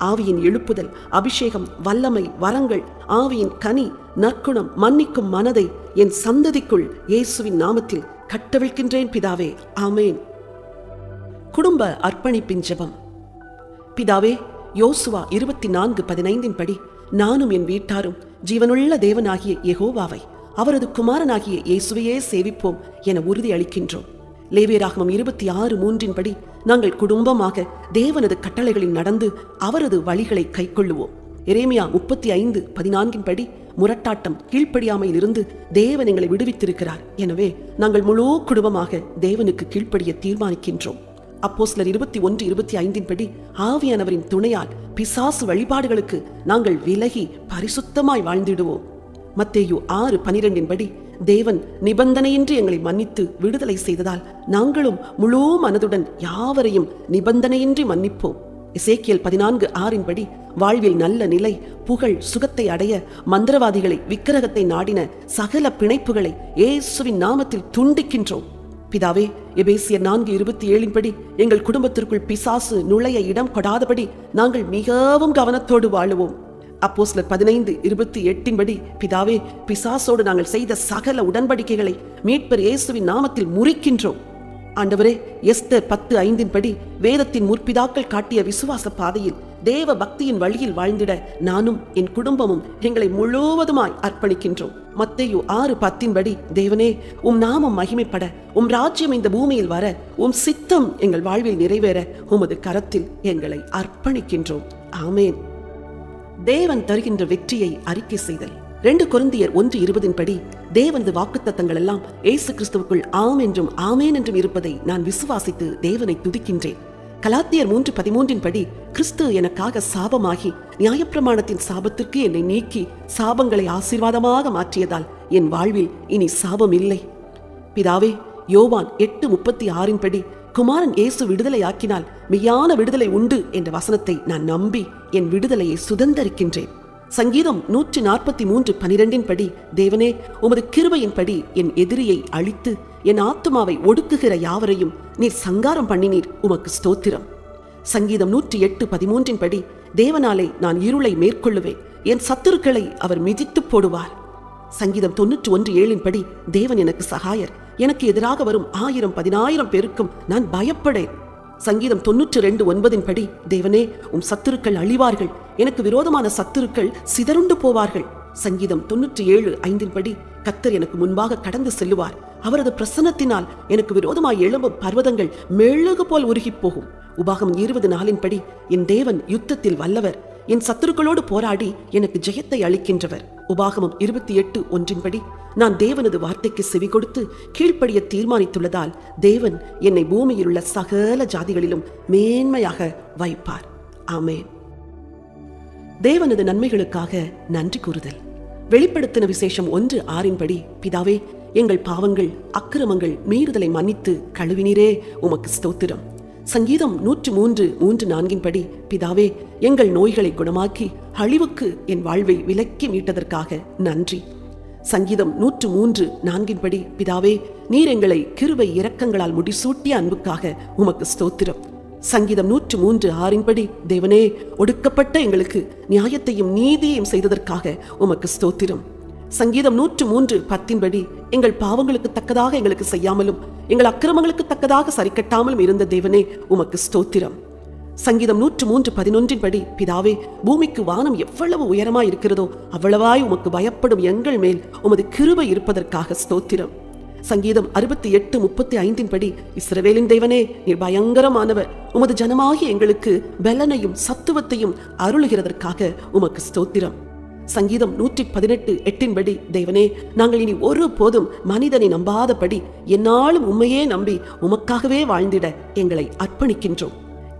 ஆவியின் எழுப்புதல், அபிஷேகம், வல்லமை, வரங்கள், ஆவியின் கனி, நற்குணம், மன்னிக்கும் மனதை என் சந்ததிக்குள் இயேசுவின் நாமத்தில் கட்டவிழ்க்கின்றேன். பிதாவே, ஆமேன். குடும்ப அர்ப்பணிப்பின் ஜெபம். பிதாவே, யோசுவா 24:15 படி நானும் என் வீட்டாரும் ஜீவனுள்ள தேவனாகிய யெகோவாவை, அவரது குமாரனாகிய இயேசுவையே சேவிப்போம் என உறுதி அளிக்கின்றோம். லேவியராகமம் 26:3 படி நாங்கள் குடும்பமாக தேவனது கட்டளைகளில் நடந்து அவரது வழிகளை கைக்கொள்ளுவோம். எரேமியா 35:14 படி முரட்டாட்டம், கீழ்ப்படியாமையில் இருந்து தேவன் எங்களை விடுவித்திருக்கிறார். எனவே நாங்கள் முழு குடும்பமாக தேவனுக்கு கீழ்ப்படிய தீர்மானிக்கின்றோம். அப்போஸ்தலர் 21:25 படி ஆவியானவரின் துணையால் பிசாசு வழிபாடுகளுக்கு நாங்கள் விலகி பரிசுத்தமாய் வாழ்ந்திடுவோம். மத்தேயு 6:12 படி தேவன் நிபந்தனையின்றி எங்களை மன்னித்து விடுதலை செய்ததால் நாங்களும் முழு மனதுடன் யாவரையும் நிபந்தனையின்றி மன்னிப்போம். எசேக்கியேல் 14:6 படி வாழ்வில் நல்ல நிலை, புகழ், சுகத்தை அடைய மந்திரவாதிகளை, விக்கிரகத்தை நாடின சகல பிணைப்புகளை இயேசுவின் நாமத்தில் துண்டிக்கின்றோம். பிதாவே, எபேசியர் 4:27 படி எங்கள் குடும்பத்திற்குள் பிசாசு நுழைய இடம் கொடாதபடி நாங்கள் மிகவும் கவனத்தோடு வாழுவோம். அப்போஸ்தலர் 15:28 படி பிதாவே, பிசாசோடு நாங்கள் செய்த சகல உடன்படிக்கைகளை மீட்பர் இயேசுவின் நாமத்தில் முறிக்கின்றோம். ஆண்டவரே, எஸ்தர் 10:5 படி வேதத்தின் முற்பிதாக்கள் காட்டிய விசுவாச பாதையில் தேவ பக்தியின் வழியில் வாழ்ந்திட நானும் என் குடும்பமும் எங்களை முழுவதுமாய் அர்ப்பணிக்கின்றோம். மத்தேயு 6:10 படி தேவனே, உம் நாமம் மகிமைப்பட, உம் ராஜ்யம் இந்த பூமியில் வர, உம் சித்தம் எங்கள் வாழ்வில் நிறைவேற உமது கரத்தில் எங்களை அர்ப்பணிக்கின்றோம். ஆமேன். தேவன் தருகின்ற வெற்றியை அறிக்கை செய்தல். 2 கொரிந்தியர் 1:20 படி தேவனது வாக்குத்தத்தங்கள் எல்லாம் இயேசு கிறிஸ்துவுக்குள் ஆம் என்றும் ஆமேன் என்றும் இருப்பதை நான் விசுவாசித்து தேவனை துதிக்கின்றேன். கலாத்தியர் 3:13 படி கிறிஸ்து எனக்காக சாபமாகி நியாயப்பிரமாணத்தின் சாபத்திற்கு என்னை நீக்கி சாபங்களை ஆசீர்வாதமாக மாற்றியதால் என் வாழ்வில் இனி சாபம் இல்லை. பிதாவே, யோவான் 8:36 படி குமாரன் இயேசு விடுதலையாக்கினால் மெய்யான விடுதலை உண்டு என்ற வசனத்தை நான் நம்பி என் விடுதலையை சுதந்தரிக்கின்றேன். சங்கீதம் 143:12 படி, தேவனே, உமது கிருபையின்படி என் எதிரியை அழித்து என் ஆத்துமாவை ஒடுக்குகிற யாவரையும் நீர் சங்காரம் பண்ணினீர், உமக்கு ஸ்தோத்திரம். சங்கீதம் 108:13 படி, தேவனாலே நான் இருளை மேற்கொள்ளுவேன், என் சத்துருக்களை அவர் மிதித்து போடுவார். சங்கீதம் 91:7 படி, தேவன் எனக்கு சகாயர், எனக்கு எதிராக வரும் 1000 10,000 பேருக்கும் நான் பயப்படேன். சங்கீதம் 92:9 படி, தேவனே, உம் சத்துருக்கள் அழிவார்கள், எனக்கு விரோதமான சத்துருக்கள் சிதறுண்டு போவார்கள். சங்கீதம் 97:5 படி, கர்த்தர் எனக்கு முன்பாக கடந்து செல்லுவார், அவரது பிரசன்னத்தினால் எனக்கு விரோதமாய் எழும்பும் பர்வதங்கள் மெழுகு போல் உருகி போகும். உபாகமம் 20:4 படி, என் தேவன் யுத்தத்தில் வல்லவர், என் சத்துருக்களோடு போராடி எனக்கு ஜெயத்தை அளிக்கின்றவர். உபாகமம் 28:1 படி, நான் தேவனது வார்த்தைக்கு செவி கொடுத்து கீழ்ப்படிய தீர்மானித்துள்ளதால் தேவன் என்னை பூமியில் உள்ள சகல ஜாதிகளிலும் மேன்மையாக வைப்பார். ஆமென். தேவனது நன்மைகளுக்காக நன்றி கூறுதல். வெளிப்படுத்தின விசேஷம் 1:6 படி, பிதாவே, எங்கள் பாவங்கள் அக்கிரமங்கள் மீறுதலை மன்னித்து கழுவினீரே, உமக்கு ஸ்தோத்திரம். சங்கீதம் 103:3-4 படி, பிதாவே, எங்கள் நோய்களை குணமாக்கி அழிவுக்கு என் வாழ்வை விலக்கி மீட்டதற்காக நன்றி. சங்கீதம் 103:4 படி, பிதாவே, நீர் எங்களை கிருபை இரக்கங்களால் முடிசூட்டிய அன்புக்காக உமக்கு ஸ்தோத்திரம். சங்கீதம் 103:6 படி, தேவனே, ஒடுக்கப்பட்ட எங்களுக்கு நியாயத்தையும் நீதியையும் செய்ததற்காக உமக்கு ஸ்தோத்திரம். சங்கீதம் 103:10 படி, எங்கள் பாவங்களுக்கு தக்கதாக எங்களுக்கு செய்யாமலும் எங்கள் அக்கிரமங்களுக்கு தக்கதாக சரிக்கட்டாமலும் இருந்த தேவனே, உமக்கு ஸ்தோத்திரம். சங்கீதம் 103:11 படி, பிதாவே, பூமிக்கு வானம் எவ்வளவு உயரமாய் இருக்கிறதோ அவ்வளவாய் உமக்கு பயப்படும் எங்கள் மேல் உமது கிருபை இருப்பதற்காக ஸ்தோத்திரம். சங்கீதம் 68:35 படி, இஸ்ரவேலின் தேவனே, நீர் பயங்கரமானவர், உமது ஜனமாகிய எங்களுக்கு பலனையும் சத்துவத்தையும் அருளுகிறதற்காக உமக்கு ஸ்தோத்திரம். சங்கீதம் 118:8 படி, தேவனே, நாங்கள் இனி ஒரு போதும் மனிதனை நம்பாதபடி எந்நாளும் உம்மையே நம்பி உமக்காகவே வாழ்ந்திட எங்களை அர்ப்பணிக்கின்றோம்.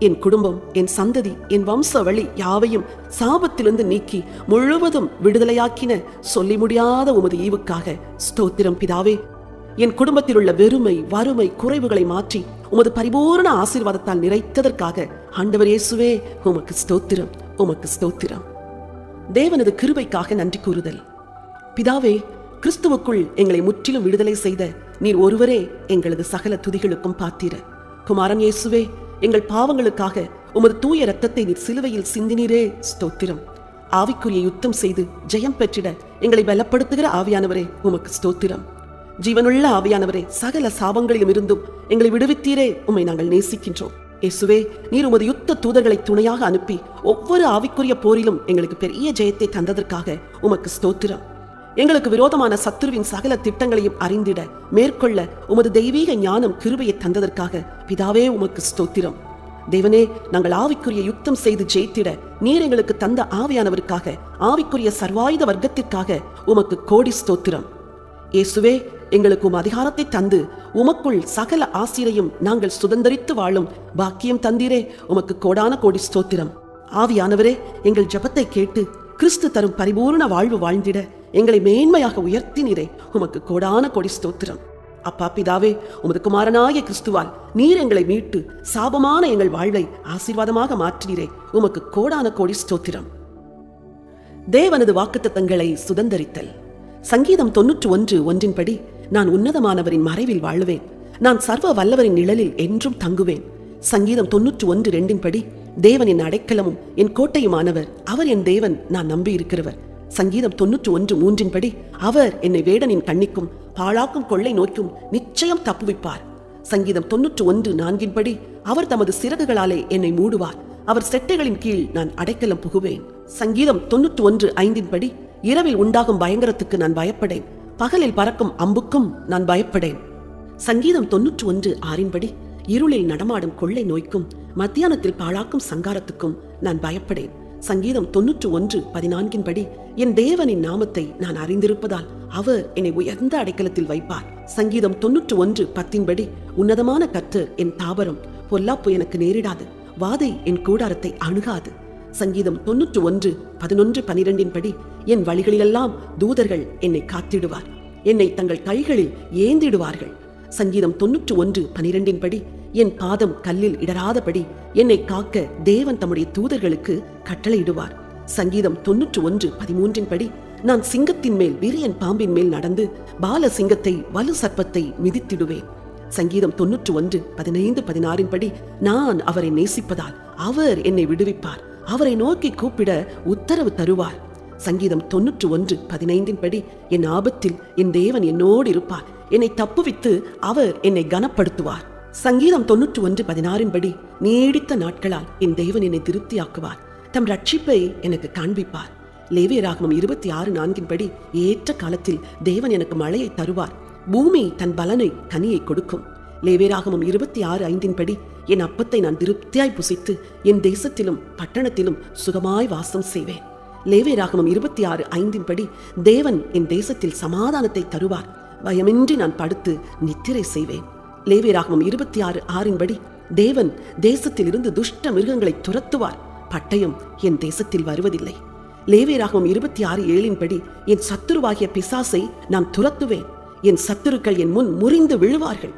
என் குடும்பம், என் சந்ததி, என் வம்ச வழி யாவையும் சாபத்திலிருந்து நீக்கி முழுவதும் விடுதலையாக்கின சொல்லி முடியாத உமது ஈவுக்காக ஸ்தோத்திரம். பிதாவே, என் குடும்பத்தில் உள்ள வெறுமை, வறுமை, குறைவுகளை மாற்றி உமது பரிபூர்ண ஆசீர்வாதத்தால் நிறைத்ததற்காக ஆண்டவர் இயேசுவே, உமக்கு ஸ்தோத்திரம், உமக்கு ஸ்தோத்திரம். தேவனது கிருபைக்காக நன்றி கூறுதல். பிதாவே, கிறிஸ்துவுக்குள் எங்களை முற்றிலும் விடுதலை செய்த நீர் ஒருவரே எங்களது சகல துதிகளுக்கும் பாத்திரர். குமாரன் இயேசுவே, எங்கள் பாவங்களுக்காக உமது தூய இரத்தத்தை நீர் சிலுவையில் சிந்தினீரே, ஸ்தோத்திரம். ஆவிக்குரிய யுத்தம் செய்து ஜெயம் பெற்றிட எங்களை பலப்படுத்துகிற ஆவியானவரே, உமக்கு ஸ்தோத்திரம். ஜீவனுள்ள ஆவியானவரே, சகல சாபங்களிலும் இருந்தும் எங்களை விடுவித்தீரே, உம்மை நாங்கள் நேசிக்கின்றோம். இயேசுவே, நீர் உமது யுத்த தூதர்களை துணையாக அனுப்பி ஒவ்வொரு ஆவிக்குரிய போரிலும் எங்களுக்கு பெரிய ஜெயத்தை தந்ததற்காக உமக்கு ஸ்தோத்திரம். எங்களுக்கு விரோதமான சத்துருவின் சகல திட்டங்களையும் அறிந்திட மேற்கொள்ள உமது தெய்வீக ஞானம் கிருபையை தந்ததற்காக பிதாவே, உமக்கு ஸ்தோத்திரம். தேவனே, நாங்கள் ஆவிக்குரிய யுத்தம் செய்து ஜெயித்திட நீர் எங்களுக்கு தந்த ஆவியானவருக்காக, ஆவிக்குரிய சர்வாயுத வர்க்கத்திற்காக உமக்கு கோடி ஸ்தோத்திரம். இயேசுவே, எங்களுக்கு அதிகாரத்தை தந்து உமக்குள் சகல ஆசீரையும் நாங்கள் சுதந்தரித்து வாழும் பாக்கியம் தந்தீரே, உமக்கு கோடான கோடி ஸ்தோத்திரம். ஆவியானவரே, எங்கள் ஜெபத்தை கேட்டு கிறிஸ்து தரும் பரிபூர்ண வாழ்வு வாழ்ந்திட எங்களை மேன்மையாக உயர்த்தினீரே, உமக்கு கோடான கோடி ஸ்தோத்திரம். அப்பா பிதாவே, உமது குமாரனாகிய கிறிஸ்துவால் நீர் எங்களை மீட்டு சாபமான எங்கள் வாழ்வை ஆசீர்வாதமாக மாற்றினீரே, உமக்கு கோடான கோடி ஸ்தோத்திரம். தேவனது வாக்குத்தத்தங்களை சுதந்தரித்தல். சங்கீதம் 91:1 படி, நான் உன்னதமானவரின் மறைவில் வாழுவேன், நான் சர்வ வல்லவரின் நிழலில் என்றும் தங்குவேன். சங்கீதம் 91:2 படி, தேவன் என் அடைக்கலமும் என் கோட்டையுமானவர், அவர் என் தேவன், நான் நம்பி இருக்கிறவர். சங்கீதம் 91:3 படி, அவர் என்னை வேடனின் கண்ணிக்கும் பாழாக்கும் கொள்ளை நோய்க்கும் நிச்சயம் தப்புவிப்பார். சங்கீதம் 91:4 படி, அவர் தமது சிறகுகளாலே என்னை மூடுவார், அவர் செட்டைகளின் கீழ் நான் அடைக்கலம் புகுவேன். சங்கீதம் 91:5 படி, இரவில் உண்டாகும் பயங்கரத்துக்கு நான் பயப்படேன், பகலில் பறக்கும் அம்புக்கும் நான் பயப்படேன். சங்கீதம் 91:6 படி, இருளில் நடமாடும் கொள்ளை நோய்க்கும் மத்தியானத்தில் பாழாக்கும் சங்காரத்துக்கும் நான் பயப்படேன். சங்கீதம் 91:14 படி, என் தேவனின் நாமத்தை நான் அறிந்திருப்பதால் அவர் என்னை உயர்ந்த அடைக்கலத்தில் வைப்பார். சங்கீதம் 91:10 படி, உன்னதமான கர்த்தர் என் தாபரம், பொல்லாப்பு எனக்கு நேரிடாது, வாதை என் கூடாரத்தை அணுகாது. சங்கீதம் 91:11-12 படி, என் வழிகளிலெல்லாம் தூதர்கள் என்னை காத்திடுவார், என்னை தங்கள் கைகளில் ஏந்திடுவார்கள். சங்கீதம் 91:12 படி, என் பாதம் கல்லில் இடராதபடி என்னை காக்க தேவன் தம்முடைய தூதர்களுக்கு கட்டளையிடுவார். சங்கீதம் 91:13 படி, நான் சிங்கத்தின் மேல் விரியன் பாம்பின் மேல் நடந்து பால சிங்கத்தை வலு சர்ப்பத்தை மிதித்திடுவேன். சங்கீதம் 91:15-16 படி, நான் அவரை நேசிப்பதால் அவர் என்னை விடுவிப்பார், அவரை நோக்கி கூப்பிட உத்தரவு தருவார். சங்கீதம் 91:15 படி, என் ஆபத்தில் என் தேவன் என்னோடு இருப்பார், என்னை தப்புவித்து அவர் என்னை கனப்படுத்துவார். சங்கீதம் 91:16 படி, நீடித்த நாட்களால் என் தேவன் என்னை திருப்தியாக்குவார், தம் ரட்சிப்பை எனக்கு காண்பிப்பார். லேவியராகமம் 26:4 படி, ஏற்ற காலத்தில் தேவன் எனக்கு மழையை தருவார், பூமி தன் பலனை கனியை கொடுக்கும். லேவியராகமம் 26:5 படி, என் அப்பத்தை நான் திருப்தியாய் புசித்து என் தேசத்திலும் பட்டணத்திலும் சுகமாய் வாசம் செய்வேன். லேவியராகமம் 26:5 படி, தேவன் என் தேசத்தில் சமாதானத்தை தருவார், பயமின்றி நான் படுத்து நித்திரை செய்வேன். லேவியராகமம் 26:6 படி, தேவன் தேசத்தில் இருந்து துஷ்ட மிருகங்களை துரத்துவார், பட்டயம் என் தேசத்தில் வருவதில்லை. லேவியராகமம் 26:7 படி, என் சத்துருவாகிய பிசாசை நான் துரத்துவேன், என் சத்துருக்கள் என் முன் முறிந்து விழுவார்கள்.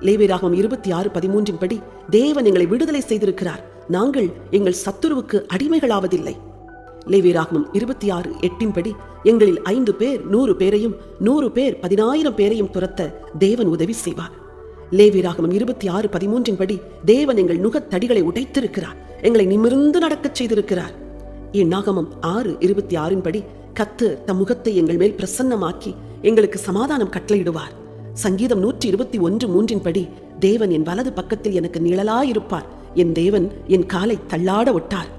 லேவியராகமம் 26:13 படி, தேவன் எங்களை விடுதலை செய்திருக்கிறார், நாங்கள் எங்கள் சத்துருவுக்கு அடிமைகளாவதில்லை. லேவியராகமம் 26:8 படி, எங்களில் 5 பேர் 100 பேரையும் 100 பேர் 10,000 பேரையும் துரத்த தேவன் உதவி செய்வார். லேவியராகமம் 26:13 படி, தேவன் எங்கள் நுகத்தடிகளை உடைத்திருக்கிறார், எங்களை நிமிர்ந்து நடக்கச் செய்திருக்கிறார். என்னாகமம் 6:26 படி, கர்த்தர் தம் முகத்தை எங்கள் மேல் பிரசன்னமாக்கி எங்களுக்கு சமாதானம் கட்டளையிடுவார். சங்கீதம் 121:3 படி, தேவன் என் வலது பக்கத்தில் எனக்கு நிழலாயிருப்பார், என் தேவன் என் காலை தள்ளாட ஒட்டார்.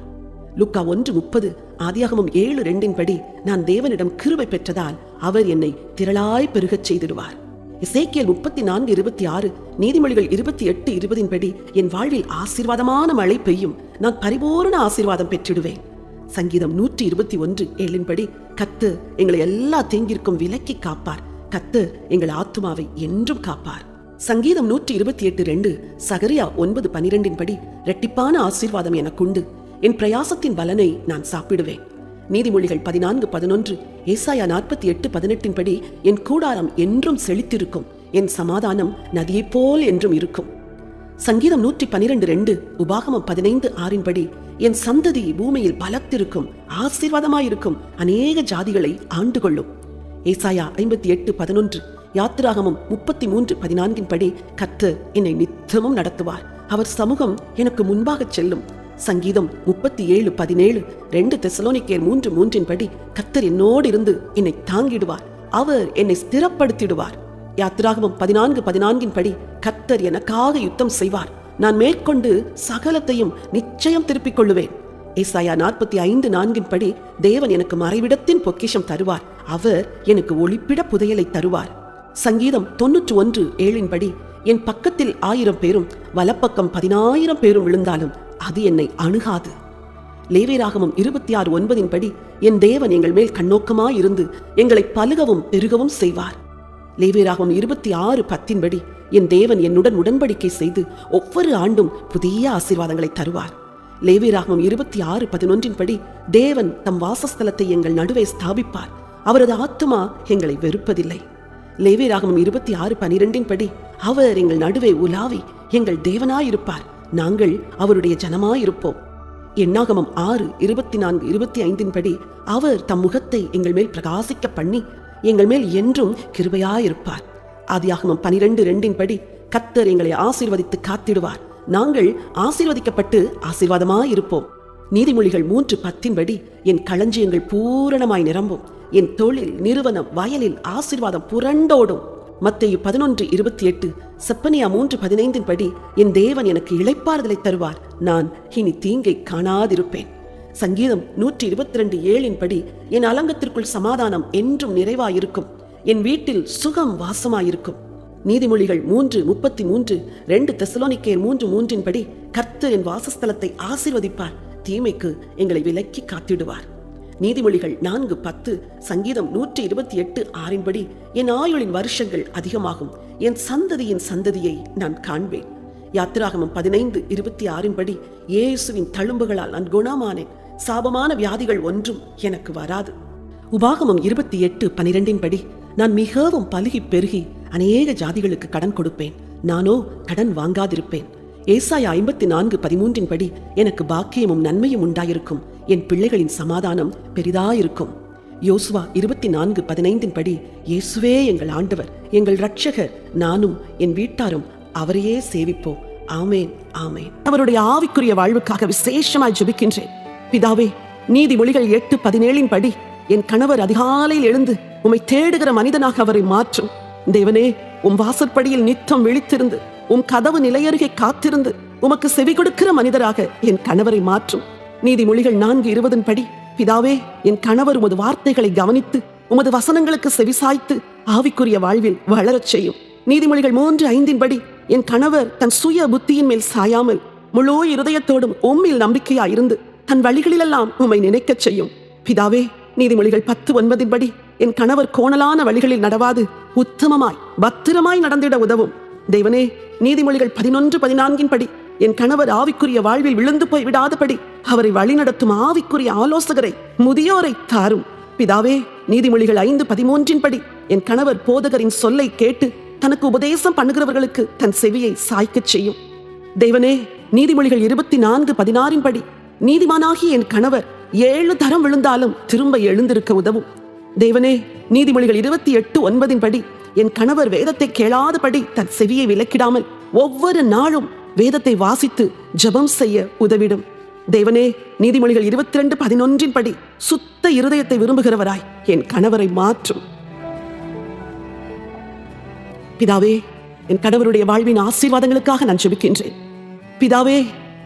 லூக்கா 1:30, ஆதியாகமம் 7:2 படி, நான் தேவனிடம் கிருபை பெற்றதால் அவர் என்னை திரளாய் பெருகச் செய்திடுவார். எசேக்கியேல் 34:26, நீதிமொழிகள் 28:20 படி, என் வாழ்வில் ஆசீர்வாதமான மழை பெய்யும், நான் பரிபூரண ஆசீர்வாதம் பெற்றிடுவேன். சங்கீதம் 121:7 படி, கர்த்தர் எங்களை எல்லா தீங்கிற்கும் விலக்கி காப்பார், கர்த்தர் எங்கள் ஆத்துமாவை என்றும் காப்பார். சங்கீதம் 128:2, சகரியா 9:12 படி, இரட்டிப்பான ஆசீர்வாதம் எனக்குண்டு, என் பிரயாசத்தின் பலனை நான் சாப்பிடுவேன். நீதிமொழிகள் 14:11, ஏசாயா 48:18 படி, என் கூடாரம் என்றும் செழித்திருக்கும், என் சமாதானம் நதியைப் போல் என்றும் இருக்கும். சங்கீதம் 112:2, உபாகமம் 15:6 படி, என் சந்ததி பூமியில் பலத்திருக்கும், ஆசீர்வாதமாயிருக்கும், அநேக ஜாதிகளை ஆண்டு கொள்ளும். ஏசாயா 58:11, யாத்திராகமம் 33:14 படி, கர்த்தர் என்னை நித்தமும் நடத்துவார், அவர் சமூகம் எனக்கு முன்பாகச் செல்லும். சங்கீதம் 37:17, 2 தெசலோனிக்கேயர் 3:3 படி, கர்த்தர் என்னோடு இருந்து என்னை தாங்கிடுவார், அவர் என்னை ஸ்திரப்படுத்திடுவார். யாத்திராகமம் 14:14 படி, கர்த்தர் எனக்காக யுத்தம் செய்வார், நான் மேற்கொண்டு சகலத்தையும் நிச்சயம் திருப்பிக் கொள்ளுவேன். ஏசாயா 45:4 படி, தேவன் எனக்கு மறைவிடத்தின் பொக்கிஷம் தருவார், அவர் எனக்கு ஒளிப்பிட புதையலை தருவார். சங்கீதம் 91:7 படி, என் பக்கத்தில் 1000 பேரும் வலப்பக்கம் 10,000 பேரும் விழுந்தாலும் அது என்னை அணுகாது. லேவியராகமம் 26:9 படி, என் தேவன் எங்கள் மேல் கண்ணோக்கமாயிருந்து எங்களை பலுகவும் பெருகவும் செய்வார். லேவியராகமம் 26:10 படி, என் தேவன் என்னுடன் உடன்படிக்கை செய்து ஒவ்வொரு ஆண்டும் புதிய ஆசீர்வாதங்களை தருவார். லேவியராகமம் 26:11 படி, தேவன் தம் வாசஸ்தலத்தை எங்கள் நடுவே ஸ்தாபிப்பார், அவரது ஆத்துமா எங்களை வெறுப்பதில்லை. லேவியராகமம் 26:12 படி, அவர் எங்கள் நடுவே உலாவி எங்கள் தேவனாயிருப்பார், நாங்கள் அவருடைய ஜனமாயிருப்போம். என்னாகமம் 6:24-25 படி, அவர் தம் முகத்தை எங்கள் மேல் பிரகாசிக்க பண்ணி எங்கள் மேல் என்றும் கிருபையாயிருப்பார். ஆதியாகமம் 12:2 படி, கர்த்தர் எங்களை ஆசீர்வதித்து காத்திடுவார், நாங்கள் ஆசீர்வதிக்கப்பட்டு ஆசீர்வாதமாயிருப்போம். நீதிமொழிகள் 3:10 படி, என் களஞ்சியங்கள் பூரணமாய் நிரம்பும், என் தொழில் நிறுவனம் வயலில் ஆசீர்வாதம் புரண்டோடும். மத்தேயு 11:28, செப்பனியா 3:15 படி, என் தேவன் எனக்கு இளைப்பாறுதலை தருவார், நான் இனி தீங்கை காணாதிருப்பேன். சங்கீதம் 122:7 படி, என் அலங்கத்திற்குள் சமாதானம் என்றும் நிறைவாயிருக்கும், என் வீட்டில் சுகம் வாசமாயிருக்கும். நீதிமொழிகள் 3:33, 2 தெசலோனிக்கேயர் 3:3 படி, கர்த்தர் என் வாசஸ்தலத்தை ஆசீர்வதிப்பார், தீமைக்கு எங்களை விலக்கி காத்திடுவார். நீதிமொழிகள் 4:10, சங்கீதம் 128:6 படி, என் ஆயுளின் வருஷங்கள் அதிகமாகும், என் சந்ததியின் சந்ததியை நான் காண்பேன். யாத்திராகமம் 15:26 படி, இயேசுவின் தழும்புகளால் நான் குணமானேன், சாபமான வியாதிகள் ஒன்றும் எனக்கு வராது. உபாகமம் 28:12 படி, நான் மிகவும் பலுகி பெருகி அநேக ஜாதிகளுக்கு கடன் கொடுப்பேன், நானோ கடன் வாங்காதிருப்பேன். ஏசாயா 54:13 படி எனக்கு பாக்கியமும் நன்மையும் உண்டாயிருக்கும், என் பிள்ளைகளின் சமாதானம் பெரிதாயிருக்கும். யோசுவா 24:15 படி இயேசுவே எங்கள் ஆண்டவர், எங்கள் இரட்சகர், நானும் என் வீட்டாரும் அவரையே சேவிப்போம். ஆமேன், ஆமேன். அவருடைய ஆவிக்குரிய வாழ்வுக்காக விசேஷமாய் ஜெபிக்கின்றேன். பிதாவே, நீதிமொழிகள் 8:17 படி என் கணவர் அதிகாலையில் எழுந்து உம்மை தேடுகிற மனிதனாக அவரை மாற்றும். தேவனே, உம் வாசற்படியில் நித்தம் விழித்திருந்து உம் கதவு நிலையருகே காத்திருந்து உமக்கு செவி கொடுக்கிற மனிதராக என் கணவரை மாற்றும். நீதிமொழிகள் 4:20 படி பிதாவே, என் கணவர் உமது வார்த்தைகளை கவனித்து உமது வசனங்களுக்கு செவிசாய்த்து ஆவிக்குரிய வாழ்வில் வளரச் செய்யும். நீதிமொழிகள் 3:5 படி என் கணவர் தன் சுய புத்தியின் மேல் சாயாமல் முழு இருதயத்தோடும் உம்மில் நம்பிக்கையாயிருந்து தன் வழிகளிலெல்லாம் உம்மை நினைக்கச் செய்யும். பிதாவே, நீதிமொழிகள் 10:9 படி என் கணவர் கோணலான வழிகளில் நடவாது உத்தமமாய் பத்திரமாய் நடந்திட உதவும். தேவனே, நீதிமொழிகள் 11:14 படி என் கணவர் ஆவிக்குரிய வாழ்வில் விழுந்து போய் விடாதபடி அவரை வழிநடத்தும் ஆவிக்குரிய ஆலோசகரை, முதியோரை தாரும். பிதாவே, நீதிமொழிகள் 5:13 படி என் கணவர் போதகரின் சொல்லை கேட்டு தனக்கு உபதேசம் பண்ணுகிறவர்களுக்கு தன் செவியை சாய்க்கச் செய்யும். தேவனே, நீதிமொழிகள் 24:16 படி நீதிமானாகி என் கணவர் 7 தரம் விழுந்தாலும் திரும்ப எழுந்திருக்க உதவும். தேவனே, நீதிமொழிகள் 28:9 படி என் கணவர் வேதத்தை கேளாதபடி தன் செவியை விலக்கிடாமல் ஒவ்வொரு நாளும் வேதத்தை வாசித்து ஜெபம் செய்ய உதவிடும். தேவனே, நீதிமொழிகள் 22:11 படி சுத்த இருதயத்தை விரும்புகிறவராய் என் கணவரை மாற்றும். பிதாவே, என் கணவருடைய வாழ்வின் ஆசீர்வாதங்களுக்காக நான் ஜெபிக்கின்றேன். பிதாவே,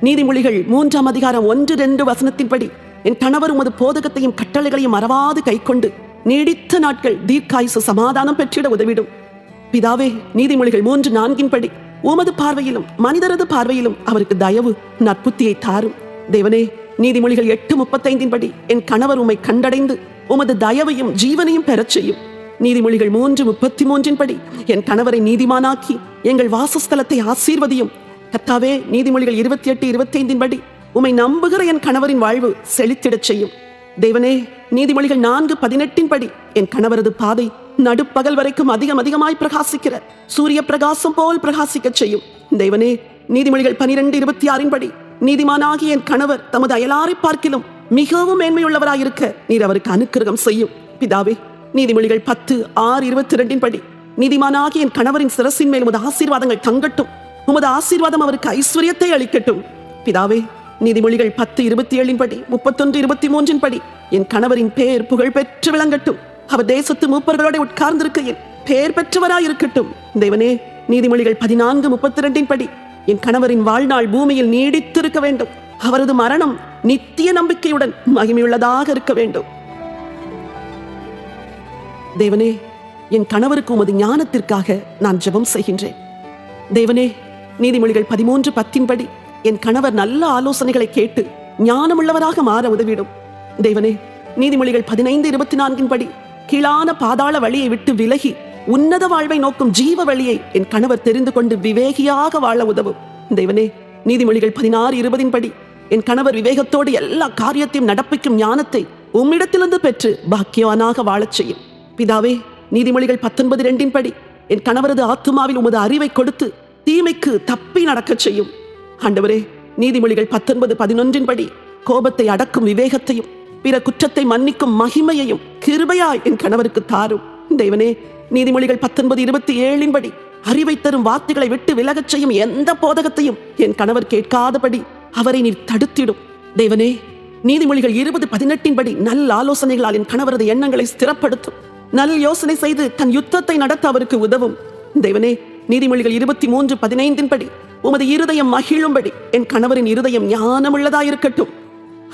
நீதிமொழிகள் 3:1-2 படி என் கணவர் உமது போதகத்தையும் கட்டளைகளையும் மறவாது கைக்கொண்டு நீடித்த நாட்கள் தீர்க்காயுசு சமாதானம் பெற்றிட உதவிடும். பிதாவே, நீதிமொழிகள் 3:4 படி உமது பார்வையிலும் மனிதரது பார்வையிலும் அவருக்கு தயவு நற்புத்தியை தாரும். தேவனே, நீதிமொழிகள் 8:35 படி என் கணவர் உம்மை கண்டடைந்து உமது தயவையும் ஜீவனையும் பெறச் செய்யும். நீதிமொழிகள் 3:33 படி என் கணவரை நீதிமானாக்கி எங்கள் வாசஸ்தலத்தை ஆசீர்வதியும். கர்த்தாவே, நீதிமொழிகள் 28:25 படி உம்மை நம்புகிற என் கணவரின் வாழ்வு செழித்திடச் செய்யும். தேவனே, நீதிமொழிகள் 4:18 படி என் கணவரது பாதை நடுப்பகல் வரைக்கும் அதிகமாய் பிரகாசிக்கிற சூரிய பிரகாசம் போல் பிரகாசிக்கச் செய்யும். தேவனே, நீதிமொழிகள் 12:26 படி நீதிமானாகி என் கணவர் தமது அயலாரை பார்க்கிலும் மிகவும் மேன்மையுள்ளவராயிருக்க நீர் அவருக்கு அனுக்கிரகம் செய்யும். பிதாவே, நீதிமொழிகள் 10:6-22 படி நீதிமானாகி என் கணவரின் சிரசின் மேல் உமது ஆசீர்வாதங்கள் தங்கட்டும், உமது ஆசீர்வாதம் அவருக்கு ஐஸ்வர்யத்தை அளிக்கட்டும். பிதாவே, நீதிமொழிகள் 10:27 படி 31:23 படி என் கணவரின் பேர் புகழ் பெற்று விளங்கட்டும், அவர் தேசத்து மூப்பர்களோட உட்கார்ந்திருக்கையில் பேர் பெற்றவராயிருக்கட்டும். தேவனே, நீதிமொழிகள் 14:32 படி என் கணவரின் வாழ்நாள் பூமியில் நீடித்திருக்க வேண்டும், அவரது மரணம் நித்திய நம்பிக்கையுடன் மகிமையுள்ளதாக இருக்க வேண்டும். தேவனே, என் கணவருக்கு உமது ஞானத்திற்காக நான் ஜெபம் செய்கின்றேன். தேவனே, நீதிமொழிகள் 13:10 படி என் கணவர் நல்ல ஆலோசனைகளை கேட்டு ஞானமுள்ளவராக மாற உதவிடும். தேவனே, நீதிமொழிகள் 15:24 படி கீழான பாதாள வழியை விட்டு விலகி உன்னத வாழ்வை நோக்கும் ஜீவ வழியை என் கணவர் தெரிந்து கொண்டு விவேகியாக வாழ உதவும். தேவனே, நீதிமொழிகள் 16:20 படி என் கணவர் விவேகத்தோடு எல்லா காரியத்தையும் நடப்பிக்கும் ஞானத்தை உம்மிடத்திலிருந்து பெற்று பாக்கியவானாக வாழச் செய்யும். பிதாவே, நீதிமொழிகள் 19:2 படி என் கணவரது ஆத்துமாவில் உமது அறிவை கொடுத்து தீமைக்கு தப்பி நடக்கச் செய்யும். ஆண்டவரே, நீதிமொழிகள் 19:11 படி கோபத்தை அடக்கும் விவேகத்தையும் பிற குற்றத்தை மன்னிக்கும் மகிமையையும் கிருபையாய் என் கணவருக்கு தாரும். தேவனே, நீதிமொழிகள் 19:27 படி அறிவை தரும் வார்த்தைகளை விட்டு விலகச் செய்யும் எந்த போதகத்தையும் என் கணவர் கேட்காதபடி அவரை நீர் தடுத்திடும். தேவனே, நீதிமொழிகள் 20:18 படி நல்ல ஆலோசனைகளால் என் கணவரது எண்ணங்களை ஸ்திரப்படுத்தும், நல் யோசனை செய்து தன் யுத்தத்தை நடத்த அவருக்கு உதவும். தேவனே, நீதிமொழிகள் 23:15 படி உமது இருதயம் மகிழும்படி என் கணவரின் இருதயம் ஞானமுள்ளதாயிருக்கட்டும்.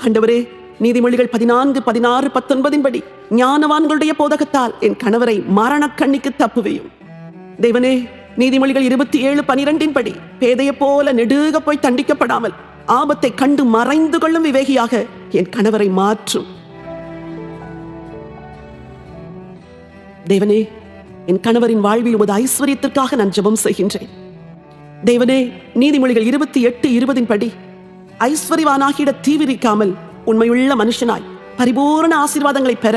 ஆண்டவரே, நீதிமொழிகள் 14:16-19 படி ஞானவான்களுடைய போதகத்தால் என் கணவரை மரணக்கண்ணிக்கு தப்புவையும். தேவனே, நீதிமொழிகள் 27:12 படி பேதையை போல நெடுக போய் தண்டிக்கப்படாமல் ஆபத்தை கண்டு மறைந்து கொள்ளும் விவேகியாக என் கணவரை மாற்றும். தேவனே, என் கணவரின் வாழ்வில் உமது ஐஸ்வர்யத்திற்காக நான் ஜெபம் செய்கின்றேன். தேவனே, நீதிமொழிகள் 28:20 படி ஐஸ்வர்யவானாகிட தீவிரிக்காமல் உண்மையுள்ள மனுஷனாய் பரிபூரண ஆசீர்வாதங்களை பெற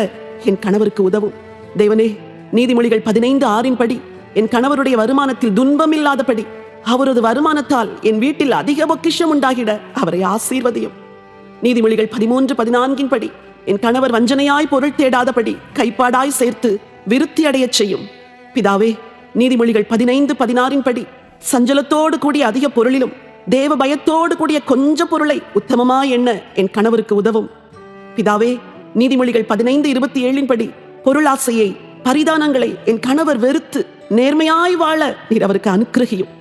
என் கணவருக்கு உதவும். தேவனே, நீதிமொழிகள் 15:6 படி என் கணவருடைய வருமானத்தில் துன்பம் இல்லாதபடி அவரது வருமானத்தால் என் வீட்டில் அதிக பொக்கிஷம் உண்டாகிட அவரை ஆசீர்வதியும். நீதிமொழிகள் 13:14 படி, என் கணவர் வஞ்சனையாய் பொருள் தேடாதபடி கைப்பாடாய் சேர்த்து விருத்தி அடையச் செய்யும். பிதாவே, நீதிமொழிகள் 15:16 படி, சஞ்சலத்தோடு கூடிய அதிக பொருளிலும் தேவ பயத்தோடு கூடிய கொஞ்ச பொருளை உத்தமமாய் எண்ண என் கணவருக்கு உதவும். பிதாவே, நீதிமொழிகள் 15:27 படி, பொருளாசையை பரிதானங்களை என் கணவர் வெறுத்து நேர்மையாய் வாழ நீர் அவருக்கு அனுக்கிரகியும்.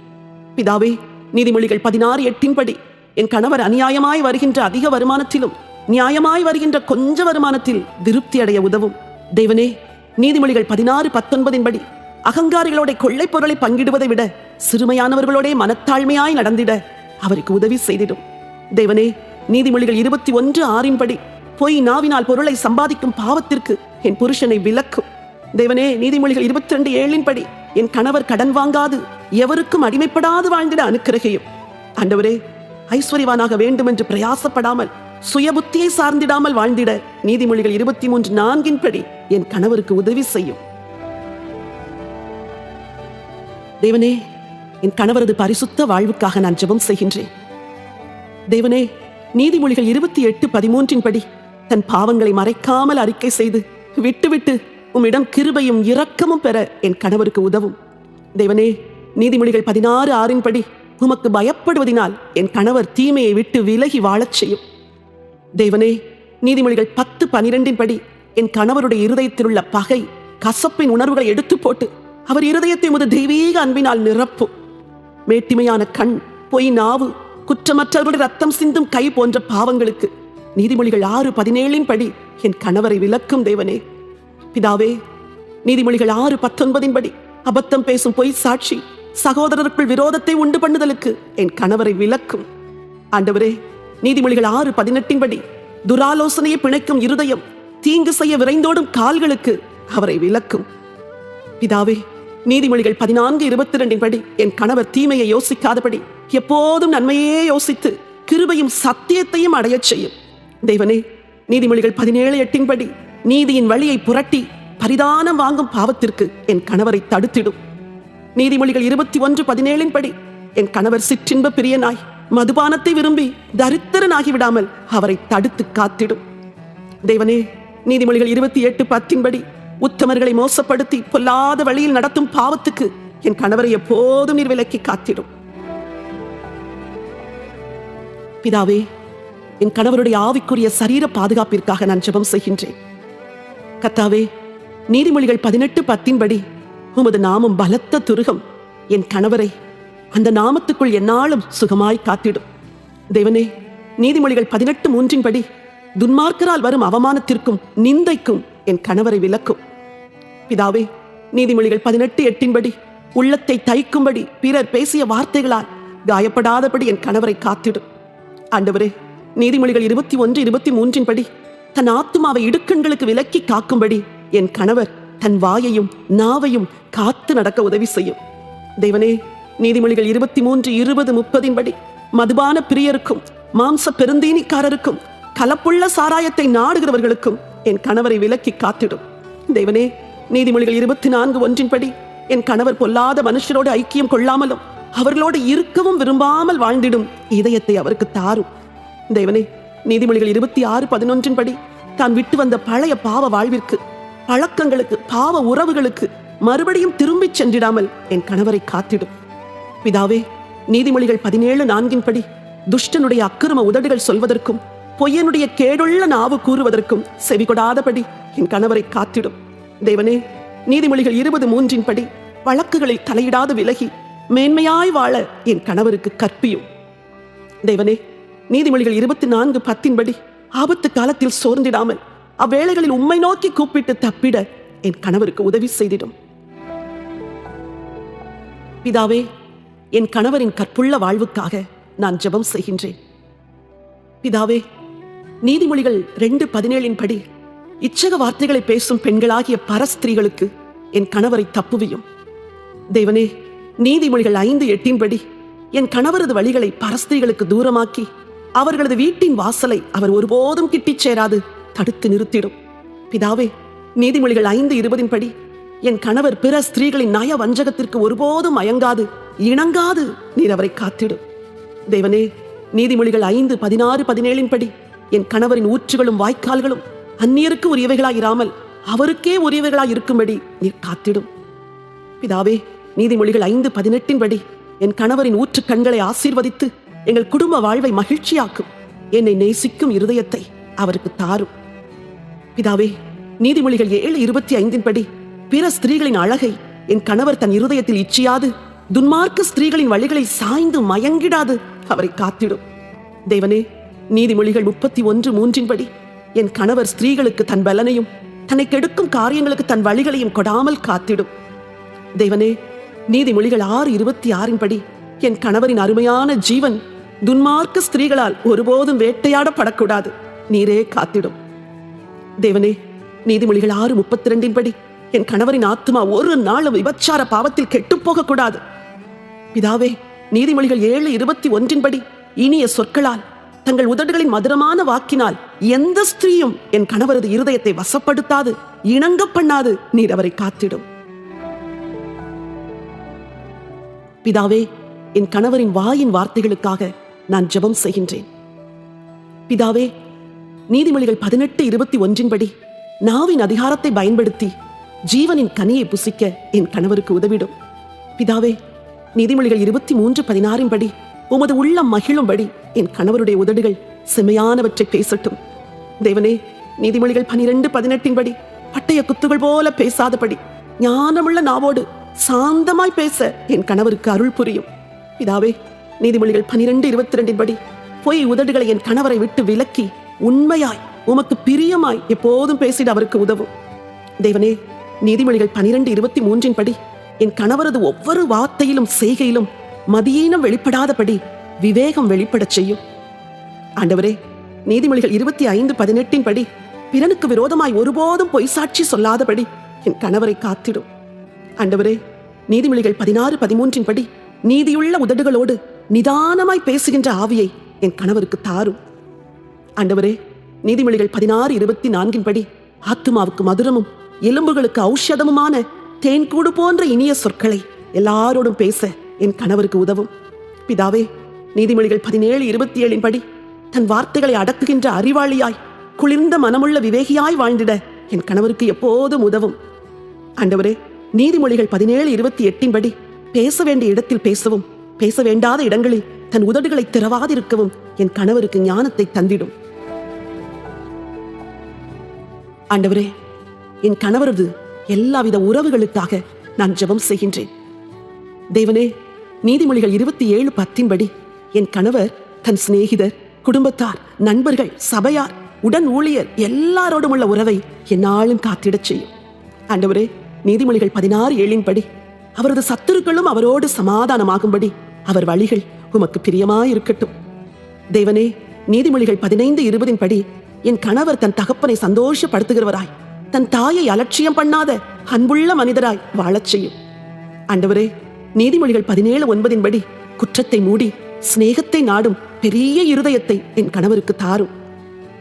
பிதாவே, நீதிமொழிகள் 16:8 படி, என் கணவர் அநியாயமாய் வருகின்ற அதிக வருமானத்திலும் நியாயமாய் வருகின்ற கொஞ்ச வருமானத்தில் திருப்தி அடைய உதவும். தேவனே, நீதிமொழிகள் 16:19 படி, அகங்காரிகளோட கொள்ளை பொருளை பங்கிடுவதை விட சிறுமையானவர்களோட மனத்தாழ்மையாய் நடந்திட அவருக்கு உதவி செய்திடும். தேவனே, நீதிமொழிகள் 21:6 படி, பொய் நாவினால் பொருளை சம்பாதிக்கும் பாவத்திற்கு என் புருஷனை விலக்கும். தேவனே, நீதிமொழிகள் 22:7 படி, என் கணவர் கடன் வாங்காது எவருக்கும் அடிமைப்படாது வாழ்ந்திட அனுக்கிரகையும். ஆண்டவரே, ஐஸ்வர்யவானாக வேண்டும் என்று பிரயாசப்படாமல் சுய புத்தியை சார்ந்திடாமல் வாழ்ந்திட நீதிமொழிகள் 23:4 படி என் கணவருக்கு உதவி செய்யும். தேவனே, என் கணவரது பரிசுத்த வாழ்வுக்காக நான் ஜெபம் செய்கின்றேன். தேவனே, நீதிமொழிகள் 28:13 படி, தன் பாவங்களை மறைக்காமல் அறிக்கை செய்து விட்டுவிட்டு உம்மிடம் கிருபையும் இரக்கமும் பெற என் கணவருக்கு உதவும். தேவனே, நீதிமொழிகள் 16:6 படி, உமக்கு பயப்படுவதினால் என் கணவர் தீமையை விட்டு விலகி வாழச் செய்யும். தேவனே, நீதிமொழிகள் 10:12 படி, என் கணவருடைய இருதயத்தில் உள்ள பகை கசப்பின் உணர்வுகளை எடுத்து போட்டு அவர் இருதயத்தை உமது தெய்வீக அன்பினால் நிரப்பும். மேட்டிமையான கண், பொய் நாவு, குற்றமற்றவர்களுடைய ரத்தம் சிந்தும் கை போன்ற பாவங்களுக்கு நீதிமொழிகள் 6:17 படி என் கணவரை விலக்கும். தேவனே, பிதாவே, நீதிமொழிகள் 6:19 படி, அபத்தம் பேசும் பொய் சாட்சி சகோதரருக்குள் விரோதத்தை உண்டு பண்ணுதலுக்கு என் கணவரை விலக்கும். ஆண்டவரே, நீதிமொழிகள் 6:18 படி, துராலோசனையை பிணைக்கும் இருதயம் தீங்கு செய்ய விரைந்தோடும் கால்களுக்கு அவரை விலக்கும். பிதாவே, நீதிமொழிகள் 14:22 படி, என் கணவர் தீமையை யோசிக்காதபடி எப்போதும் நன்மையே யோசித்து கிருபையும் சத்தியத்தையும் அடையச் செய்யும். தேவனே, நீதிமொழிகள் 17:8 படி, நீதியின் வழியை புரட்டி பரிதானம் வாங்கும் பாவத்திற்கு என் கணவரை தடுத்திடும். நீதிமொழிகள் 21:17 படி, என் கணவர் சிற்றின்ப பிரியனாய் மதுபானத்தை விரும்பி தரித்திரனாகி விடாமல் அவரை தடுத்து காத்திடும். தேவனே, நீதிமொழிகள் 28:10 படி, உத்தமர்களை மோசப்படுத்தி பொல்லாத வழியில் நடத்தும் பாவத்துக்கு என் கணவரை எப்போதும் நீர் விலக்கி காத்திடும். பிதாவே, என் கணவருடைய ஆவிக்குரிய சரீர பாதுகாப்பிற்காக நான் ஜெபம் செய்கின்றேன். கர்த்தாவே, நீதிமொழிகள் 18:10 படி, உமது நாமம் பலத்த துருகம், என் கணவரை அந்த நாமத்துக்குள் எந்நாளும் சுகமாய் காத்திடும். தேவனே, நீதிமொழிகள் 18:3 படி, துன்மார்க்கரால் வரும் அவமானத்திற்கும் நிந்தைக்கும் என் கணவரை விலக்கும். பிதாவே, நீதிமொழிகள் 18:8 படி, உள்ளத்தை தைக்கும்படி பிறர் பேசிய வார்த்தைகளால் காயப்படாதபடி என் கணவரை காத்திடும். ஆண்டவரே, நீதிமொழிகள் 21:23 படி, தன் ஆத்துமாவை இடுக்கண்களுக்கு விலக்கி காக்கும்படி என் கணவர் தன் வாயையும் நாவையும் காத்து நடக்க உதவி செய்யும். தேவனே, நீதிமொழிகள் 23:20-30 படி, மதுபான பிரியருக்கும் மாம்ச பெருந்தீனிக்காரருக்கும் கலப்புள்ள சாராயத்தை நாடுகிறவர்களுக்கும் என் கணவரை விலக்கி காத்திடும். தேவனே, நீதிமொழிகள் 24:1 படி, என் கணவர் பொல்லாத மனுஷரோடு ஐக்கியம் கொள்ளாமலும் அவர்களோடு இருக்கவும் விரும்பாமல் வாழ்ந்திடும் இதயத்தை அவருக்கு தாரும். தேவனே, நீதிமொழிகள் 26:11 படி, தான் விட்டு வந்த பழைய பாவ வாழ்விற்கு, பழக்கங்களுக்கு, பாவ உறவுகளுக்கு மறுபடியும் திரும்பிச் சென்றிடாமல் என் கணவரை காத்திடும். பிதாவே, நீதிமொழிகள் 17:4 படி, துஷ்டனுடைய அக்கிரம உதடுகள் சொல்வதற்கும் பொய்யனுடைய கேடுள்ள நாவு கூறுவதற்கும் செவிகொடாதபடி என் கணவரை காத்திடும். தேவனே, நீதிமொழிகள் 20:3 படி, வழக்குகளில் தலையிடாது விலகி மேன்மையாய் வாழ என் கணவருக்கு கற்பியும். தேவனே, நீதிமொழிகள் 24:10 படி, ஆபத்து காலத்தில் சோர்ந்திடாமல் அவ்வேளைகளில் உம்மை நோக்கி கூப்பிட்டு தப்பிட என் கணவருக்கு உதவி செய்திடும். பிதாவே, என் கணவரின் கற்புள்ள வாழ்வுக்காக நான் ஜெபம் செய்கின்றேன். பிதாவே, நீதிமொழிகள் 2:17 படி, இச்சக வார்த்தைகளை பேசும் பெண்களாகிய பரஸ்திரீகளுக்கு என் கணவரை தப்புவியும். தேவனே, நீதிமொழிகள் 5:8 படி, என் கணவரது வழிகளை பரஸ்திரீகளுக்கு தூரமாக்கி அவர்களது வீட்டின் வாசலை அவர் ஒருபோதும் கிட்டிச் சேராது தடுத்து நிறுத்திடும். பிதாவே, நீதிமொழிகள் 5:20 படி, என் கணவர் பிற ஸ்திரீகளின் நய வஞ்சகத்திற்கு ஒருபோதும் மயங்காது இணங்காது நீர் அவரை காத்திடும். தேவனே, நீதிமொழிகள் 5:16-17 படி என் கணவரின் ஊற்றுகளும் வாய்க்கால்களும் அந்நியருக்கு உரியவைகளாயிராமல் அவருக்கே உரியவைகளாய் இருக்கும்படி நீர் காத்திடும். பிதாவே, நீதிமொழிகள் 5:18 படி என் கணவரின் ஊற்று கண்களை ஆசீர்வதித்து எங்கள் குடும்ப வாழ்வை மகிழ்ச்சியாக்கும் என்னை நேசிக்கும் இருதயத்தை அவருக்கு தாரும். பிதாவே, நீதிமொழிகள் 7:25 படி பிற ஸ்திரீகளின் அழகை என் கணவர் தன் இருதயத்தில் இச்சியாது துன்மார்க்க ஸ்திரீகளின் வழிகளில் சாய்ந்து மயங்கிடாது அவரை காத்திடும். தேவனே, நீதிமொழிகள் 31:3 படி என் கணவர் ஸ்திரீகளுக்கு தன் பலனையும் தன்னை கெடுக்கும் காரியங்களுக்கு தன் வழிகளையும் கொடாமல் காத்திடும். தேவனே, நீதிமொழிகள் 6:26 படி என் கணவரின் அருமையான ஜீவன் துன்மார்க்க ஸ்திரீகளால் ஒருபோதும் வேட்டையாடப்படக்கூடாது நீரே காத்திடும். தேவனே, நீதிமொழிகள் 6:32 படி என் கணவரின் ஆத்மா ஒரு நாளும் விபச்சார பாவத்தில் கெட்டுப்போக கூடாது. பிதாவே, நீதிமொழிகள் 7:21 படி இனிய சொற்களால் தங்கள் உதடுகளின் மதுரமான வாக்கினால் எந்த ஸ்திரீயும் என் கணவரது இருதயத்தை வசப்படுத்தாது இணங்க பண்ணாது நீர் அவரை காத்திடும். பிதாவே, என் கணவரின் வாயின் வார்த்தைகளுக்காக நான் ஜெபம் செய்கின்றேன். பிதாவே, நீதிமொழிகள் 18:21 படி நாவின் அதிகாரத்தை பயன்படுத்தி ஜீவனின் கனியை புசிக்க என் கணவருக்கு உதவிடும். பிதாவே, நீதிமொழிகள் 23:16 படி உமது உள்ளம் மகிழும்படி என் கணவருடைய உதடுகள் செம்மையானவற்றை பேசட்டும். தேவனே, நீதிமொழிகள் 12:18 படி பட்டய குத்துகள் போல பேசாதபடி ஞானமுள்ள நாவோடு சாந்தமாய் பேச என் கணவருக்கு அருள் புரியும். பிதாவே, நீதிமொழிகள் 12:22 படி பொய் உதடுகளை என் கணவரை விட்டு விலக்கி உண்மையாய் உமக்கு பிரியமாய் எப்போதும் பேசிட அவருக்கு உதவும். தேவனே, நீதிமொழிகள் 12:23 படி என் கணவரது ஒவ்வொரு வார்த்தையிலும் செய்கையிலும் மதியீனம் வெளிப்படாதபடி விவேகம் வெளிப்படச் செய்யும். ஆண்டவரே, நீதிமொழிகள் 25:18 படி பிறனுக்கு விரோதமாய் ஒருபோதும் பொய் சாட்சி சொல்லாதபடி என் கணவரை காத்திடும். ஆண்டவரே, நீதிமொழிகள் 16:13 படி நீதியுள்ள உதடுகளோடு நிதானமாய் பேசுகின்ற ஆவியை என் கணவருக்கு தாரும். ஆண்டவரே, நீதிமொழிகள் 16:24 படி ஆத்துமாவுக்கு மதுரமும் எலும்புகளுக்கு ஔஷதமுமான தேன்கூடு போன்ற இனிய சொற்களை எல்லாரோடும் பேச என் கணவருக்கு உதவும். பிதாவே, நீதிமொழிகள் 17:27 படி தன் வார்த்தைகளை அடக்குகின்ற அறிவாளியாய் குளிர்ந்த மனமுள்ள விவேகியாய் வாழ்ந்திட என் கணவருக்கு எப்போதும் உதவும். ஆண்டவரே, நீதிமொழிகள் 17:28 படி பேச வேண்டிய இடத்தில் பேசவும் பேச வேண்டாத இடங்களில் தன் உதடுகளை திறவாதிருக்கவும் என் கணவருக்கு ஞானத்தை தந்திடும். ஆண்டவரே, என் கணவரது எல்லாவித உறவுகளுக்காக நான் ஜெபம் செய்கின்றேன். தேவனே, நீதிமொழிகள் 27:10 படி என் கணவர் தன் சிநேகிதர், குடும்பத்தார், நண்பர்கள், சபையார், உடன் ஊழியர் எல்லாரோடும் உள்ள உறவை என்னாலும் காத்திடச் செய்யும். ஆண்டவரே, நீதிமொழிகள் 16:7 படி அவரது சத்துருக்களும் அவரோடு சமாதானமாகும்படி அவர் வழிகள் உமக்கு பிரியமாயிருக்கட்டும். தேவனே, நீதிமொழிகள் 15:20 படி என் கணவர் தன் தகப்பனை சந்தோஷப்படுத்துகிறவராய் தன் தாயை அலட்சியம் பண்ணாத அன்புள்ள மனிதராய் வாழச் செய்யும். ஆண்டவரே, நீதிமொழிகள் 17:9 படி குற்றத்தை மூடி சிநேகத்தை நாடும் பெரிய இருதயத்தை என் கணவருக்கு தாரும்.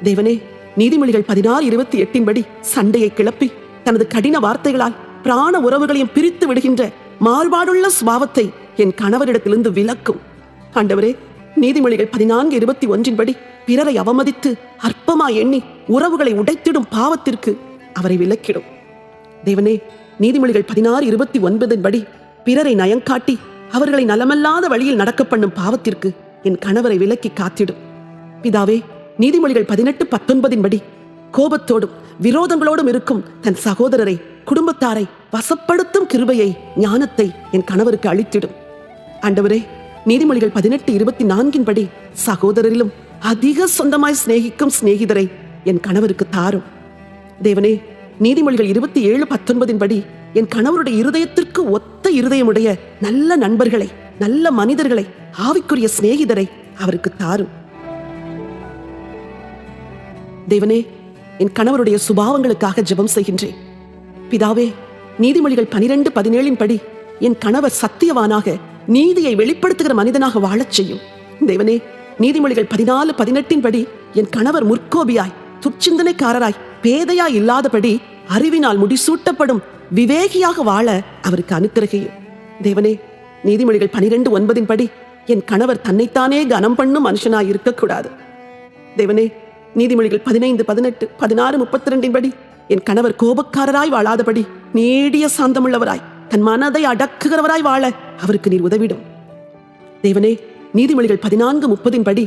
தேவனே, நீதிமொழிகள் 16:28 படி சண்டையை கிளப்பி தனது கடின வார்த்தைகளால் பிராண உறவுகளையும் பிரித்து விடுகின்ற மாறுபாடுள்ள சுபாவத்தை என் கணவரிடத்திலிருந்து விலக்கும். ஆண்டவரே, நீதிமொழிகள் 14:21 படி பிறரை அவமதித்து அற்பமாய் எண்ணி உறவுகளை உடைத்திடும் பாவத்திற்கு அவரை விலக்கிடும். தேவனே, நீதிமொழிகள் 16:29 படி பிறரை நயங்காட்டி அவர்களை நலமல்லாத வழியில் நடக்க பண்ணும் பாவத்திற்கு என் கணவரை விலக்கி காத்திடும். பிதாவே, நீதிமொழிகள் 18:19 படி கோபத்தோடும் விரோதங்களோடும் இருக்கும் தன் சகோதரரை, குடும்பத்தாரை வசப்படுத்தும் கிருபையை, ஞானத்தை என் கணவருக்கு அளித்திடும். ஆண்டவரே, நீதிமொழிகள் 18:24 படி சகோதரரிலும் அதிக சொந்தமாய் சிநேகிக்கும் சிநேகிதரை என் கணவருக்கு தாரும். தேவனே, நீதிமொழிகள் 27:19 படி என் கணவருடைய இருதயத்திற்கு ஒத்த இருதயமுடைய நல்ல நண்பர்களை, நல்ல மனிதர்களை, ஆவிக்குரிய சிநேகிதரை அவருக்கு தாரும். தேவனே, என் கணவருடைய சுபாவங்களுக்காக ஜெபம் செய்கின்றேன். பிதாவே, நீதிமொழிகள் 12:17 படி என் கணவர் சத்தியவானாக நீதியை வெளிப்படுத்துகிற மனிதனாக வாழச் செய்யும். தேவனே, நீதிமொழிகள் 14:18 படி என் கணவர் முற்கோபியாய் துச்சிந்தனைக்காரராய் பேதையாய் இல்லாதபடி அறிவினால் முடிசூட்டப்படும் விவேகியாக வாழ அவருக்கு அனுக்கிரகையும். தேவனே, நீதிமொழிகள் 12:9 படி என் கணவர் தன்னைத்தானே கனம் பண்ணும் மனுஷனாய் இருக்கக்கூடாது. தேவனே, நீதிமொழிகள் 15, 18, 16, 32 படி என் கணவர் கோபக்காரராய் வாழாதபடி நீடிய சாந்தமுள்ளவராய் தன் மனதை அடக்குகிறவராய் வாழ அவருக்கு நீர் உதவிடும். தேவனே, நீதிமொழிகள் 14:30 படி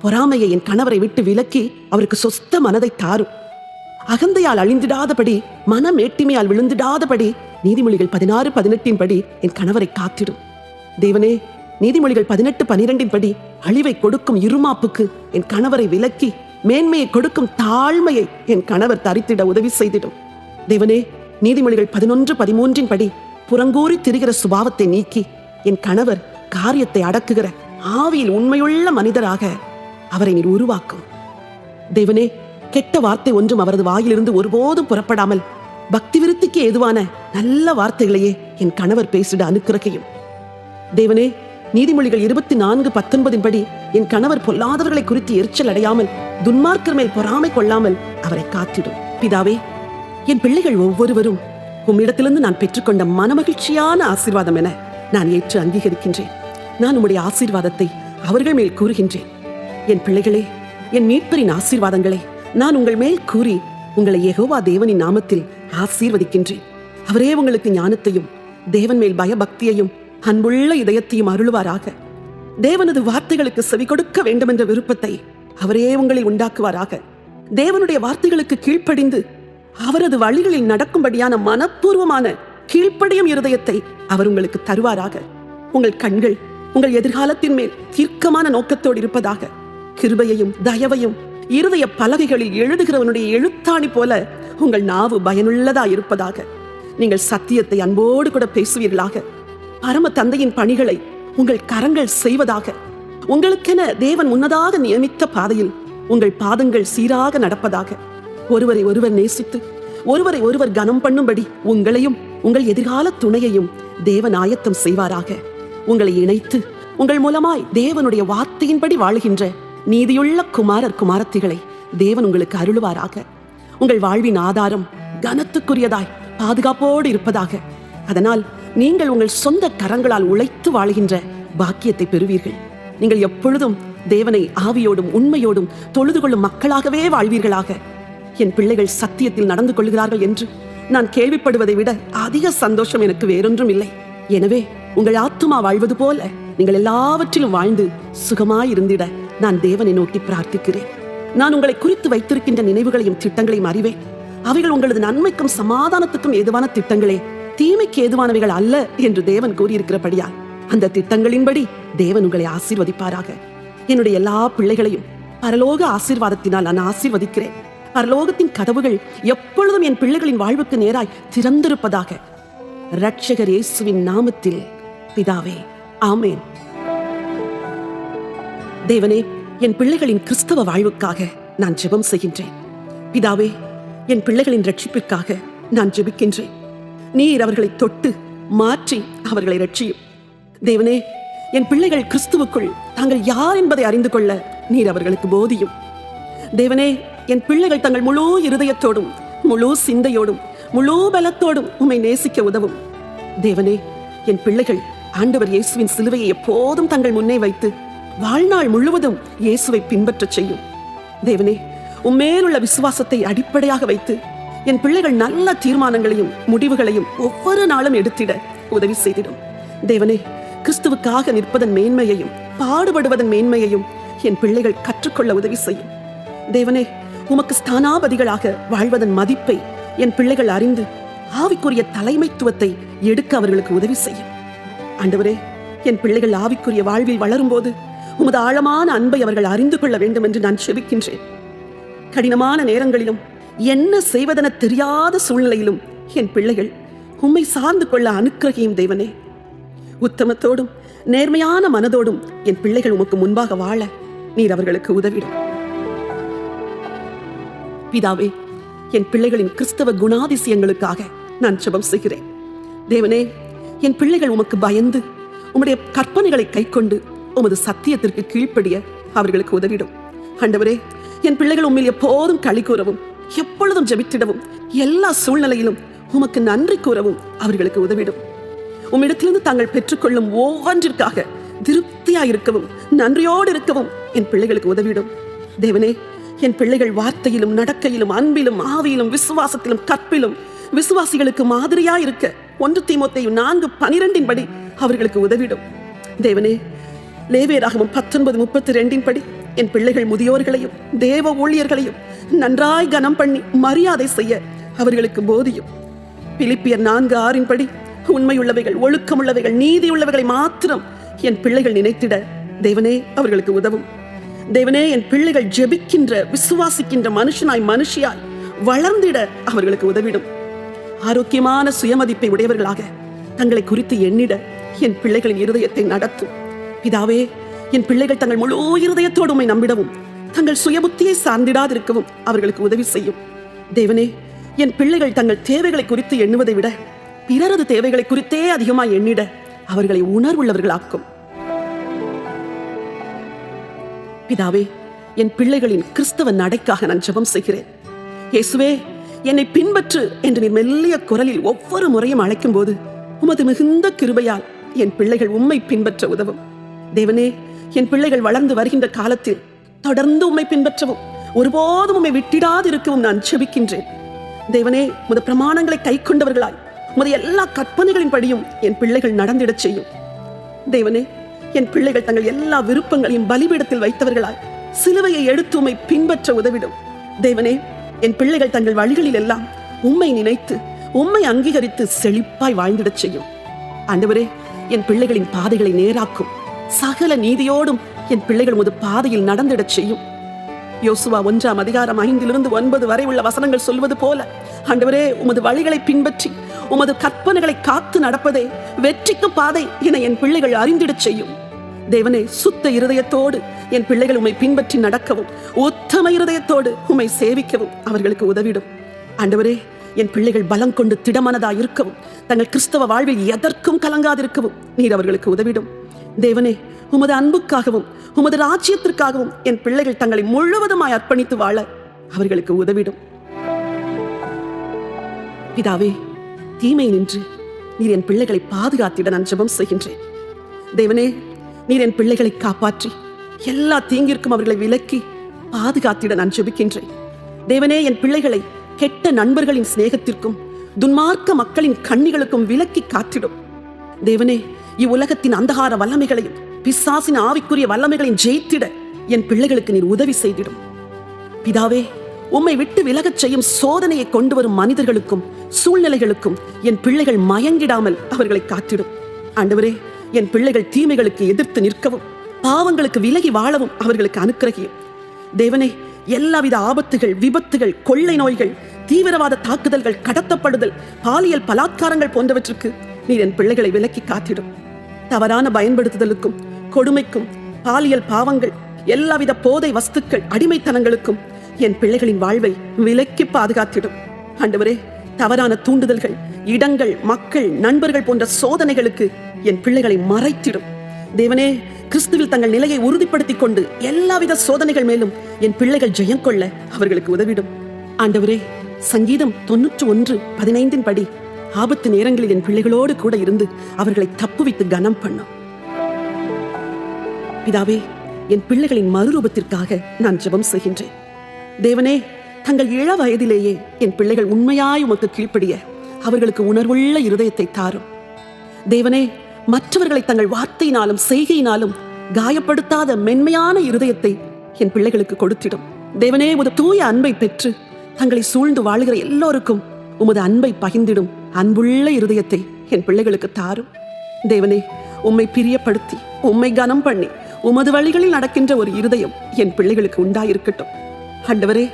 பொறாமையை என் கணவரை விட்டு விலக்கி அவருக்கு சொஸ்த மனதை தாரும். அகந்தையால் அழிந்திடாதபடி, மனமேட்டிமையால் விழுந்திடாதபடி நீதிமொழிகள் 16:18 படி என் கணவரை காத்திடும். தேவனே, நீதிமொழிகள் 18:12 படி அழிவை கொடுக்கும் இருமாப்புக்கு என் கணவரை விலக்கி மேன்மையை கொடுக்கும் தாழ்மையை என் கணவர் தரித்திட உதவி செய்திடும். தேவனே, நீதிமொழிகள் 11:13 படி புறங்கூறி திரிகிற சுபாவத்தை நீக்கி என் கணவர் காரியத்தை அடக்குகிற ஆவியில் உண்மையுள்ள மனிதராக அவரை நீர் உருவாக்கும். தேவனே, கெட்ட வார்த்தை ஒன்றும் அவரது வாயிலிருந்து ஒருபோதும் புறப்படாமல் பக்தி விருத்திக்கு ஏதுவான நல்ல வார்த்தைகளையே என் கணவர் பேசிட அனுக்கிரகையும். தேவனே, நீதிமொழிகள் 24:19 படி என் கணவர் பொல்லாதவர்களை குறித்து எரிச்சல் அடையாமல் துன்மார்க்கர் மேல் பொறாமை கொள்ளாமல் அவரை காத்திடும். பிதாவே, என் பிள்ளைகள் ஒவ்வொருவரும் உம்மிடத்திலிருந்து நான் பெற்றுக்கொண்ட மனமகிழ்ச்சியான ஆசீர்வாதம் என நான் ஏற்று அங்கீகரிக்கின்றேன். நான் உம்முடைய ஆசீர்வாதத்தை அவர்கள் மேல் கூறுகின்றேன். என் பிள்ளைகளே, என் மீட்பரின் ஆசீர்வாதங்களை நான் உங்கள் மேல் கூறி உங்களை யெகோவா தேவனின் நாமத்தில் ஆசீர்வதிக்கின்றேன். அவரே உங்களுக்கு ஞானத்தையும் தேவன் மேல் பயபக்தியையும் அன்புள்ள இதயத்தையும் அருளுவாராக. தேவனது வார்த்தைகளுக்கு செவி கொடுக்க வேண்டும் என்ற விருப்பத்தை அவரே உங்களில் உண்டாக்குவாராக. தேவனுடைய வார்த்தைகளுக்கு கீழ்ப்படிந்து அவரது வழிகளில் நடக்கும்படியான மனப்பூர்வமான கீழ்ப்படியும் இருதயத்தை அவர் உங்களுக்கு தருவாராக. உங்கள் கண்கள் உங்கள் எதிர்காலத்தின் மேல் தீர்க்கமான நோக்கத்தோடு இருப்பதாக. கிருபையையும் தயவையும் இருதய பலகைகளில் எழுதுகிறவனுடைய எழுத்தாணி போல உங்கள் நாவு பயனுள்ளதா இருப்பதாக. நீங்கள் சத்தியத்தை அன்போடு கூட பேசுவீர்களாக. பரம தந்தையின் பணிகளை உங்கள் கரங்கள் செய்வதாக. உங்களுக்கென தேவன் முன்னதாக நியமித்த பாதையில் உங்கள் பாதங்கள் சீராக நடப்பதாக. ஒருவரை ஒருவர் நேசித்து ஒருவரை ஒருவர் கனம் பண்ணும்படி உங்களையும் உங்கள் எதிர்கால துணையையும் தேவன் ஆயத்தம் செய்வாராக. உங்களை இணைத்து உங்கள் மூலமாய் தேவனுடைய வார்த்தையின்படி வாழுகின்ற நீதியுள்ள குமாரர் குமாரத்திகளை தேவன் உங்களுக்கு அருளுவாராக. உங்கள் வாழ்வின் ஆதாரம் கனத்துக்குரியதாய் பாதுகாப்போடு இருப்பதாக. அதனால் நீங்கள் உங்கள் சொந்த கரங்களால் உழைத்து வாழ்கின்ற பாக்கியத்தை பெறுவீர்கள். நீங்கள் எப்பொழுதும் தேவனை ஆவியோடும் உண்மையோடும் தொழுது கொள்ளும் மக்களாகவே வாழ்வீர்களாக. என் பிள்ளைகள் சத்தியத்தில் நடந்து கொள்கிறார்கள் என்று நான் கேள்விப்படுவதை விட அதிக சந்தோஷம் எனக்கு வேறொன்றும் இல்லை. எனவே உங்கள் ஆத்துமா வாழ்வது போல நீங்கள் எல்லாவற்றிலும் வாழ்ந்து சுகமாயிருந்திட நான் தேவனை நோக்கி பிரார்த்திக்கிறேன். நான் உங்களை குறித்து வைத்திருக்கின்ற நினைவுகளையும் திட்டங்களையும் அறிவேன். அவைகள் உங்களது நன்மைக்கும் சமாதானத்துக்கும் ஏதுவான திட்டங்களே, தீமைக்கு ஏதுவானவைகள் அல்ல என்று தேவன் கூறியிருக்கிறபடியால் அந்த திட்டங்களின்படி தேவன் உங்களை ஆசீர்வதிப்பாராக. என்னுடைய எல்லா பிள்ளைகளையும் பரலோக ஆசீர்வாதத்தினால் நான் ஆசீர்வதிக்கிறேன். பரலோகத்தின் கதவுகள் எப்பொழுதும் என் பிள்ளைகளின் வாழ்வுக்கு நேராய் திறந்திருப்பதாக. இரட்சகர் இயேசுவின் நாமத்தில் பிதாவே, ஆமேன். தேவனே, என் பிள்ளைகளின் கிறிஸ்தவ வாழ்வுக்காக நான் ஜெபம் செய்கின்றேன். பிதாவே, என் பிள்ளைகளின் ரட்சிப்பிற்காக நான் ஜெபிக்கின்றேன். நீர் அவர்களை தொட்டு மாற்றி அவர்களை ரட்சியும். தேவனே, என் பிள்ளைகள் கிறிஸ்துவுக்குள் தாங்கள் யார் என்பதை அறிந்து கொள்ள நீர் அவர்களுக்கு போதியும். தேவனே, என் பிள்ளைகள் தங்கள் முழு இருதயத்தோடும் முழு சிந்தையோடும் முழு பலத்தோடும் உம்மை நேசிக்க உதவும். தேவனே, என் பிள்ளைகள் ஆண்டவர் இயேசுவின் சிலுவையை எப்போதும் தங்கள் முன்னே வைத்து வாழ்நாள் முழுவதும் இயேசுவை பின்பற்றச் செய்யும். தேவனே, உம்மேலுள்ள விசுவாசத்தை அடிப்படையாக வைத்து என் பிள்ளைகள் நல்ல தீர்மானங்களையும் முடிவுகளையும் ஒவ்வொரு நாளும் எடுத்திட உதவி செய்திடும். தேவனே, கிறிஸ்துவுக்காக நிற்பதன் மேன்மையையும் பாடுபடுவதன் மேன்மையையும் என் பிள்ளைகள் கற்றுக்கொள்ள உதவி செய்யும். தேவனே, உமக்கு ஸ்தானாபதிகளாக வாழ்வதன் மதிப்பை என் பிள்ளைகள் அறிந்து ஆவிக்குரிய தலைமைத்துவத்தை எடுக்க அவர்களுக்கு உதவி செய்யும். ஆண்டவரே, என் பிள்ளைகள் ஆவிக்குரிய வாழ்வில் வளரும் போது உமது ஆழமான அன்பை அவர்கள் அறிந்து கொள்ள வேண்டும் என்று நான் செபிக்கின்றேன். கடினமான நேரங்களிலும் என்ன செய்வதென தெரியாத சூழ்நிலையிலும் என் பிள்ளைகள் உம்மை சார்ந்து கொள்ள அனுக்கிரகியும். தேவனே, உத்தமத்தோடும் நேர்மையான மனதோடும் என் பிள்ளைகள் உமக்கு முன்பாக வாழ நீர் அவர்களுக்கு உதவிடும். பிதாவே, என் பிள்ளைகளின் கிறிஸ்தவ குணாதிசயங்களுக்காக நான் ஜெபம் செய்கிறேன். தேவனே, என் பிள்ளைகள் உமக்கு பயந்து உம்முடைய கற்பனைகளை கைக்கொண்டு உமது சத்தியத்திற்கு கீழ்ப்படிய அவர்களுக்கு உதவிடும். ஆண்டவரே, என் பிள்ளைகள் உம்மில் எப்போதும் களி கூறவும் எப்பொழுதும் ஜெபித்திடவும் எல்லா சூழ்நிலையிலும் உமக்கு நன்றி கூறவும் அவர்களுக்கு உதவிடும். உம்மிடத்திலிருந்து தாங்கள் பெற்றுக்கொள்ளும் ஒவ்வொன்றிற்காக திருப்தியாயிருக்கவும் நன்றியோடு இருக்கவும் என் பிள்ளைகளுக்கு உதவிடும். தேவனே, என் பிள்ளைகள் வார்த்தையிலும் நடக்கையிலும் அன்பிலும் ஆவியிலும் விசுவாசத்திலும் கற்பிலும் விசுவாசிகளுக்கு மாதிரியா இருக்க 1 தீமோத்தேயு 4:12 படி அவர்களுக்கு உதவிடும். தேவனே, லேவியராகமம் 19:32 படி என் பிள்ளைகள் முதியோர்களையும் தேவ ஊழியர்களையும் நன்றாய் கனம் பண்ணி மரியாதை செய்ய அவர்களுக்கு போதியும். பிலிப்பியர் 4:6 படி உண்மையுள்ளவைகள், ஒழுக்கமுள்ளவைகள், நீதியுள்ளவைகளை மாத்திரம் என் பிள்ளைகள் நினைத்திட தேவனே அவர்களுக்கு உதவும். தேவனே, என் பிள்ளைகள் ஜெபிக்கின்ற விசுவாசிக்கின்ற மனுஷியாய் வளர்ந்திட அவர்களுக்கு உதவிடும். ஆரோக்கியமான சுயமதிப்பை உடையவர்களாக தங்களை குறித்து எண்ணிட என் பிள்ளைகளின் இருதயத்தை நடத்தும். பிதாவே, என் பிள்ளைகள் தங்கள் முழு இருதயத்தோடு உம்மை நம்பிடவும் தங்கள் சுயபுத்தியை சார்ந்திடாதிருக்கவும் அவர்களுக்கு உதவி செய்யும். தேவனே, என் பிள்ளைகள் தங்கள் தேவைகளை குறித்து எண்ணுவதை விட பிறரது தேவைகளை குறித்தே அதிகமாய் எண்ணிட அவர்களை உணர்வுள்ளவர்களாக்கும். பிதாவே, என் பிள்ளைகளின் கிறிஸ்தவ நடைக்காக நான் ஜெபம் செய்கிறேன். இயேசுவே, என்னை பின்பற்று என்று நீர் மெல்லிய குரலில் ஒவ்வொரு முறையும் அழைக்கும் போது உமது மிகுந்த கிருபையால் என் பிள்ளைகள் உம்மை பின்பற்ற உதவும். தேவனே, என் பிள்ளைகள் வளர்ந்து வருகின்ற காலத்தில் தொடர்ந்து உம்மை பின்பற்றவும் ஒருபோதும் உம்மை விட்டிடாதிருக்கவும் நான் ஜெபிக்கின்றேன். தேவனே, உமது பிரமாணங்களை கை கொண்டவர்களாய் உமது எல்லா கற்பனைகளின் படியும் என் பிள்ளைகள் நடந்திடச் செய்யும். தேவனே, என் பிள்ளைகள் தங்கள் எல்லா விருப்பங்களையும் பலிபீடத்தில் வைத்தவர்களாய் சிலுவையை எடுத்து உம்மை பின்பற்ற உதவிடும். தேவனே, என் பிள்ளைகள் தங்கள் வழிகளில் எல்லாம் உம்மை நினைத்து உம்மை அங்கீகரித்து செழிப்பாய் வாழ்ந்திடச் செய்யும். ஆண்டவரே, என் பிள்ளைகளின் பாதைகளை நேராக்கும். சகல நீதியோடும் என் பிள்ளைகள் உமது பாதையில் நடந்திடச் செய்யும். யோசுவா 1:5-9 வரை உள்ள வசனங்கள் சொல்வது போல ஆண்டவரே, உமது வழிகளை பின்பற்றி உமது கற்பனைகளை காத்து நடப்பதே வெற்றிக்கு பாதை என என் பிள்ளைகள் அறிந்திடச் செய்யும். தேவனே, சுத்த இருதயத்தோடு என் பிள்ளைகள் உம்மை பின்பற்றி நடக்கவும் உத்தம இருதயத்தோடு உம்மை சேவிக்கவும் அவர்களுக்கு உதவிடும். ஆண்டவரே, என் பிள்ளைகள் பலம் கொண்டு திடமனதாய் இருக்கவும் தங்கள் கிறிஸ்தவ வாழ்வில் எதற்கும் கலங்காதிருக்கவும் நீர் அவர்களுக்கு உதவிடும். தேவனே, உமது அன்புக்காகவும் உமது ராஜ்யத்திற்காகவும் என் பிள்ளைகள் தங்களை முழுவதுமாய் அர்ப்பணித்து வாழ அவர்களுக்கு உதவிடும். பிதாவே, தீமை நின்று நீர் என் பிள்ளைகளை பாதுகாத்திட நான் ஜெபம் செய்கின்றேன். தேவனே, நீர் என் பிள்ளைகளை காப்பாற்றி எல்லா தீங்கிற்கும் அவர்களை விலக்கி பாதுகாத்திட நான் ஜெபிக்கின்றேன். தேவனே, என் பிள்ளைகளை கெட்ட நண்பர்களின் சிநேகத்திற்கும் துன்மார்க்க மக்களின் கண்ணிகளுக்கும் விலக்கி காத்திடும். தேவனே, இவ்வுலகத்தின் அந்தகார வல்லமைகளையும் பிசாசின் ஆவிக்குரிய வல்லமைகளையும் ஜெயித்திட என் பிள்ளைகளுக்கு நீர் உதவி செய்திடும். பிதாவே, உம்மை விட்டு விலகச் செய்யும் சோதனையை கொண்டு வரும் மனிதர்களுக்கும் சூழ்நிலைகளுக்கும் என் பிள்ளைகள் மயங்கிடாமல் அவர்களை காத்திடும். ஆண்டவரே, என் பிள்ளைகள் தீமைகளுக்கு எதிர்த்து நிற்கவும் பாவங்களுக்கு விலகி வாழவும் அவர்களுக்கு அனுக்கிரகியும். தேவனே, எல்லாவித ஆபத்துகள், விபத்துகள், கொள்ளை நோய்கள், தீவிரவாத தாக்குதல்கள், கடத்தப்படுதல், பாலியல் பலாத்காரங்கள் போன்றவற்றுக்கு நீர் என் பிள்ளைகளை விலக்கி காத்திடும். தவறான பயன்படுத்துதலுக்கும் கொடுமைக்கும் பாலியல் பாவங்கள், எல்லாவித போதை வஸ்துக்கள், அடிமைத்தனங்களுக்கும் என் பிள்ளைகளின் வாழ்வை விலக்கி பாதுகாத்திடும். ஆண்டவரே, தவறான தூண்டுதல்கள், இடங்கள், மக்கள், நண்பர்கள் போன்ற சோதனைகளுக்கு என் பிள்ளைகளை மறைத்திடும். தேவனே, கிறிஸ்துவில் தங்கள் நிலையை உறுதிப்படுத்திக் கொண்டு எல்லாவித சோதனைகள் மேலும் என் பிள்ளைகள் ஜெயம் கொள்ள அவர்களுக்கு உதவிடும். ஆண்டவரே, சங்கீதம் 91:15 படி ஆபத்து நேரங்களில் என் பிள்ளைகளோடு கூட இருந்து அவர்களை தப்புவித்து கனம் பண்ணும். பிதாவே, என் பிள்ளைகளின் மறுரூபத்திற்காக நான் ஜெபம் செய்கின்றேன். தேவனே, தங்கள் இள வயதிலேயே என் பிள்ளைகள் உண்மையாய் உமக்கு கீழ்ப்படிய அவர்களுக்கு உணர்வுள்ள இருதயத்தை தாரும். தேவனே, மற்றவர்களை தங்கள் வார்த்தையினாலும் செய்கையினாலும் காயப்படுத்தாத மென்மையான இருதயத்தை என் பிள்ளைகளுக்கு கொடுத்திடும். தேவனே, உமது தூய அன்பை பெற்று தங்களை சூழ்ந்து வாழுகிற எல்லோருக்கும் உமது அன்பை பகிர்ந்திடும் அன்புள்ள இருதயத்தை என் பிள்ளைகளுக்கு தாரும். தேவனே, உம்மை பிரியப்படுத்தி உம்மை கனம் பண்ணி உமது வழிகளில் நடக்கின்ற ஒரு இருதயம் என் பிள்ளைகளுக்கு உண்டாயிருக்கட்டும். ஆண்டவரே,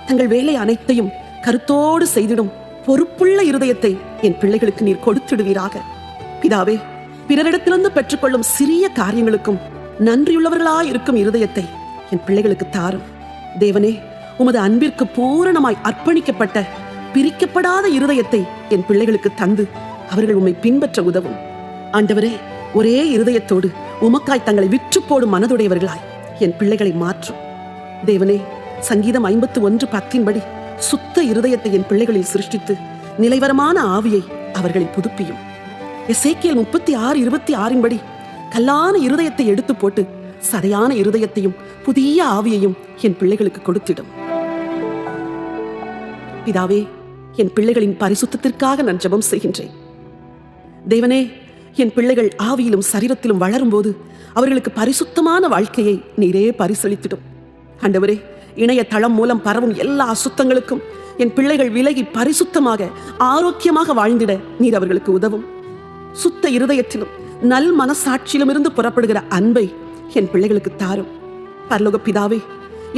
தங்கள் வேலை அனைத்தையும் கருத்தோடு செய்திடும் பொறுப்புள்ள இருதயத்தை என் பிள்ளைகளுக்கு நீர் கொடுத்திடுவீராக. பிதாவே, பிறரிடத்திலிருந்து பெற்றுக்கொள்ளும் சிறிய காரியங்களுக்கும் நன்றியுள்ளவர்களாய் இருக்கும் இருதயத்தை என் பிள்ளைகளுக்கு தாரும். தேவனே, உமது அன்பிற்கு பூரணமாய் அர்ப்பணிக்கப்பட்ட பிரிக்கப்படாத இருதயத்தை என் பிள்ளைகளுக்கு தந்து அவர்கள் உம்மை பின்பற்ற உதவும். ஆண்டவரே, ஒரே இருதயத்தோடு உமக்காய் தங்களை விற்று போடும் மனதுடையவர்களாய் என் பிள்ளைகளை மாற்றும். தேவனே, சங்கீதம் 51:10 படி சுத்த இருதயத்தை என் பிள்ளைகளில் சிருஷ்டித்து நிலைவரமான ஆவியை அவர்களில் புதுப்பியும். எசேக்கியேல் 36:26 படி கல்லான இருதயத்தை எடுத்து போட்டு சதையான இருதயத்தையும் புதிய ஆவியையும் என் பிள்ளைகளுக்கு கொடுத்திடும். பிதாவே, என் பிள்ளைகளின் பரிசுத்தத்திற்காக நான் ஜெபம் செய்கின்றேன். தேவனே, என் பிள்ளைகள் ஆவியிலும் சரீரத்திலும் வளரும்போது அவர்களுக்கு பரிசுத்தமான வாழ்க்கையை நீரே பரிசளித்திடும். ஆண்டவரே, இணையதளம் மூலம் பரவும் எல்லா அசுத்தங்களுக்கும் என் பிள்ளைகள் விலகி பரிசுத்தமாக ஆரோக்கியமாக வாழ்ந்திட நீர் அவர்களுக்கு உதவும். சுத்த இருதயத்திலும் நல் மனசாட்சியிலும் இருந்து புறப்படுகிற அன்பை என் பிள்ளைகளுக்கு தாரும். பரலோக பிதாவே,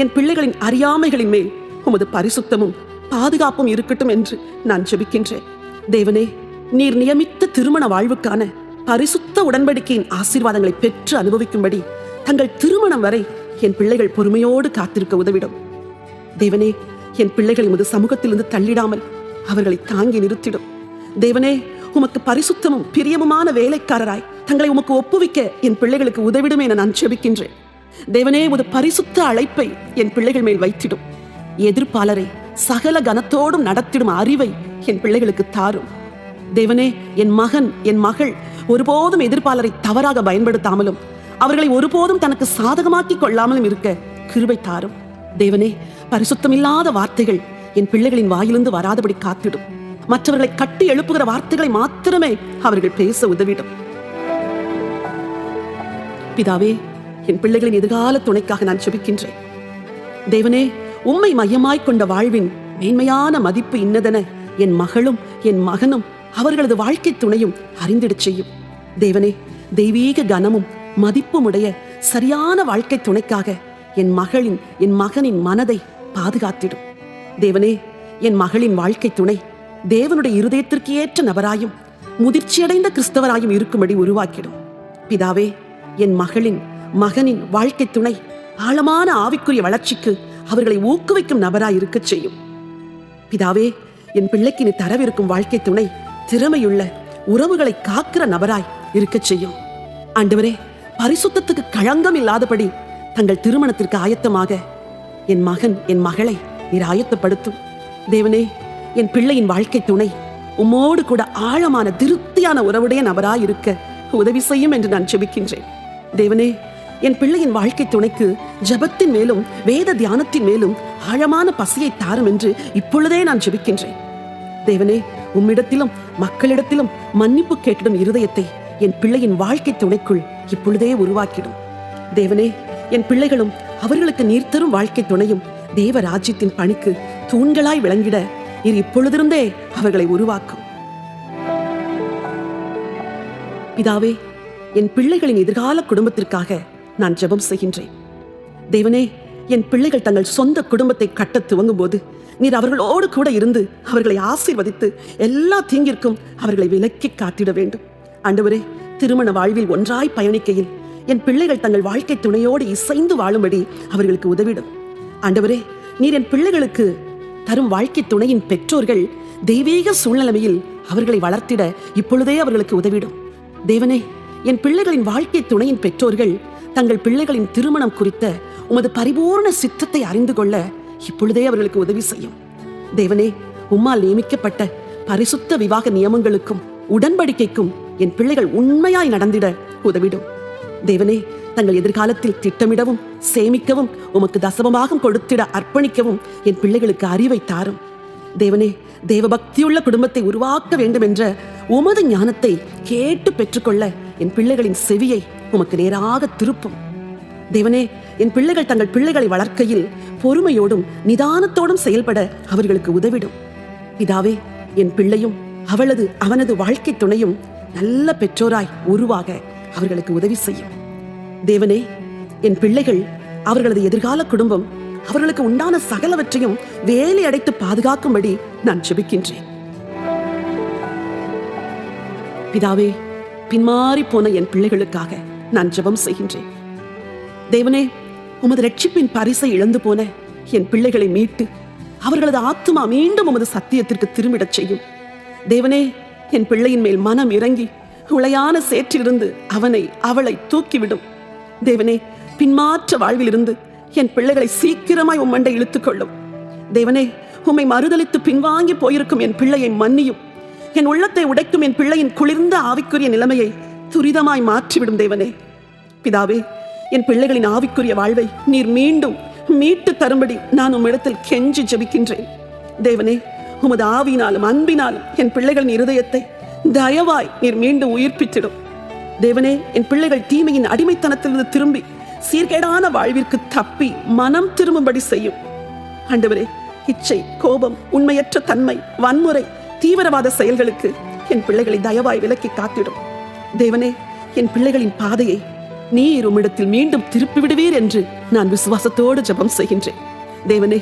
என் பிள்ளைகளின் அறியாமைகளின் மேல் உமது பரிசுத்தமும் பாதுகாப்பும் இருக்கட்டும் என்று நான் ஜெபிக்கின்றேன். தேவனே, நீர் நியமித்த திருமண வாழ்வுக்கான பரிசுத்த உடன்படிக்கையின் ஆசீர்வாதங்களை பெற்று அனுபவிக்கும்படி தங்கள் திருமணம் வரை என் பிள்ளைகள் பொறுமையோடு காத்திருக்க உதவிடும். தேவனே, என் பிள்ளைகளை உமது சமூகத்திலிருந்து தள்ளிடாமல் அவர்களை தாங்கி நிறுத்திடும். தேவனே, உமக்கு பரிசுத்தமும் பிரியமுமான வேலைக்காரராய் தங்களை உமக்கு ஒப்புவிக்க என் பிள்ளைகளுக்கு உதவிடும் என நான் ஜெபிக்கின்றேன். தேவனே, உமது பரிசுத்த அழைப்பை என் பிள்ளைகள் மேல் வைத்திடும். எதிர்ப்பாளரை சகல கனத்தோடும் நடத்திடும் அறிவை என் பிள்ளைகளுக்கு தாரும். தேவனே, என் மகன் என் மகள் ஒருபோதும் எதிர்ப்பாளரை தவறாக பயன்படுத்தாமலும் அவர்களை ஒருபோதும் தனக்கு சாதகமாக்கி கொள்ளாமலும் இருக்க கிருபை தாரும். தேவனே, பரிசுத்தமில்லாத வார்த்தைகள் என் பிள்ளைகளின் வாயிலிருந்து வராதபடி காத்திடும். மற்றவர்களை கட்டி எழுப்புகிற வார்த்தைகளை மாத்திரமே அவர்கள் பேச உதவிடும். பிதாவே, என் பிள்ளைகளின் எதிர்கால துணைக்காக நான் ஜெபிக்கின்றேன். தேவனே, உம்மை மையமாய் கொண்ட வாழ்வின் மேன்மையான மதிப்பு இன்னதென என் மகளும் என் மகனும் அவர்களது வாழ்க்கை துணையும் அறிந்திடச் செய்யும். தேவனே, தெய்வீக கனமும் மதிப்பும் உடைய சரியான வாழ்க்கை துணைக்காக என் மகனின் மனதை பாதுகாத்திடும். தேவனே, என் மகளின் வாழ்க்கை துணை தேவனுடைய இருதயத்திற்கு ஏற்ற நபராயும் முதிர்ச்சியடைந்த கிறிஸ்தவராயும் இருக்கும்படி உருவாக்கிடும். பிதாவே, என் மகனின் வாழ்க்கை துணை ஆழமான ஆவிக்குரிய வளர்ச்சிக்கு அவர்களை ஊக்குவிக்கும் நபராய் இருக்கச் செய்யும். பிதாவே, என் பிள்ளைக்கு நீ தரவிருக்கும் வாழ்க்கை துணை திறமையுள்ள உறவுகளை காக்கிற நபராய் இருக்கச் செய்யும். ஆண்டவரே, பரிசுத்தத்துக்கு களங்கம் இல்லாதபடி தங்கள் திருமணத்திற்கு ஆயத்தமாக என் மகளை நீர் ஆயத்தப்படுத்தும். தேவனே, என் பிள்ளையின் வாழ்க்கை துணை உம்மோடு கூட ஆழமான திருப்தியான உறவுடைய நபராய் இருக்க உதவி செய்யும் என்று நான் ஜெபிக்கின்றேன். தேவனே, என் பிள்ளையின் வாழ்க்கை துணைக்கு ஜெபத்தின் மேலும் வேத தியானத்தின் மேலும் ஆழமான பசியை தாரும் என்று இப்பொழுதே நான் ஜெபிக்கின்றேன். தேவனே, உம்மிடத்திலும் மக்களிடத்திலும் மன்னிப்பு கேட்டிடும் இருதயத்தை என் பிள்ளையின் வாழ்க்கை துணைக்குள் இப்பொழுதே உருவாக்கிடும். தேவனே, என் பிள்ளைகளும் அவர்களுக்கு நீர் தரும் வாழ்க்கை துணையும் தேவ ராஜ்யத்தின் பணிக்கு தூண்களாய் விளங்கிட நீர் இப்பொழுதிருந்தே அவர்களை உருவாக்கும். பிதாவே, என் பிள்ளைகளின் எதிர்கால குடும்பத்திற்காக நான் ஜெபம் செய்கின்றேன். தேவனே, என் பிள்ளைகள் தங்கள் சொந்த குடும்பத்தை கட்ட துவங்கும் போது நீர் அவர்களோடு கூட இருந்து அவர்களை ஆசீர்வதித்து எல்லா தீங்கிற்கும் அவர்களை விலக்கி காத்திட வேண்டும். ஆண்டவரே, திருமண வாழ்வில் ஒன்றாய் பயணிக்கையில் என் பிள்ளைகள் தங்கள் வாழ்க்கை துணையோடு இசைந்து வாழும்படி அவர்களுக்கு உதவிடும். ஆண்டவரே, நீர் என் பிள்ளைகளுக்கு தரும் வாழ்க்கை துணையின் பெற்றோர்கள் தெய்வீக சூழ்நிலையில் அவர்களை வளர்த்திட இப்பொழுதே அவர்களுக்கு உதவிடும். தேவனே, என் பிள்ளைகளின் வாழ்க்கை துணையின் பெற்றோர்கள் தங்கள் பிள்ளைகளின் திருமணம் குறித்த உமது பரிபூர்ண சித்தத்தை அறிந்து கொள்ள இப்பொழுதே அவர்களுக்கு உதவி செய்யும். தேவனே, உம்மால் நியமிக்கப்பட்ட பரிசுத்த விவாக நியமங்களுக்கும் உடன்படிக்கைக்கும் என் பிள்ளைகள் உண்மையாய் நடந்திட உதவிடும். தேவனே, தங்கள் எதிர்காலத்தில் திட்டமிடவும் சேமிக்கவும் உமக்கு தசமபாகம் கொடுத்திட அர்ப்பணிக்கவும் என் பிள்ளைகளுக்கு அறிவை தாரும். தேவனே, தேவபக்தியுள்ள குடும்பத்தை உருவாக்க வேண்டும் என்ற உமது ஞானத்தை கேட்டு பெற்றுக்கொள்ள என் பிள்ளைகளின் செவியை உமக்கு நேராக திருப்பும். தேவனே, என் பிள்ளைகள் தங்கள் பிள்ளைகளை வளர்க்கையில் பொறுமையோடும் நிதானத்தோடும் செயல்பட அவர்களுக்கு உதவிடும். பிதாவே, என் பிள்ளையும் அவனது வாழ்க்கை துணையும் நல்ல பெற்றோராய் உருவாக அவர்களுக்கு உதவி செய்யும். தேவனே, என் பிள்ளைகள் அவர்களது எதிர்கால குடும்பம் அவர்களுக்கு உண்டான சகலவற்றையும் வேலை அடைத்து பாதுகாக்கும்படி நான் ஜெபிக்கின்றேன். பிதாவே, பின்மாறி போன என் பிள்ளைகளுக்காக நான் ஜெபம் செய்கின்றேன். தேவனே, உமது ரட்சிப்பின் பரிசை இழந்து போன என் பிள்ளைகளை மீட்டு அவர்களது ஆத்துமா மீண்டும் உமது சத்தியத்திற்கு திரும்பிடச் செய்யும். தேவனே, என் பிள்ளையின் மேல் மனம் இறங்கி உளையான சேற்றிலிருந்து அவளை தூக்கிவிடும். தேவனே, பின்மாற்ற வாழ்விலிருந்து என் பிள்ளைகளை சீக்கிரமாய் உம்மண்டை இழுத்துக் கொள்ளும். தேவனே, உம்மை மறுதலித்து பின்வாங்கி போயிருக்கும் என் பிள்ளையை மன்னியும். என் உள்ளத்தை உடைக்கும் என் பிள்ளையின் குளிர்ந்த ஆவிக்குரிய நிலைமையை துரிதமாய் மாற்றிவிடும் தேவனே. பிதாவே, என் பிள்ளைகளின் ஆவிக்குரிய வாழ்வை நீர் மீண்டும் மீட்டு தரும்படி நான் உம்மிடத்தில் கெஞ்சி ஜெபிக்கின்றேன். தேவனே, உமது ஆவியினாலும் அன்பினாலும் என் பிள்ளைகளின் இருதயத்தை தயவாய் நீர் மீண்டும் உயிர்ப்பித்திடும். தேவனே, என் பிள்ளைகள் தீமையின் அடிமைத்தனத்திலிருந்து திரும்பி சீர்கேடான வாழ்விற்கு தப்பி மனம் திரும்பும்படி செய்யும். ஆண்டவரே, இச்சை, கோபம், உண்மையற்ற தன்மை, வன்முறை, தீவிரவாத செயல்களுக்கு என் பிள்ளைகளை தயவாய் விலக்கி காத்திடும். தேவனே, என் பிள்ளைகளின் பாதையை நீர் உம்மிடத்தில் மீண்டும் திருப்பி விடுவீர் என்று நான் விசுவாசத்தோடு ஜெபம் செய்கின்றேன். தேவனே,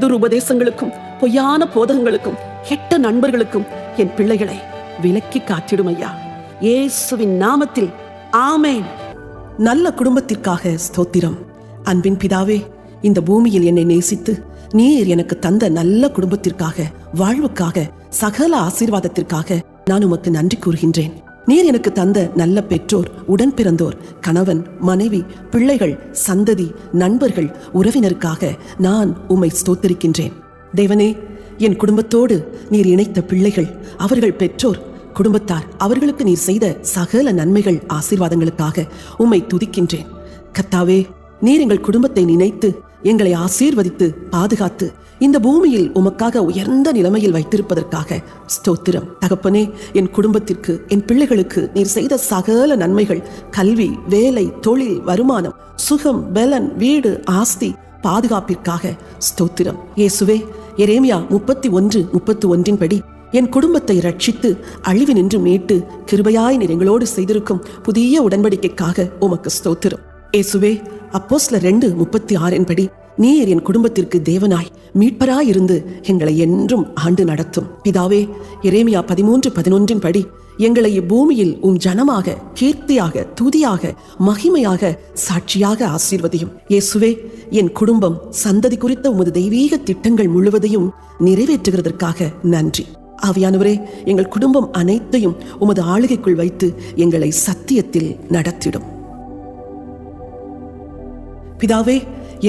துருபதேசங்களுக்கும் பொய்யான போதகங்களுக்கும் கெட்ட நண்பர்களுக்கும் என் பிள்ளைகளை விலக்கி காத்திடும் ஐயா. இயேசுவின் நாமத்தில் ஆமென். நல்ல குடும்பத்திற்காக ஸ்தோத்திரம். அன்பின் பிதாவே, இந்த பூமியில் என்னை நேசித்து நீர் எனக்கு தந்த நல்ல குடும்பத்திற்காக, வாழ்வுக்காக, சகல ஆசீர்வாதத்திற்காக நான் உமக்கு நன்றி கூறுகின்றேன். நீர் எனக்கு தந்த நல்ல பெற்றோர், உடன் பிறந்தோர், கணவன், மனைவி, பிள்ளைகள், சந்ததி, நண்பர்கள், உறவினருக்காக நான் உம்மை ஸ்தோத்திரிக்கின்றேன். தேவனே, என் குடும்பத்தோடு நீர் இணைத்த பிள்ளைகள், அவர்கள் பெற்றோர், குடும்பத்தார், அவர்களுக்கு நீர் செய்த சகல நன்மைகள், ஆசீர்வாதங்களுக்காக உம்மை துதிக்கின்றேன். கர்த்தாவே, நீர் எங்கள் குடும்பத்தை நினைத்து எங்களை ஆசீர்வதித்து பாதுகாத்து இந்த பூமியில் உமக்காக உயர்ந்த நிலைமையில் வைத்திருப்பதற்காக ஸ்தோத்திரம். தகப்பனே, என் குடும்பத்திற்கு, என் பிள்ளைகளுக்கு நீர் செய்த சகல நன்மைகள், கல்வி, வேலை, தொழில், வருமானம், சுகம், பலன், வீடு, ஆஸ்தி, பாதுகாப்பிற்காக ஸ்தோத்திரம். இயேசுவே, எரேமியா 31:31 படி என் குடும்பத்தை ரட்சித்து அழிவினின்று மீட்டு கிருபையாய் நீர் எங்களோடு செய்திருக்கும் புதிய உடன்படிக்கைக்காக உமக்கு ஸ்தோத்திரம். இயேசுவே, அப்போஸ்தலர் 2:36 படி நீர் என் குடும்பத்திற்கு தேவனாய் மீட்பராயிருந்து எங்களை என்றும் ஆண்டு நடத்தும். பிதாவே, எரேமியா 13:11 படி எங்களை இப்பூமியில் உம் ஜனமாக, கீர்த்தியாக, துதியாக, மகிமையாக, சாட்சியாக ஆசீர்வதியும். இயேசுவே, என் குடும்பம், சந்ததி குறித்த உமது தெய்வீக திட்டங்கள் முழுவதையும் நிறைவேற்றுகிறதற்காக நன்றி. ஆவியானவரே, எங்கள் குடும்பம் அனைத்தையும் உமது ஆளுகைக்குள் வைத்து எங்களை சத்தியத்தில் நடத்திடும். பிதாவே,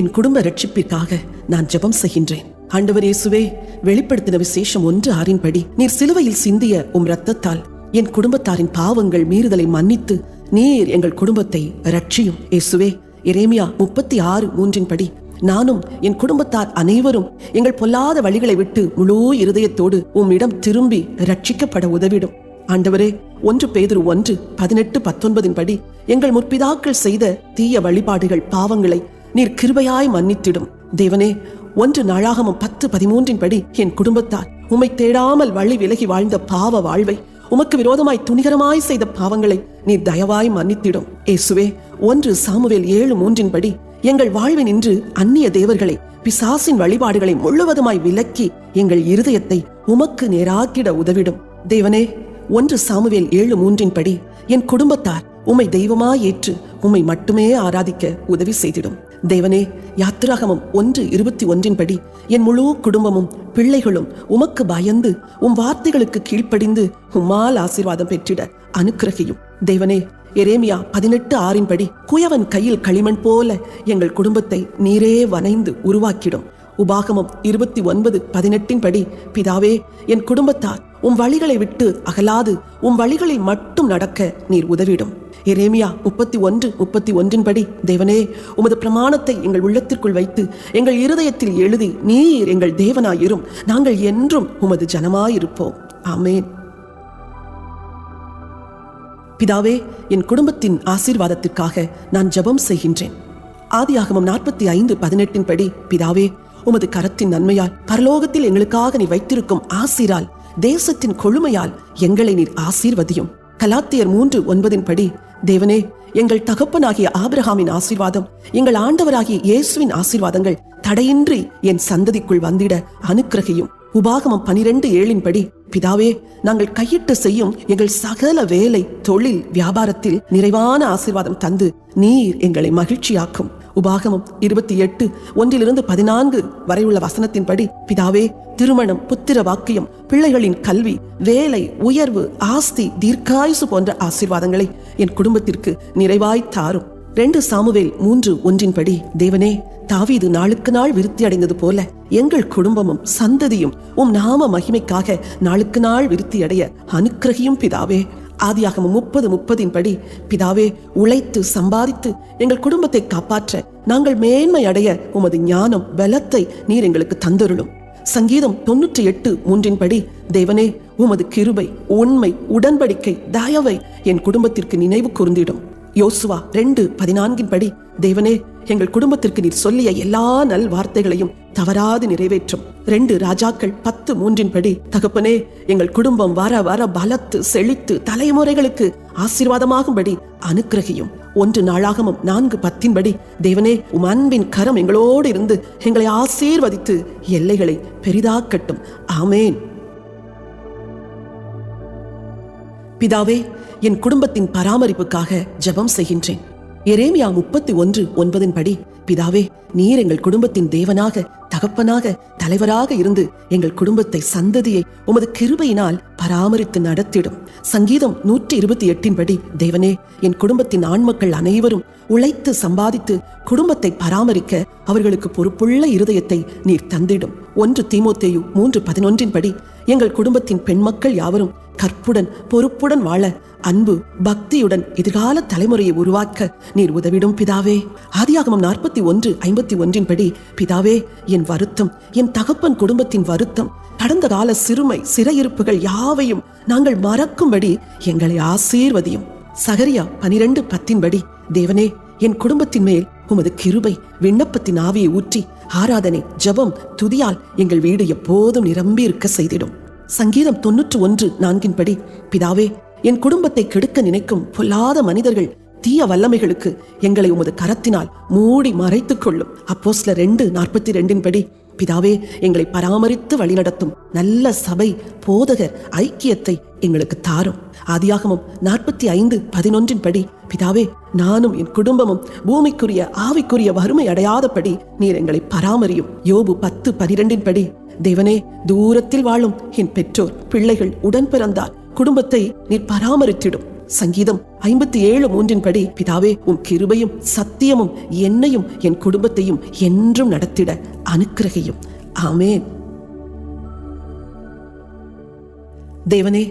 என் குடும்ப ரட்சிப்பிற்காக நான் ஜெபம் செய்கின்றேன். ஆண்டவர் இயேசுவே, வெளிப்படுத்தின விசேஷம் 1:6 படி நீர் சிலுவையில் சிந்திய உம் இரத்தத்தால் என் குடும்பத்தாரின் பாவங்கள், மீறுதலை மன்னித்து நீர் எங்கள் குடும்பத்தை ரட்சியும். இயேசுவே, எரேமியா 36:3 படி நானும் என் குடும்பத்தார் அனைவரும் எங்கள் பொல்லாத வழிகளை விட்டு முழு இருதயத்தோடு உம்மிடம் திரும்பி ரட்சிக்கப்பட உதவிடும். ஆண்டவரே, 1 பேதுரு 1:18-19 படி எங்கள் முற்பிதாக்கள் செய்த தீய வழிபாடுகள், பாவங்களை நீர் கிருபையாய் மன்னித்திடும். தேவனே, 1 நாளாகமம் 10:13 படி என் குடும்பத்தார் உம்மை தேடாமல் வழி விலகி வாழ்ந்த பாவ வாழ்வை, உமக்கு விரோதமாய் துணிகரமாய் செய்த பாவங்களை நீர் தயவாய் மன்னித்திடும். இயேசுவே, 1 சாமுவேல் 7:3 படி எங்கள் வாழ்வில் நின்று அந்நிய தேவர்களை, பிசாசின் வழிபாடுகளை முழுவதுமாய் விலக்கி எங்கள் இருதயத்தை உமக்கு நேராக்கிட உதவிடும். தேவனே, 1 சாமுவேல் 7:3 படி என் குடும்பத்தார் உம்மை தெய்வமாய் ஏற்று உம்மை மட்டுமே ஆராதிக்க உதவி செய்திடும். தேவனே, யாத்திராகமம் 1:21 படி என் முழு குடும்பமும், பிள்ளைகளும் உமக்கு பயந்து உம் வார்த்தைகளுக்கு கீழ்ப்படிந்து உம்மால் ஆசீர்வாதம் பெற்றிட அனுக்கிரகியும். தேவனே, எரேமியா 18:6 படி குயவன் கையில் களிமண் போல எங்கள் குடும்பத்தை நீரே வனைந்து உருவாக்கிடும். உபாகமம் 29:18 படி பிதாவே, என் குடும்பத்தார் உம் வழிகளை விட்டு அகலாது உம் வழிகளில் மட்டும் நடக்க நீர் உதவிடும். எரேமியா 31:31 படி தேவனே, உமது பிரமாணத்தை எங்கள் உள்ளத்திற்குள் வைத்து எங்கள் இருதயத்தில் எழுதி நீர் எங்கள் தேவனாயிரும், நாங்கள் என்றும் உமது ஜனமாயிருப்போம். ஆமேன். பிதாவே, என் குடும்பத்தின் ஆசீர்வாதத்திற்காக நான் ஜெபம் செய்கின்றேன். ஆதியாகமம் 45:18 படி பிதாவே, உமது கரத்தின் நன்மையால் பரலோகத்தில் எங்களுக்காக நீ வைத்திருக்கும் ஆசீரால், தேசத்தின் கொழுமையால் எங்களை நீர் ஆசீர்வதியும். கலாத்தியர் 3:9 படி தேவனே, எங்கள் தகப்பனாகிய ஆபிரகாமின் ஆசீர்வாதம், எங்கள் ஆண்டவராகிய இயேசுவின் ஆசீர்வாதங்கள் தடையின்றி என் சந்ததிக்குள் வந்திட அனுக்கிரகியும். உபாகமம் 12:7 படி பிதாவே, நாங்கள் கையிட்டு செய்யும் எங்கள் சகல வேலை, தொழில், வியாபாரத்தில் நிறைவான ஆசீர்வாதம் தந்து நீர் எங்களை மகிழ்ச்சியாக்கும். உபாகமம் 28:1-14 வரை உள்ள வசனத்தின்படி பிதாவே, திருமணம், புத்திர வாக்கியம், பிள்ளைகளின் கல்வி, வேலை, உயர்வு, ஆஸ்தி, தீர்க்காயுசு போன்ற ஆசீர்வாதங்களை என் குடும்பத்திற்கு நிறைவாய் தாரும். 2 சாமுவேல் 3:1 தேவனே, தாவீது நாளுக்கு நாள் விருத்தி அடைந்தது போல எங்கள் குடும்பமும் சந்ததியும் உம் நாம மகிமைக்காக நாளுக்கு நாள் விருத்தி அடைய அனுக்கிரகியும் பிதாவே. ஆதியாகமம் 30:30 பிதாவே, உழைத்து சம்பாதித்து எங்கள் குடும்பத்தை காப்பாற்ற நாங்கள் மேன்மை அடைய உமது ஞானம் பலத்தை நீர் எங்களுக்கு தந்தருளும். சங்கீதம் 98:3 தேவனே, உமது கிருபை உண்மை உடன்படிக்கை தயவை என் குடும்பத்திற்கு நினைவு கூர்ந்திடும். யோசுவா 2:14 தேவனே, எங்கள் குடும்பத்திற்கு நீர் சொல்லிய எல்லா நல் வார்த்தைகளையும் தவறாது நிறைவேற்றும். 2 ராஜாக்கள் 10:3 தகப்பனே, எங்கள் குடும்பம் வர வர பலத்து செழித்து தலைமுறைகளுக்கு ஆசீர்வாதமாகும்படி அனுக்கிரகியும். 1 நாளாகமம் 4:10 தேவனே, உம் அன்பின் கரம் எங்களோடு இருந்து எங்களை ஆசீர்வதித்து எல்லைகளை பெரிதாக்கட்டும். ஆமேன். பிதாவே, என் குடும்பத்தின் பராமரிப்புக்காக ஜெபம் செய்கின்றேன். எரேமியா 31:9 பிதாவே, நீர் எங்கள் குடும்பத்தின் தேவனாக தகப்பனாக தலைவராக இருந்து எங்கள் குடும்பத்தை சந்ததியை உமது கிருபையினால் பராமரித்து நடத்திடும். சங்கீதம் 128 தேவனே, என் குடும்பத்தின் ஆண்மக்கள் அனைவரும் உழைத்து சம்பாதித்து குடும்பத்தை பராமரிக்க அவர்களுக்கு பொறுப்புள்ள இருதயத்தை நீர் தந்திடும். 1 தீமோத்தேயு 3:11 எங்கள் குடும்பத்தின் பெண்மக்கள் யாவரும் கற்புடன் பொறுப்புடன் வாழ அன்பு பக்தியுடன் எதிர்கால தலைமுறையை உருவாக்க நீர் உதவிடும் பிதாவே. ஆதியாகமம் 41:51 பிதாவே, என் வருத்தம் என் தகப்பன் குடும்பத்தின் வருத்தம் கடந்த கால சிறுமை சிறையிருப்புகள் யாவையும் நாங்கள் மறக்கும்படி எங்களை ஆசீர்வதியும். சகரியா 12:10 தேவனே, என் குடும்பத்தின் மேல் உமது கிருபை விண்ணப்பத்தின் ஆவியை ஊற்றி ஆராதனை ஜெபம் துதியால் எங்கள் வீடு எப்போதும் நிரம்பி இருக்க செய்திடும். சங்கீதம் 91:4 பிதாவே, என் குடும்பத்தை கெடுக்க நினைக்கும் பொல்லாத மனிதர்கள் தீய வல்லமைகளுக்கு எங்களை உமது கரத்தினால் மூடி மறைத்துக் கொள்ளும். அப்போஸ்தலர் 2:42 பிதாவே, எங்களை பராமரித்து வழிநடத்தும் நல்ல சபை போதகர் ஐக்கியத்தை எங்களுக்கு தாரும். ஆதியாகமம் 45:11 பிதாவே, நானும் என் குடும்பமும் பூமிக்குரிய ஆவிக்குரிய வறுமை அடையாதபடி நீர் எங்களை பராமரியும். யோபு 10:12 தேவனே, தூரத்தில் வாழும் என் பெற்றோர் பிள்ளைகள் உடன் பிறந்தார் குடும்பத்தை நீர் பராமரித்திடும். சங்கீதம் 57:3 பிதாவே, உம் கிருபையும் சத்தியமும் என்னையும் என் குடும்பத்தையும் என்றும் நடத்திட அனுக்கிரகியும். ஆமேன். தேவனே,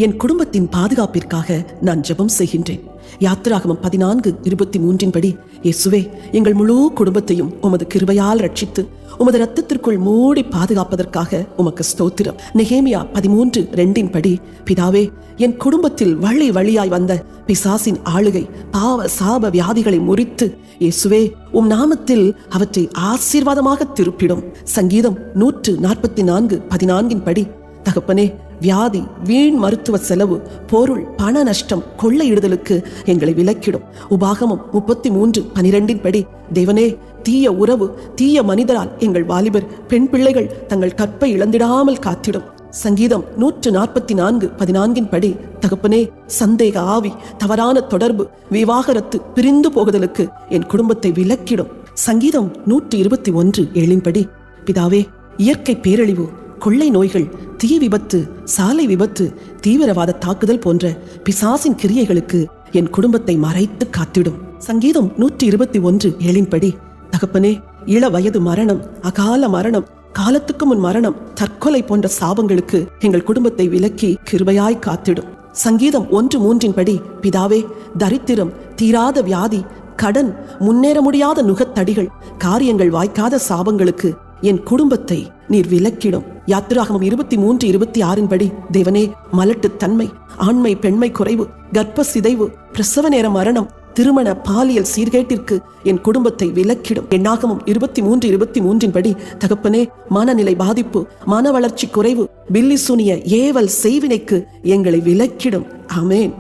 என் குடும்பத்தின் பாதுகாப்பிற்காக நான் ஜெபம் செய்கின்றேன். யாத்திராகமம் 14:23 இயேசுவே, எங்கள் முழு குடும்பத்தையும் உமது கிருபையால் ரட்சித்து உமது இரத்தத்திற்குள் மூடி பாதுகாப்பதற்காக உமக்கு ஸ்தோத்திரம். நெகேமியா 13:2 பிதாவே, என் குடும்பத்தில் வழி வழியாய் வந்த பிசாசின் ஆளுகை பாவ சாப வியாதிகளை முறித்து இயேசுவே உம் நாமத்தில் அவற்றை ஆசீர்வாதமாக திருப்பிடும். சங்கீதம் 144:14 தகப்பனே, வியாதி வீண் மருத்துவ செலவு பொருள் பண நஷ்டம் கொள்ளையிடுதலுக்கு எங்களை விலக்கிடும். உபாகமம் 33:12 தேவனே, தீய உறவு தீய மனிதரால் எங்கள் வாலிபர் பெண் பிள்ளைகள் தங்கள் கற்பை இழந்திடாமல் காத்திடும். சங்கீதம் 144:14 தகப்பனே, சந்தேக ஆவி தவறான தொடர்பு விவாகரத்து பிரிந்து போகுதலுக்கு என் குடும்பத்தை விலக்கிடும். சங்கீதம் 121:7 பிதாவே, இயற்கை பேரழிவு கொள்ளை நோய்கள் தீ விபத்து சாலை விபத்து தீவிரவாத தாக்குதல் போன்ற பிசாசின் கிரியைகளுக்கு என் குடும்பத்தை மறைத்து காத்திடும். சங்கீதம் 121:7 தகப்பனே, இள வயது மரணம் அகால மரணம் காலத்துக்கு முன் மரணம் தற்கொலை போன்ற சாபங்களுக்கு எங்கள் குடும்பத்தை விலக்கி கிருபையாய் காத்திடும். சங்கீதம் 1:3 பிதாவே, தரித்திரம் தீராத வியாதி கடன் முன்னேற முடியாத நுகத்தடிகள் காரியங்கள் வாய்க்காத சாபங்களுக்கு என் குடும்பத்தை நீர் விலக்கிடும். யாத்திராகமம் 23:26 தேவனே, மலட்டுத்தன்மை ஆண்மை பெண்மை குறைவு கர்ப்ப சிதைவு பிரசவ நேர மரணம் திருமண பாலியல் சீர்கேட்டிற்கு என் குடும்பத்தை விலக்கிடும். எண்ணாகமம் 23:23 தகப்பனே, மனநிலை பாதிப்பு மன வளர்ச்சி குறைவு பில்லி சூனிய ஏவல் செய்வினைக்கு எங்களை விலக்கிடும். ஆமேன்.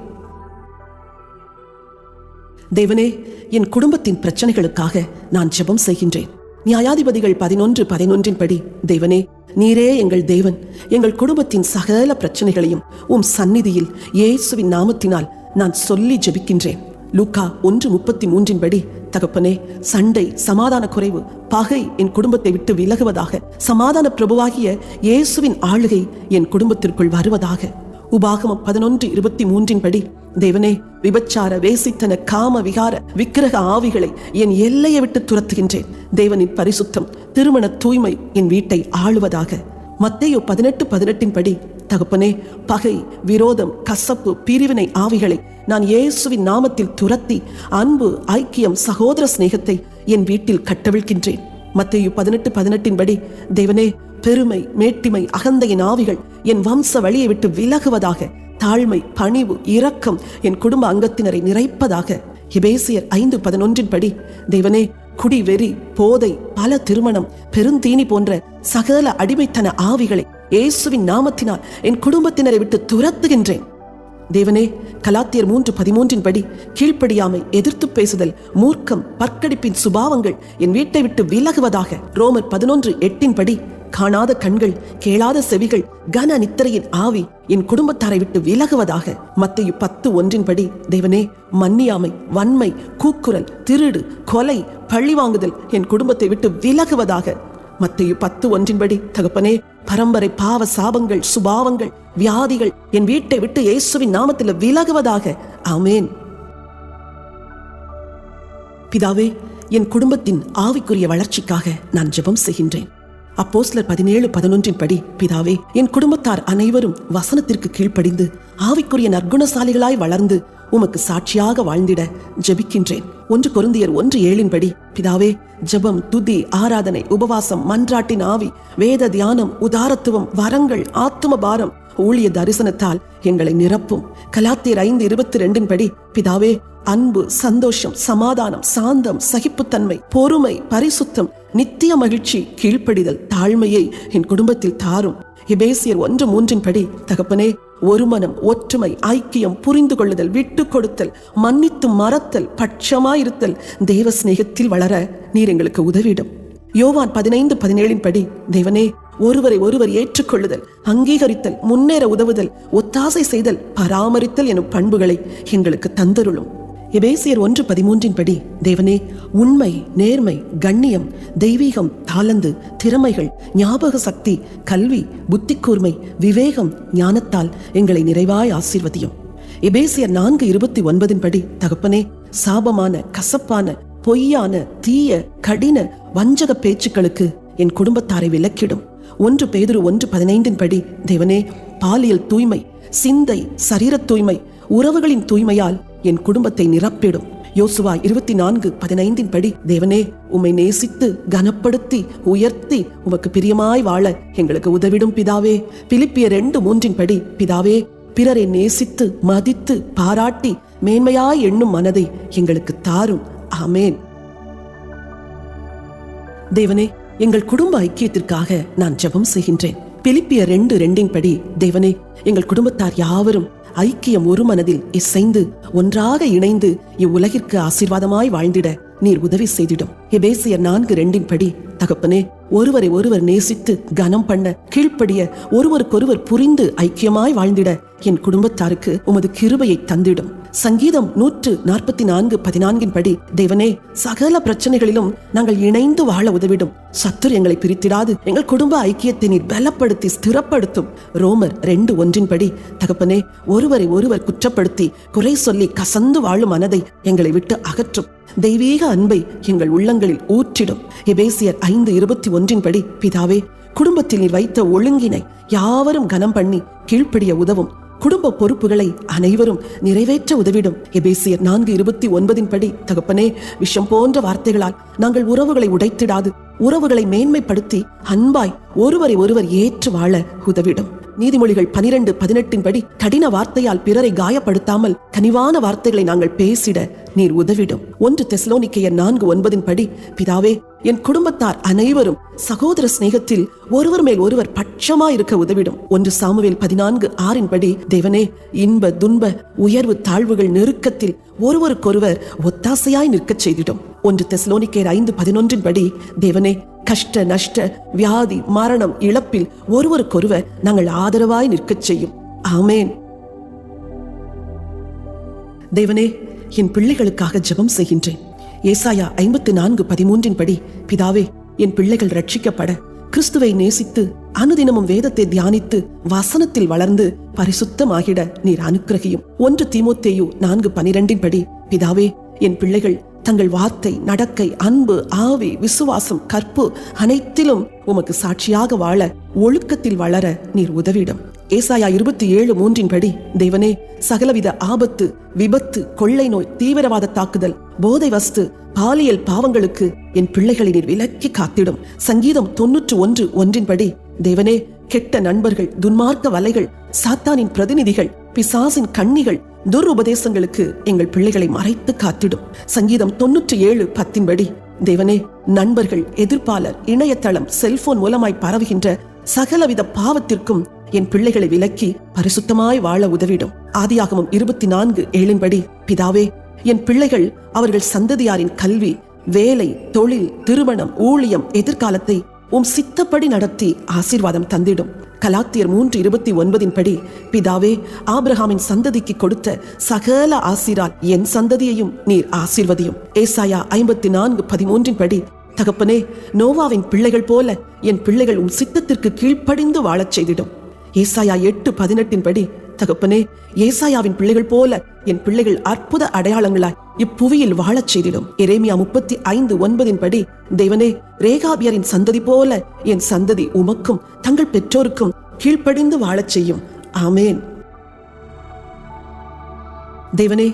தேவனே, என் குடும்பத்தின் பிரச்சனைகளுக்காக நான் ஜெபம் செய்கின்றேன். நியாயாதிபதிகள் 11:11 தேவனே, நீரே எங்கள் தேவன். எங்கள் குடும்பத்தின் சகல பிரச்சனைகளையும் உம் சந்நிதியில் இயேசுவின் நாமத்தினால் நான் சொல்லி ஜெபிக்கின்றேன். லூக்கா 1:33 தகப்பனே, சண்டை சமாதான குறைவு பகை என் குடும்பத்தை விட்டு விலகுவதாக. சமாதான பிரபுவாகிய இயேசுவின் ஆளுகை என் குடும்பத்திற்குள் வருவதாக. உபாகமம் 11:23 படி, தேவனே, விபச்சார, வேசித்தன, காம, விகார, விக்கிரக ஆவிகளை என் எல்லையை விட்டு துரத்துகின்றேன். தேவனின் பரிசுத்தம், திருமண தூய்மை என் வீட்டை ஆளுவதாக. மத்தேயு 18:18 படி, தகப்பனே, பகை, விரோதம், கசப்பு, பிரிவினை ஆவிகளை நான் இயேசுவின் நாமத்தில் துரத்தி அன்பு, ஐக்கியம், சகோதர சிநேகத்தை என் வீட்டில் கட்டவிழ்கின்றேன். மத்தேயு 18:18 படி, தேவனே, பெருமை, மேட்டிமை, அகந்தையின் ஆவிகள் என் வம்ச வழியை விட்டு விலகுவதாக. தாழ்மை, பணிவு, இரக்கம் என் குடும்ப அங்கத்தினரை நிறைப்பதாக. எபேசியர் 5:11 படி, தேவனே, குடி, வெறி, போதை, பல திருமணம், பெருந்தீனி போன்ற சகல அடிமைத்தன ஆவிகளை இயேசுவின் நாமத்தினால் என் குடும்பத்தினரை விட்டு துரத்துகின்றேன். தேவனே, கலாத்தியர் 3:13 படி, கீழ்ப்படியாமை, எதிர்த்து பேசுதல், மூர்க்கம், பற்கடிப்பின் சுபாவங்கள் என் வீட்டை விட்டு விலகுவதாக. ரோமர் 11:8 படி, காணாத கண்கள், கேளாத செவிகள், கன நித்திரையின் ஆவி என் குடும்பத்தாரை விட்டு விலகுவதாக. மத்தேயு 10:1 படி, தேவனே, மன்னியாமை, வன்மை, கூக்குரல், திருடு, கொலை, பழிவாங்குதல் என் குடும்பத்தை விட்டு விலகுவதாக. மத்தேயு 10:1 படி, தகப்பனே, பரம்பரை பாவ சாபங்கள், சுபாவங்கள், வியாதிகள் என் வீட்டை விட்டு இயேசுவின் நாமத்தில் விலகுவதாக. ஆமேன். பிதாவே, என் குடும்பத்தின் ஆவிக்குரிய வளர்ச்சிக்காக நான் ஜெபம் செய்கின்றேன். அப்போஸ்தலர் 17:11 படி, பிதாவே, என் குடும்பத்தார் அனைவரும் வசனத்திற்கு கீழ்ப்படிந்து ஆவிக்குரிய நற்குணசாலிகளாய் வளர்ந்து உமக்கு சாட்சியாக வாழ்ந்திட ஜெபிக்கின்றேன். 1 கொரிந்தியர் 1:7 படி, பிதாவே, ஜெபம், துதி, ஆராதனை, உபவாசம், மன்றாட்டின் ஆவி, வேத தியானம், உதாரத்துவம், வரங்கள், ஆத்தும பாரம், ஊழிய தரிசனத்தால் எங்களை நிரப்பும். கலாத்தியர் 5:22 படி, பிதாவே, அன்பு, சந்தோஷம், சமாதானம், சாந்தம், சகிப்புத்தன்மை, பொறுமை, பரிசுத்தம், நித்திய மகிழ்ச்சி, கீழ்ப்படிதல், தாழ்மையை என் குடும்பத்தில் தாரும். எபேசியர் 1:3 படி, தகப்பனே, ஒரு மனம், ஒற்றுமை, ஐக்கியம், புரிந்து கொள்ளுதல், விட்டு கொடுத்தல், மன்னித்து மறத்தல், பட்சமாயிருத்தல், தேவ சிநேகத்தில் வளர நீர் எங்களுக்கு உதவிடும். யோவான் 15:17 படி, தேவனே, ஒருவரை ஒருவர் ஏற்றுக்கொள்ளுதல், அங்கீகரித்தல், முன்னேற உதவுதல், ஒத்தாசை செய்தல், பராமரித்தல் எனும் பண்புகளை எங்களுக்கு தந்தருளும். எபேசியர் 1:13 படி, தேவனே, உண்மை, நேர்மை, கண்ணியம், தெய்வீகம், தாளந்து, திறமைகள், ஞாபக சக்தி, கல்வி, புத்தி கூர்மை, விவேகம், ஞானத்தால் எங்களை நிறைவாய் ஆசீர்வதியும். எபேசியர் 4:29 படி, தகப்பனே, சாபமான, கசப்பான, பொய்யான, தீய, கடின, வஞ்சக பேச்சுக்களுக்கு என் குடும்பத்தாரை விலக்கிடும். 1 பேதுரு 1:15 படி, தேவனே, பாலியல் தூய்மை, சிந்தை, சரீர தூய்மை, உறவுகளின் தூய்மையால் என் குடும்பத்தை நிரப்பிடும். யோசுவா 24:15 படி, தேவனே, உம்மை நேசித்து கனப்படுத்தி உயர்த்தி உமக்கு பிரியமாய் வாழ எங்களுக்கு உதவிடும் பிதாவே. பிலிப்பியர் 2:3 படி, பிதாவே, பிறரை நேசித்து மதித்து பாராட்டி மேன்மையாய் எண்ணும் மனதை எங்களுக்கு தாரும். ஆமேன். தேவனே, எங்கள் குடும்ப ஐக்கியத்திற்காக நான் ஜெபம் செய்கின்றேன். பிலிப்பியர் 2:2 படி, தேவனே, எங்கள் குடும்பத்தார் யாவரும் ஐக்கியம் ஒரு மனதில் இசைந்து ஒன்றாக இணைந்து இவ்வுலகிற்கு ஆசீர்வாதமாய் வாழ்ந்திட நீர் உதவி செய்திடும். எபேசியர் 4:2 படி, தகப்பனே, ஒருவரை ஒருவர் நேசித்து கனம் பண்ண, கீழ்ப்படிய, ஒருவருக்கொருவர் புரிந்து ஐக்கியமாய் வாழ்ந்திட என் குடும்பத்தாருக்கு உமது கிருபையை தந்திடும். சங்கீதம் 144:14 படி, தேவனே, சகல பிரச்சனைகளிலும் நாங்கள் இணைந்து வாழ உதவிடும். சத்துரு எங்களை பிரித்திடாது எங்கள் குடும்ப ஐக்கியத்தை நீர் பலப்படுத்தி ஸ்திரப்படுத்தும். ரோமர் 2:1 படி, தகப்பனே, ஒருவரை ஒருவர் குற்றப்படுத்தி குறை சொல்லி கசந்து வாழும் மனதை எங்களை விட்டு அகற்றும். தெய்வீக அன்பை எங்கள் உள்ளங்களில் ஊற்றிடும். எபேசியர் 5:21 படி, பிதாவே, குடும்பத்தில் நீர் வைத்த ஒழுங்கினை யாவரும் கனம் பண்ணி கீழ்ப்படிய உதவும். குடும்ப பொறுப்புகளை அனைவரும் நிறைவேற்ற உதவிடும். எபேசியர் 4:29 படி, தகப்பனே, விஷம் போன்ற வார்த்தைகளால் நாங்கள் உறவுகளை உடைத்திடாது உறவுகளை மேன்மைப்படுத்தி அன்பாய் ஒருவரை ஒருவர் ஏற்று வாழ உதவிடும். நீதிமொழிகள் 12:18 படி, கடின வார்த்தையால் பிறரை காயப்படுத்தாமல் கனிவான வார்த்தைகளை நாங்கள் பேசிட நீர் உதவிடும். 1 தெசலோனிக்கேயர் 4:9 படி, பிதாவே, என் குடும்பத்தார் அனைவரும் சகோதர சிநேகத்தில் ஒருவர் மேல் ஒருவர் பட்சமாயிருக்க உதவிடும். 1 சாமுவேல் 14:6 படி, தேவனே, இன்ப துன்ப உயர்வு தாழ்வுகள் நெருக்கத்தில் ஒருவருக்கொருவர் ஒத்தாசையாய் நிற்கச் செய்திடும். 1 தெசலோனிக்கேயர் 5:11 படி, தேவனே, கஷ்ட நஷ்ட வியாதி மரணம் இழப்பில் ஒருவருக்கொருவர் நாங்கள் ஆதரவாய் நிற்கச் செய்யும். ஆமேன். தேவனே, என் பிள்ளைகளுக்காக ஜெபம் செய்கின்றேன். ஏசாயா 54:13 படி, பிதாவே, என் பிள்ளைகள் ரட்சிக்கப்பட கிறிஸ்துவை நேசித்து அனுதினமும் வேதத்தை தியானித்து வசனத்தில் வளர்ந்து பரிசுத்தமாகிட நீர் அனுக்கிரகியும். 1 தீமோத்தேயு 4:12 படி, பிதாவே, என் பிள்ளைகள் தங்கள் வார்த்தை, நடக்கை, அன்பு, ஆவி, விசுவாசம், கற்பு அனைத்திலும் உமக்கு சாட்சியாக வாழ ஒழுக்கத்தில் வளர நீர் உதவிடும். ஏசாயா 27:3 படி, தேவனே, சகலவித ஆபத்து, விபத்து, கொள்ளை நோய், தீவிரவாத தாக்குதல், போதை வஸ்து, பாலியல் பாவங்களுக்கு என் பிள்ளைகளை நீர் விலக்கி காத்திடும். சங்கீதம் 91:1 படி, தேவனே, கெட்ட நண்பர்கள், துன்மார்க்க வலைகள், சாத்தானின் பிரதிநிதிகள், பிசாசின் கண்ணிகள், துருபதேசங்களுக்கு எங்கள் பிள்ளைகளை மறைத்து காத்திடும். சங்கீதம் 97:10 படி, தேவனே, நண்பர்கள், எதிர்ப்பாளர், இணையதளம், செல்போன் மூலமாய் பரவுகின்ற சகலவித பாவத்திற்கும் என் பிள்ளைகளை விலக்கி பரிசுத்தமாய் வாழ உதவிடும். ஆதியாகமம் 24:7 படி, பிதாவே, என் பிள்ளைகள் அவர்கள் சந்ததியாரின் கல்வி, வேலை, தொழில், திருமணம், ஊழியம், எதிர்காலத்தை சித்தப்படி நடத்தி ஆசீர்வாதம் தந்திடும். கலாத்தியர் 3:29 படி, பிதாவே, ஆபிரகாமின் சந்ததிக்கு கொடுத்த சகல ஆசீரால் என் சந்ததியையும் நீர் ஆசீர்வதியும். ஏசாயா 54:13 படி, தகப்பனே, நோவாவின் பிள்ளைகள் போல என் பிள்ளைகள் சித்தத்திற்கு கீழ்ப்படிந்து வாழச் செய்திடும். ஏசாயா 8:18 படி, தகப்பனே, ஏசாயாவின் பிள்ளைகள் போல என் பிள்ளைகள் அற்புத அடையாளங்களாய் இப்புவியில் வாழச் செய்திடும். எரேமியா 35:9 படி, தேவனே, ரேகாபியரின் சந்ததி போல என் சந்ததி உமக்கும் தங்கள் பெற்றோருக்கும் கீழ்ப்படிந்து வாழச் செய்யும். ஆமேன். தேவனே,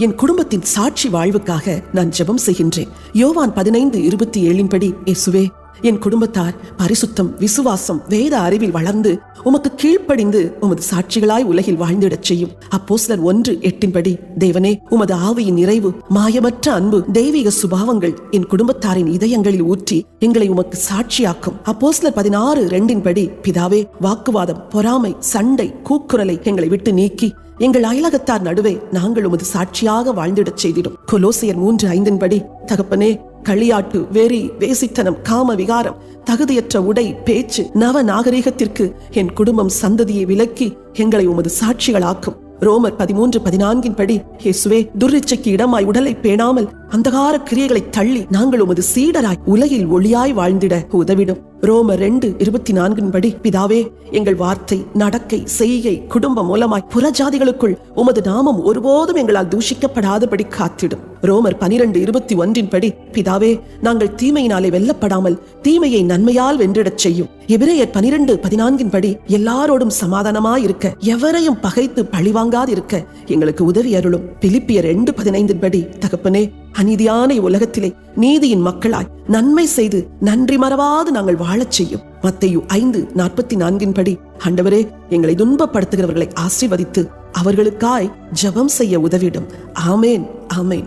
என் குடும்பத்தின் சாட்சி வாழ்வுக்காக நான் ஜெபம் செய்கின்றேன். யோவான் 15:27 படி, இயேசுவே, என் குடும்பத்தார் பரிசுத்தம், விசுவாசம், வேத அறிவில் வளர்ந்து உமக்கு கீழ்ப்படிந்து உமது சாட்சிகளாய் உலகில் வாழ்ந்திடச் செய்யும். அப்போஸ்தலர் 1:8 படி, தேவனே, உமது ஆவியின் நிறைவு, மாயமற்ற அன்பு, தெய்வீக சுபாவங்கள் என் குடும்பத்தாரின் இதயங்களில் ஊற்றி எங்களை உமக்கு சாட்சியாக்கும். அப்போஸ்தலர் 16:2 படி, பிதாவே, வாக்குவாதம், பொறாமை, சண்டை, கூக்குரலை எங்களை விட்டு நீக்கி எங்கள் அயலகத்தார் நடுவே நாங்கள் உமது சாட்சியாக வாழ்ந்திடச் செய்திடும். கொலோசியர் 3:5 படி, தகப்பனே, களியாட்டு, வெறி, வேசித்தனம், காம விகாரம், தகுதியற்ற உடை, பேச்சு, நவ நாகரிகத்திற்கு என் குடும்பம் சந்ததியை விலக்கி எங்களை உமது சாட்சிகளாக்கும். ரோமர் 13:14 படி, இயேசுவே, துர்ரிச்சைக்கு இடமாய் உடலை பேணாமல் அந்தகார கிரியைகளை தள்ளி நாங்கள் உமது சீடராய் உலகில் ஒளியாய் வாழ்ந்திட உதவிடும். ரோமர் 2:24 படி, பிதாவே, எங்கள் வார்த்தை, நடக்கை, செய்கை, குடும்பம் மூலமாய் புறஜாதிகளுக்குள் உமது நாமம் ஒருபோதும் எங்களால் தூஷிக்கப்படாதபடி காத்திடும். ரோமர் 12:21 படி, பிதாவே, நாங்கள் தீமையினாலே வெல்லப்படாமல் தீமையை நன்மையால் வென்றிடச் செய்யும். எபிரேயர் 12:14 படி, எல்லாரோடும் சமாதானமாய் இருக்க, எவரையும் பகைத்து பழிவாங்காது இருக்க எங்களுக்கு உதவி அருளும். பிலிப்பியர் 2:15 படி, தகப்பனே, அநீதியான உலகத்திலே நீதியின் மக்களாய் நன்மை செய்து நன்றி மறவாது நாங்கள் வாழச் செய்யும். மத்தேயு 5:44 படி, ஆண்டவரே, எங்களை துன்பப்படுத்துகிறவர்களை ஆசீர்வதித்து அவர்களுக்காய் ஜெபம் செய்ய உதவிடும். ஆமேன், ஆமேன்.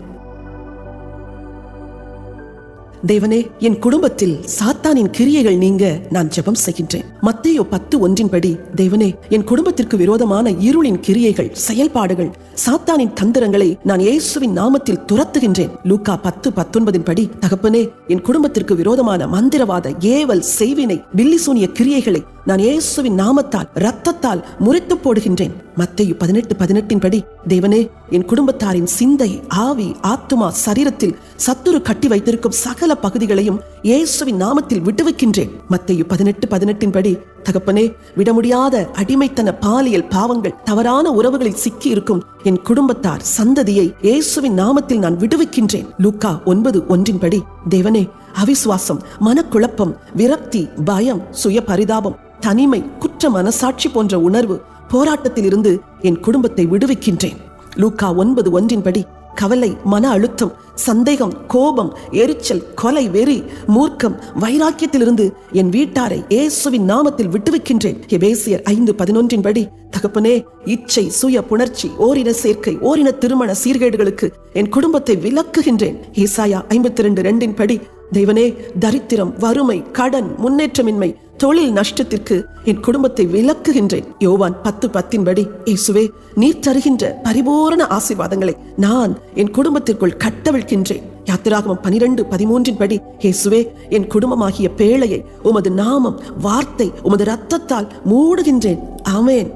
தேவனே, என் குடும்பத்தில் சாத்தானின் கிரியைகள் நீங்க நான் ஜெபம் செய்கின்றேன். மத்தேயு 10:1 படி, தேவனே, என் குடும்பத்திற்கு விரோதமான இருளின் கிரியைகள், செயல்பாடுகள், சாத்தானின் தந்திரங்களை நான் இயேசுவின் நாமத்தில் துரத்துகின்றேன். லூக்கா 10:19 படி, தகப்பனே, என் குடும்பத்திற்கு விரோதமான மந்திரவாத, ஏவல், செய்வினை, பில்லிசூனிய கிரியைகளை நான் இயேசுவின் நாமத்தால், இரத்தத்தால் முறித்து போடுகின்றேன். மத்தேயு 18:18 படி, தேவனே, என் குடும்பத்தாரின் சிந்தை, ஆவி, ஆத்துமா, சரீரத்தில் சத்துரு கட்டி வைத்திருக்கும் சகல பகுதிகளையும் இயேசுவின் நாமத்தில் விடுவிக்கின்றேன். மத்தேயு 18:18 படி, தகப்பனே, விட முடியாத அடிமைத்தன, பாலியல் பாவங்கள், தவறான உறவுகளில் சிக்கி இருக்கும் என் குடும்பத்தார் சந்ததியை இயேசுவின் நாமத்தில் நான் விடுவிக்கின்றேன். லூக்கா 9:1 படி, தேவனே, அவிசுவாசம், மனக்குழப்பம், விரக்தி, பயம், சுய பரிதாபம், தனிமை, குற்ற மனசாட்சி போன்ற உணர்வு போராட்டத்தில் இருந்து என் குடும்பத்தை விடுவிக்கின்றேன். லூக்கா 9:1 படி, கவலை, மன அழுத்தம், சந்தேகம், கோபம், எரிச்சல், கொலை, வெறி, மூர்க்கம், வைராக்கியத்திலிருந்து என் வீட்டாரை இயேசுவின் நாமத்தில் விட்டுவிக்கின்றேன். எபேசியர் 5:11 படி, தகப்பனே, இச்சை, சுய புணர்ச்சி, ஓரின சேர்க்கை, ஓரின திருமண சீர்கேடுகளுக்கு என் குடும்பத்தை விலக்குகின்றேன். ஏசாயா 52:2 படி, தேவனே, தரித்திரம், வறுமை, கடன், முன்னேற்றமின்மை, தொழில் நஷ்டத்திற்கு என் குடும்பத்தை விலக்குகின்றேன். யோவான் 10:10 படி, இயேசுவே, நீர் தருகின்ற பரிபூரண ஆசீர்வாதங்களை நான் என் குடும்பத்திற்குள் கட்டவிழ்கின்றேன். யாத்திராகமம் 12:13 படி, இயேசுவே, என் குடும்பமாகிய பேழையை உமது நாமம், வார்த்தை, உமது இரத்தத்தால் மூடுகின்றேன். ஆமேன்.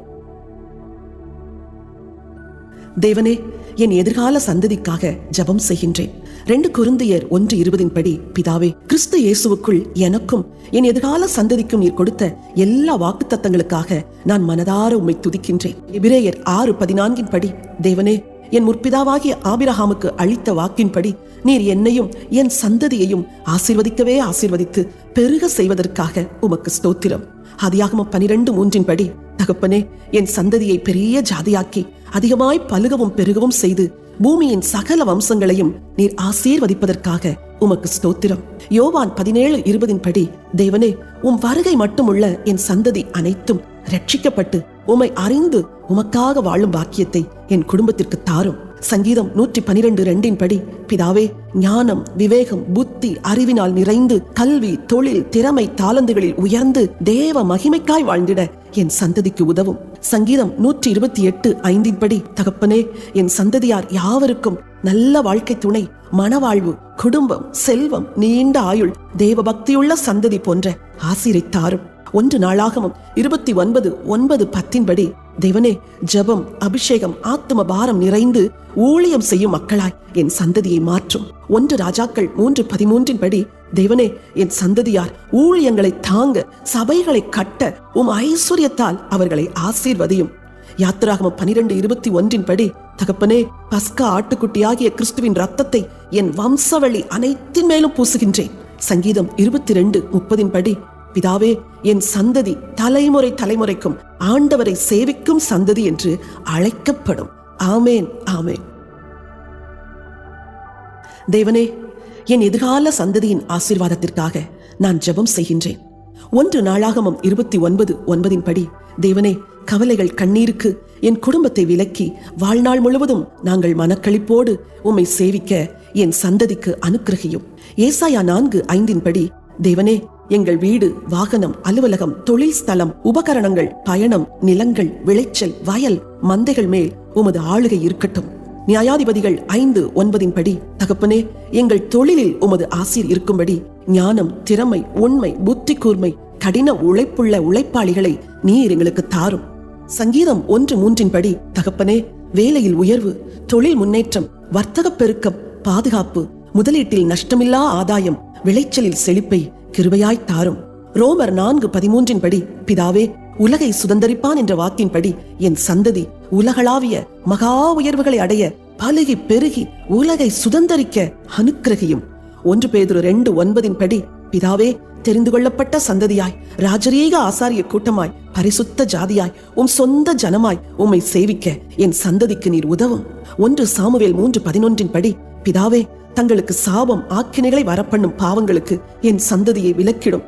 தேவனே, என் எதிர்கால சந்ததிக்காக ஜெபம் செய்கின்றேன். 2 கொரிந்தியர் 1:20 படி, பிதாவே, கிறிஸ்து இயேசுவுக்குள் எனக்கும் என் எதிர்கால சந்ததிக்கும் நீர் கொடுத்த எல்லா வாக்குத்தத்தங்களுக்காக நான் மனதார உம்மை துதிக்கின்றேன். எபிரேயர் 6:14 படி, தேவனே, என் முற்பிதாவாகிய ஆபிரகாமுக்கு அளித்த வாக்கின்படி நீர் என்னையும் என் சந்ததியையும் ஆசீர்வதிக்கவே ஆசீர்வதித்து பெருக செய்வதற்காக உமக்கு ஸ்தோத்திரம். ஆதியாகமம் 12:3 படி, தகப்பனே, என் சந்ததியை பெரிய ஜாதியாக்கி அதிகமாய் பலுகவும் பெருகவும் செய்து பூமியின் சகல வம்சங்களையும் நீர் ஆசீர்வதிப்பதற்காக உமக்கு ஸ்தோத்திரம். யோவான் 17:20 படி, தேவனே, உம் வருகை மட்டுமுள்ள என் சந்ததி அனைத்தும் ரட்சிக்கப்பட்டு உம்மை அறிந்து உமக்காக வாழும் பாக்கியத்தை என் குடும்பத்திற்கு தாரும். சங்கீதம் 112:2 படி, பிதாவே, ஞானம், விவேகம், புத்தி, அறிவினால் நிறைந்து கல்வி, தொழில், திறமை, தாளந்துகளில் உயர்ந்து தேவ மகிமைக்காய் வாழ்ந்திட என் சந்ததிக்கு உதவும். சங்கீதம் 128:5 படி, தகப்பனே, என் சந்ததியார் யாவருக்கும் நல்ல வாழ்க்கை துணை, மனவாழ்வு, குடும்பம், செல்வம், நீண்ட ஆயுள், தேவ பக்தியுள்ள சந்ததி போன்ற ஆசீரை தாரும். 1 நாளாகமம் 29:9-10 படி, தேவனே, ஜெபம், அபிஷேகம், ஆத்தும பாரம் நிறைந்து ஊழியம் செய்யும் மக்களாய் என் சந்ததியை மாற்றும். 1 ராஜாக்கள் 3:13 படி, தேவனே, என் சந்ததியார் ஊழியங்களை தாங்க, சபைகளை கட்ட உம் ஐஸ்வர்யத்தால் அவர்களை ஆசீர்வதியும். யாத்திராகமம் 12:21 படி, தகப்பனே, பஸ்கா ஆட்டுக்குட்டியாகிய கிறிஸ்துவின் ரத்தத்தை என் வம்சவழி அனைத்தின் மேலும் பூசுகின்றேன். சங்கீதம் 22:30 படி, பிதாவே, என் சந்ததி தலைமுறை தலைமுறைக்கும் ஆண்டவரை சேவிக்கும் சந்ததி என்று அழைக்கப்படும். ஆமேன், ஆமேன். தேவனே, என் எதிர்கால சந்ததியின் ஆசீர்வாதத்திற்காக நான் ஜெபம் செய்கின்றேன். 1 நாளாகமம் 29:9 படி, தேவனே, கவலைகள், கண்ணீருக்கு என் குடும்பத்தை விலக்கி வாழ்நாள் முழுவதும் நாங்கள் மனக்களிப்போடு உம்மை சேவிக்க என் சந்ததிக்கு அனுக்கிரகியும். ஏசாயா 4:5 படி, தேவனே, எங்கள் வீடு, வாகனம், அலுவலகம், தொழில் ஸ்தலம், உபகரணங்கள், பயணம், நிலங்கள், விளைச்சல், வயல், மந்தைகள் மேல் உமது ஆளுகை இருக்கட்டும். நியாயாதிபதிகள் 5:9 படி, தகப்பனே, எங்கள் தொழிலில் உமது ஆசீர் இருக்கும்படி ஞானம், திறமை, உண்மை, புத்தி கூர்மை, கடின உழைப்புள்ள உழைப்பாளிகளை நீர் எங்களுக்கு தாரும். சங்கீதம் 1:3 படி, தகப்பனே, வேலையில் உயர்வு, தொழில் முன்னேற்றம், வர்த்தக பெருக்கம், பாதுகாப்பு, முதலீட்டில் நஷ்டமில்லா ஆதாயம், விளைச்சலில் செழிப்பை கிருபையாய் தாரும். ரோமர் 4:13 படி, பிதாவே, உலகை சுதந்தரிப்பான் என்ற வாக்கின்படி என் சந்ததி உலகளாவிய மகா உயர்வுகளை அடைய பலுகி பெருகி உலகை சுதந்தரிக்க அனுக்கிரகியும். 1 பேதுரு 2:9 படி, பிதாவே, தெரிந்து கொள்ளப்பட்ட சந்ததியாய், ராஜரீக ஆசாரிய கூட்டமாய், பரிசுத்த ஜாதியாய், உம் சொந்த ஜனமாய் உம்மை சேவிக்க என் சந்ததிக்கு நீர் உதவும். 1 சாமுவேல் 3:11 படி, பிதாவே, தங்களுக்கு சாபம், ஆக்கினைகளை வரப்பண்ணும் பாவங்களுக்கு என் சந்ததியை விலக்கிடும்.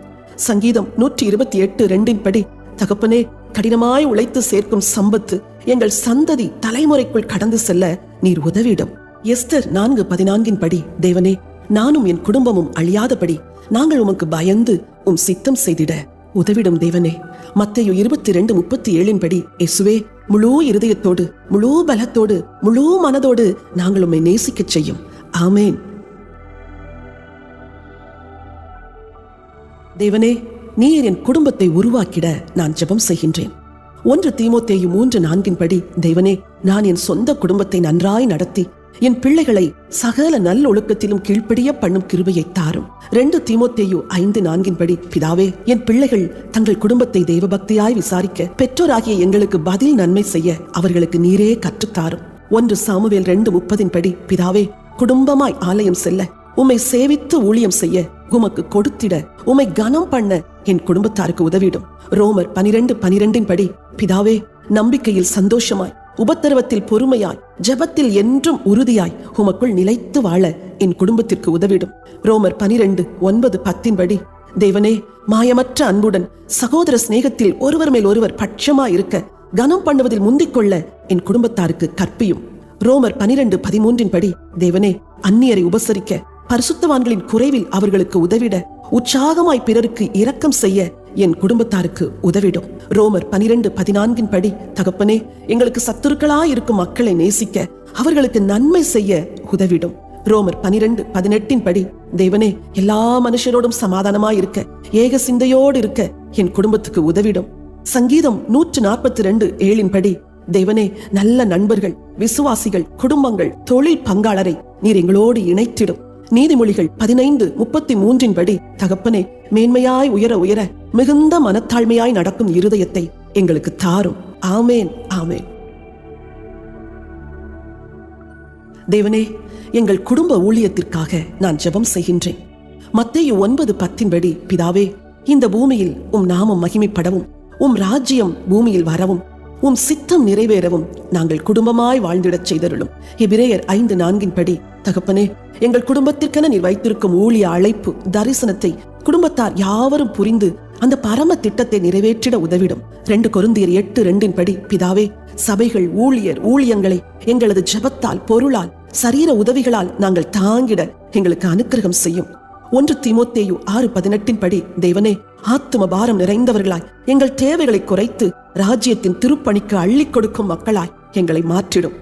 சங்கீதம் 128:2 படி, தகப்பனே, கடினமாய் உழைத்து சேர்க்கும் சம்பத்து எங்கள் சந்ததி தலைமுறைக்குள் கடந்து செல்ல நீர் உதவிடும். எஸ்தர் 4:14 படி, தேவனே, நானும் என் குடும்பமும் அழியாதபடி நாங்கள் உமக்கு பயந்து உம் சித்தம் செய்திட உதவிடும். தேவனே, மத்தேயு 22:37 படி, இயேசுவே, முழு இருதயத்தோடு, முழு பலத்தோடு, முழு மனதோடு நாங்கள் உம்மை நேசிக்க செய்யும். ஆமேன். தேவனே, நீர் என் குடும்பத்தை உருவாக்கிட நான் ஜெபம் செய்கின்றேன். 1 தீமோத்தேயு 3:4 படி, தேவனே, நான் என் சொந்த குடும்பத்தை நன்றாய் நடத்தி என் பிள்ளைகளை சகல நல்லொழுக்கத்திலும் கீழ்ப்படிய பண்ணும் கிருபையை தாரும். 2 தீமோத்தேயு 5:4 படி, பிதாவே, என் பிள்ளைகள் தங்கள் குடும்பத்தை தெய்வபக்தியாய் விசாரிக்க பெற்றோராகிய எங்களுக்கு பதில் நன்மை செய்ய அவர்களுக்கு நீரே கற்றுத்தாரும். 1 சாமுவேல் 2:30 படி, பிதாவே, குடும்பமாய் ஆலயம் செல்ல, உம்மை சேவித்து ஊழியம் செய்ய, உமக்கு கொடுத்திட, உம்மை கனம் பண்ண என் குடும்பத்தாருக்கு உதவிடும். ரோமர் 12:12 படி, பிதாவே, நம்பிக்கையில் சந்தோஷமாய், உபத்திரவத்தில் பொறுமையாய், ஜெபத்தில் என்றும் உறுதியாய் உமக்குள் நிலைத்து வாழ என் குடும்பத்திற்கு உதவிடும். ரோமர் 12:9-10 படி, தேவனே, மாயமற்ற அன்புடன் சகோதர சிநேகத்தில் ஒருவர் மேல் ஒருவர் பட்சமாய் இருக்க, கனம் பண்ணுவதில் முந்திக்கொள்ள என் குடும்பத்தாருக்கு கற்பியும். ரோமர் 12:13 படி, தேவனே, அந்நியரை உபசரிக்க, பரிசுத்தவான்களின் குறைவில் அவர்களுக்கு உதவிட, உற்சாகமாய் பிறருக்கு இரக்கம் செய்ய என் குடும்பத்தாருக்கு உதவிடும். ரோமர் 12:14 படி, தகப்பனே, எங்களுக்கு சத்துருக்களாய் இருக்கும் மக்களை நேசிக்க, அவர்களுக்கு நன்மை செய்ய உதவிடும். ரோமர் 12:18 படி, தேவனே, எல்லா மனுஷரோடும் சமாதானமாய் இருக்க, ஏக சிந்தையோடு இருக்க என் குடும்பத்துக்கு உதவிடும். சங்கீதம் 142:7 படி, தேவனே, நல்ல நண்பர்கள், விசுவாசிகள், குடும்பங்கள், தொழில் பங்காளரை நீர் எங்களோடு இணைத்திடும். நீதிமொழிகள் 15:33 படி தகப்பனே, மேன்மையாய் உயர உயர மிகுந்த மனத்தாழ்மையாய் நடக்கும் இருதயத்தை எங்களுக்கு தாரும். ஆமேன், ஆமேன். தேவனே, எங்கள் குடும்ப ஊழியத்திற்காக நான் ஜெபம் செய்கின்றேன். மத்தேயு 9:10 படி பிதாவே, இந்த பூமியில் உம் நாமம் மகிமைப்படவும், உம் ராஜ்யம் பூமியில் வரவும், உம் சித்தம் நிறைவேறவும் நாங்கள் குடும்பமாய் வாழ்ந்திடச் செய்தருளும். எபிரேயர் 5:4 படி தகப்பனே, எங்கள் குடும்பத்திற்கென நீர் வைத்திருக்கும் ஊழிய அழைப்பு தரிசனத்தை குடும்பத்தார் யாவரும் புரிந்து அந்த பரம திட்டத்தை நிறைவேற்றிட உதவிடும். 2 கொரிந்தியர் 8:2 படி பிதாவே, சபைகள், ஊழியங்களை எங்களது ஜெபத்தால், பொருளால், சரீர உதவிகளால் நாங்கள் தாங்கிட எங்களுக்கு அனுக்கிரகம் செய்யும். 1 தீமோத்தேயு 6:18 படி தேவனே, ஆத்தும பாரம் நிறைந்தவர்களாய் எங்கள் தேவைகளை குறைத்து ராஜ்யத்தின் திருப்பணிக்கு அள்ளி கொடுக்கும் மக்களாய் எங்களை மாற்றிடும்.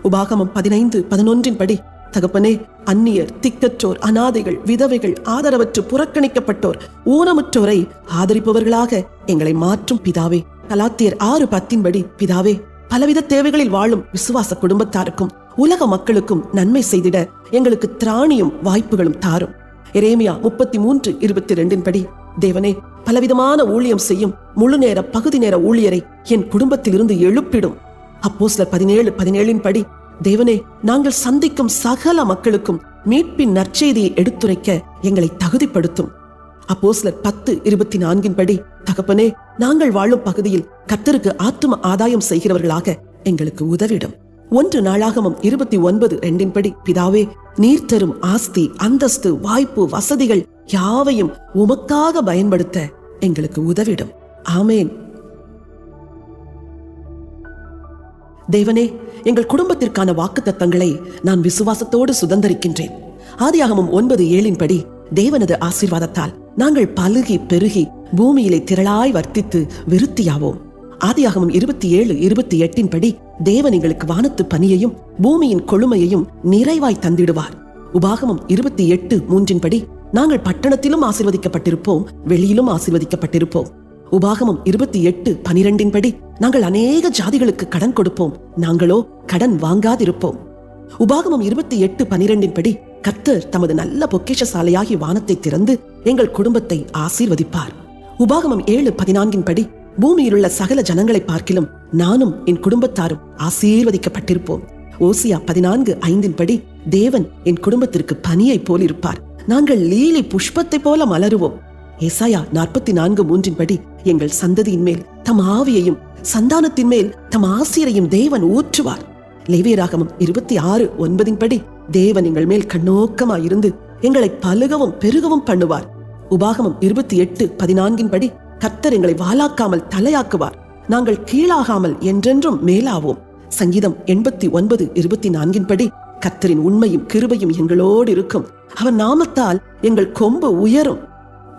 உபாகமம் 15:11 படி தகப்பனே, அந்நியர், திக்கற்றோர், அனாதைகள், விதவைகள், ஆதரவற்று புறக்கணிக்கப்பட்டோர், ஊனமுற்றோரை ஆதரிப்பவர்களாக எங்களை மாற்றும் பிதாவே. கலாத்தியர் 6:10 படி பிதாவே, பலவித தேவைகளில் வாழும் விசுவாச குடும்பத்தாருக்கும் உலக மக்களுக்கும் நன்மை செய்திட எங்களுக்கு திராணியும் வாய்ப்புகளும் தாரும். எரேமியா 33:22 படி தேவனே, பலவிதமான ஊழியம் செய்யும் முழு நேர, பகுதி நேர ஊழியரை என் குடும்பத்திலிருந்து எழுப்பிடும். அப்போஸ்தலர் 17:17 படி தேவனே, நாங்கள் சந்திக்கும் சகல மக்களுக்கும் மீட்பின் நற்செய்தியை எடுத்துரைக்க எங்களை தகுதிப்படுத்தும். அப்போஸ்தலர் 10:24 படி தகப்பனே, நாங்கள் வாழும் பகுதியில் கர்த்தருக்கு ஆத்தும ஆதாயம் செய்கிறவர்களாக எங்களுக்கு உதவிடும். 1 நாளாகமம் 29:2 படி பிதாவே, நீர் தரும் ஆஸ்தி, அந்தஸ்து, வாய்ப்பு, வசதிகள் யாவையும் உமக்காக பயன்படுத்த எங்களுக்கு உதவிடும். ஆமேன். தேவனே, எங்கள் குடும்பத்திற்கான வாக்குத்தத்தங்களை நான் விசுவாசத்தோடு சுதந்தரிக்கின்றேன். ஆதியாகமம் 9:7 படி தேவனது ஆசீர்வாதத்தால் நாங்கள் பலுகி பெருகி பூமியிலே திரளாய் வர்த்தித்து விருத்தியாவோம். ஆதியாகமம் 27:28 படி தேவன் எங்களுக்கு வானத்து பனியையும் பூமியின் கொழுமையையும் நிறைவாய் தந்திடுவார். உபாகமம் 28:3 படி நாங்கள் பட்டணத்திலும் ஆசீர்வதிக்கப்பட்டிருப்போம், வெளியிலும் ஆசீர்வதிக்கப்பட்டிருப்போம். உபாகமம் 28:12 படி நாங்கள் அநேக ஜாதிகளுக்கு கடன் கொடுப்போம், நாங்களோ கடன் வாங்காதிருப்போம். உபாகமம் 28:12 படி கர்த்தர் தமது நல்ல பொக்கிஷசாலையாகி வானத்தை திறந்து எங்கள் குடும்பத்தை ஆசீர்வதிப்பார். உபாகமம் 7:14 படி பூமியிலுள்ள சகல ஜனங்களை பார்க்கிலும் நானும் என் குடும்பத்தாரும் ஆசீர்வதிக்கப்பட்டிருப்போம். ஓசியா 14:5 படி தேவன் என் குடும்பத்திற்கு பனியை போல் இருப்பார், நாங்கள் லீலி புஷ்பத்தை போல மலருவோம். ஏசாயா 44:3 படி எங்கள் சந்ததியின் மேல் தம் ஆவியையும் சந்தானத்தின் மேல் தம் ஆசிரியரையும் தேவன் ஊற்றுவார். லேவியராகமம் 26:9 படி தேவன் எங்கள் மேல் கண்ணோக்கமாயிருந்து எங்களை பலுகவும் பெருகவும் பண்ணுவார். உபாகமம் 28:14 படி கர்த்தர் எங்களை வாலாக்காமல் தலையாக்குவார், நாங்கள் கீழாகாமல் என்றென்றும் மேலாவோம். சங்கீதம் 89:24 படி கர்த்தரின் உண்மையும் கிருபையும் எங்களோடு இருக்கும், அவர் நாமத்தால் எங்கள் கொம்பு உயரும்.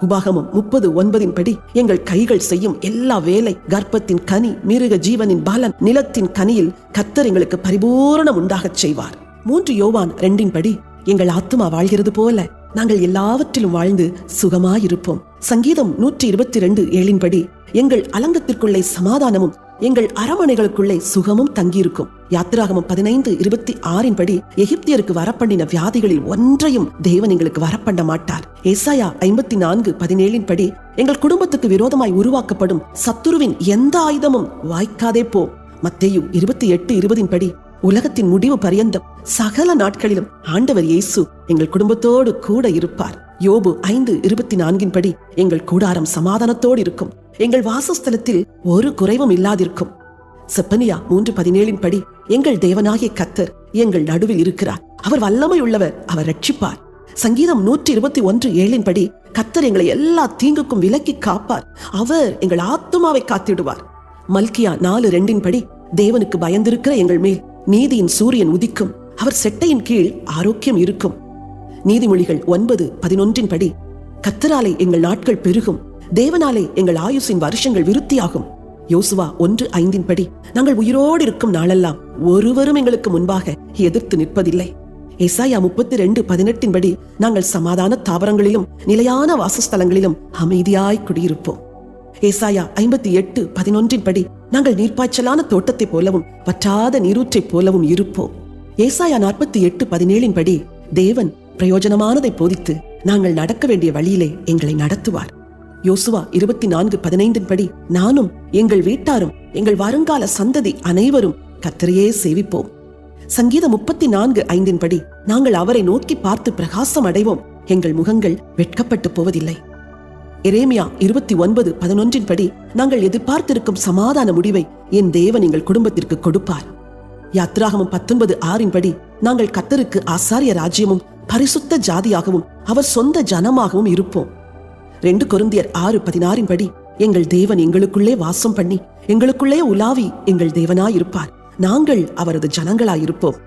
உபாகமம் 30:9 படி எங்கள் கைகள் செய்யும் எல்லா வேலை, கர்ப்பத்தின் கனி, மிருக ஜீவனின் பலன், நிலத்தின் கனியில் கர்த்தர் எங்களுக்கு பரிபூரணம் உண்டாகச் செய்வார். 3 யோவான் 2 படி எங்கள் ஆத்துமா வாழ்கிறது போல நாங்கள் எல்லாவற்றிலும் வாழ்ந்து சுகமாயிருப்போம். சங்கீதம் 122:7 படி எங்கள் அலங்கத்திற்குள்ளே சமாதானமும் எங்கள் அரமனைகளுக்குள்ளே சுகமும் தங்கியிருக்கும். யாத்திராகமம் 15:26 படி எகிப்தியருக்கு வரப்பண்ணின வியாதிகளில் ஒன்றையும் தேவன் எங்களுக்கு வரப்பண்ண மாட்டார். ஏசாயா 54:17 படி எங்கள் குடும்பத்துக்கு விரோதமாய் உருவாக்கப்படும் சத்துருவின் எந்த ஆயுதமும் வாய்க்காதே போம். மத்தேயு 28:20 படி உலகத்தின் முடிவு பரியந்தம் சகல நாட்களிலும் ஆண்டவர் இயேசு எங்கள் குடும்பத்தோடு கூட இருப்பார். யோபு 5:24 படி எங்கள் கூடாரம் சமாதானத்தோடு இருக்கும், எங்கள் வாசஸ்தலத்தில் ஒரு குறைவும் இல்லாதிருக்கும். செப்பனியா 3:17 படி எங்கள் தேவனாகிய கர்த்தர் எங்கள் நடுவில் இருக்கிறார், அவர் வல்லமை உள்ளவர், அவர் ரட்சிப்பார். சங்கீதம் 121:7 படி கர்த்தர் எங்களை எல்லா தீங்குக்கும் விலக்கி காப்பார், அவர் எங்கள் ஆத்துமாவை காத்திடுவார். மல்கியா 4:2 படி தேவனுக்கு பயந்திருக்கிற எங்கள் மேல் நீதியின் சூரியன் உதிக்கும், அவர் செட்டையின் கீழ் ஆரோக்கியம் இருக்கும். நீதிமொழிகள் 9:11 படி கர்த்தராலே எங்கள் நாட்கள் பெருகும், தேவனாலே எங்கள் ஆயுசின் வருஷங்கள் விருத்தியாகும். யோசுவா 1:5 படி நாங்கள் உயிரோடு இருக்கும் நாளெல்லாம் ஒருவரும் எங்களுக்கு முன்பாக எதிர்த்து நிற்பதில்லை. ஏசாயா 32:18 படி நாங்கள் சமாதான தாவரங்களிலும் நிலையான வாசஸ்தலங்களிலும் அமைதியாய் குடியிருப்போம். ஏசாயா 58:11 படி நாங்கள் நீர்ப்பாய்ச்சலான தோட்டத்தைப் போலவும் வற்றாத நீரூற்றைப் போலவும் இருப்போம். ஏசாயா 48:17 படி தேவன் பிரயோஜனமானதை போதித்து நாங்கள் நடக்க வேண்டிய வழியிலே எங்களை நடத்துவார். யோசுவா 24:15 படி நானும் எங்கள் வீட்டாரும் எங்கள் வருங்கால சந்ததி அனைவரும் கர்த்தரையே சேவிப்போம். சங்கீதம் 34:5 படி நாங்கள் அவரை நோக்கி பார்த்து பிரகாசம் அடைவோம், எங்கள் முகங்கள் வெட்கப்பட்டு போவதில்லை. எரேமியா 29:11 படி நாங்கள் எதிர்பார்த்திருக்கும் சமாதான முடிவை என் தேவன் எங்கள் குடும்பத்திற்கு கொடுப்பார். யாத்ராகமம் 19:6 படி நாங்கள் கர்த்தருக்கு ஆசாரிய ராஜ்யமும் பரிசுத்த ஜாதியாகவும் அவர் சொந்த ஜனமாகவும் இருப்போம். 2 கொரிந்தியர் 6:16 படி எங்கள் தேவன் எங்களுக்குள்ளே வாசம் பண்ணி எங்களுக்குள்ளே உலாவி எங்கள் தேவனாயிருப்பார், நாங்கள் அவரது ஜனங்களாயிருப்போம்.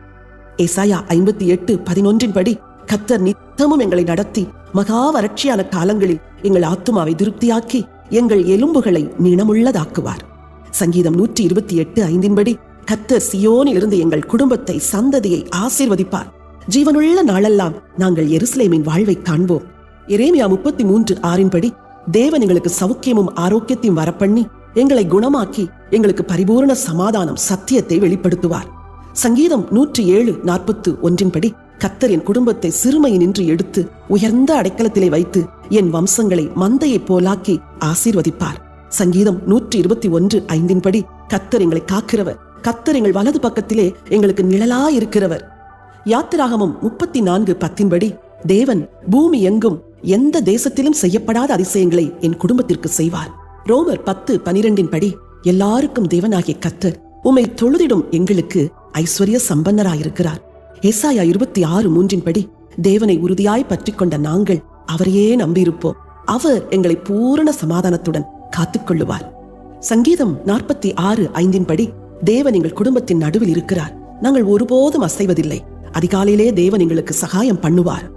ஏசாயா 58:11 படி கர்த்தர் நித்தமும் எங்களை நடத்தி மகா வறட்சியான காலங்களில் எங்கள் ஆத்துமாவை திருப்தியாக்கி எங்கள் எலும்புகளை நிணமுள்ளதாக்குவார். சங்கீதம் 128:5 படி கர்த்தர் சியோனில் இருந்து எங்கள் குடும்பத்தை சந்ததியை ஆசீர்வதிப்பார், ஜீவனுள்ள நாளெல்லாம் நாங்கள் எருசலேமின் வாழ்வை காண்போம். எரேமியா 33:6 படி தேவன் எங்களுக்கு சௌக்கியமும் ஆரோக்கியத்தையும் வரப்பண்ணி எங்களை குணமாக்கி எங்களுக்கு பரிபூர்ண சமாதானம் சத்தியத்தை வெளிப்படுத்துவார். சங்கீதம் 107:41 படி கர்த்தர் என் குடும்பத்தை சிறுமையினின்று எடுத்து உயர்ந்த அடைக்கலத்திலே வைத்து என் வம்சங்களை மந்தையை போலாக்கி ஆசீர்வதிப்பார். சங்கீதம் 121:5 படி கர்த்தர் எங்களை காக்கிறவர், கர்த்தர் எங்கள் வலது பக்கத்திலே எங்களுக்கு நிழலாயிருக்கிறவர். யாத்திராகமம் 34:10 படி தேவன் பூமி எங்கும் எந்த தேசத்திலும் செய்யப்படாத அதிசயங்களை என் குடும்பத்திற்கு செய்வார். ரோமர் 10:12 படி எல்லாருக்கும் தேவனாகிய கர்த்தர் உம்மை தொழுதிடும் எங்களுக்கு ஐஸ்வர்ய சம்பன்னராயிருக்கிறார். ஏசாயா 26:3 படி தேவனை உறுதியாய் பற்றி கொண்ட நாங்கள் அவரையே நம்பியிருப்போம், அவர் எங்களை பூரண சமாதானத்துடன் காத்துக்கொள்ளுவார். சங்கீதம் 46:5 படி தேவன் எங்கள் குடும்பத்தின் நடுவில் இருக்கிறார், நாங்கள் ஒருபோதும் அசைவதில்லை, அதிகாலையிலே தேவன் எங்களுக்கு சகாயம் பண்ணுவார்.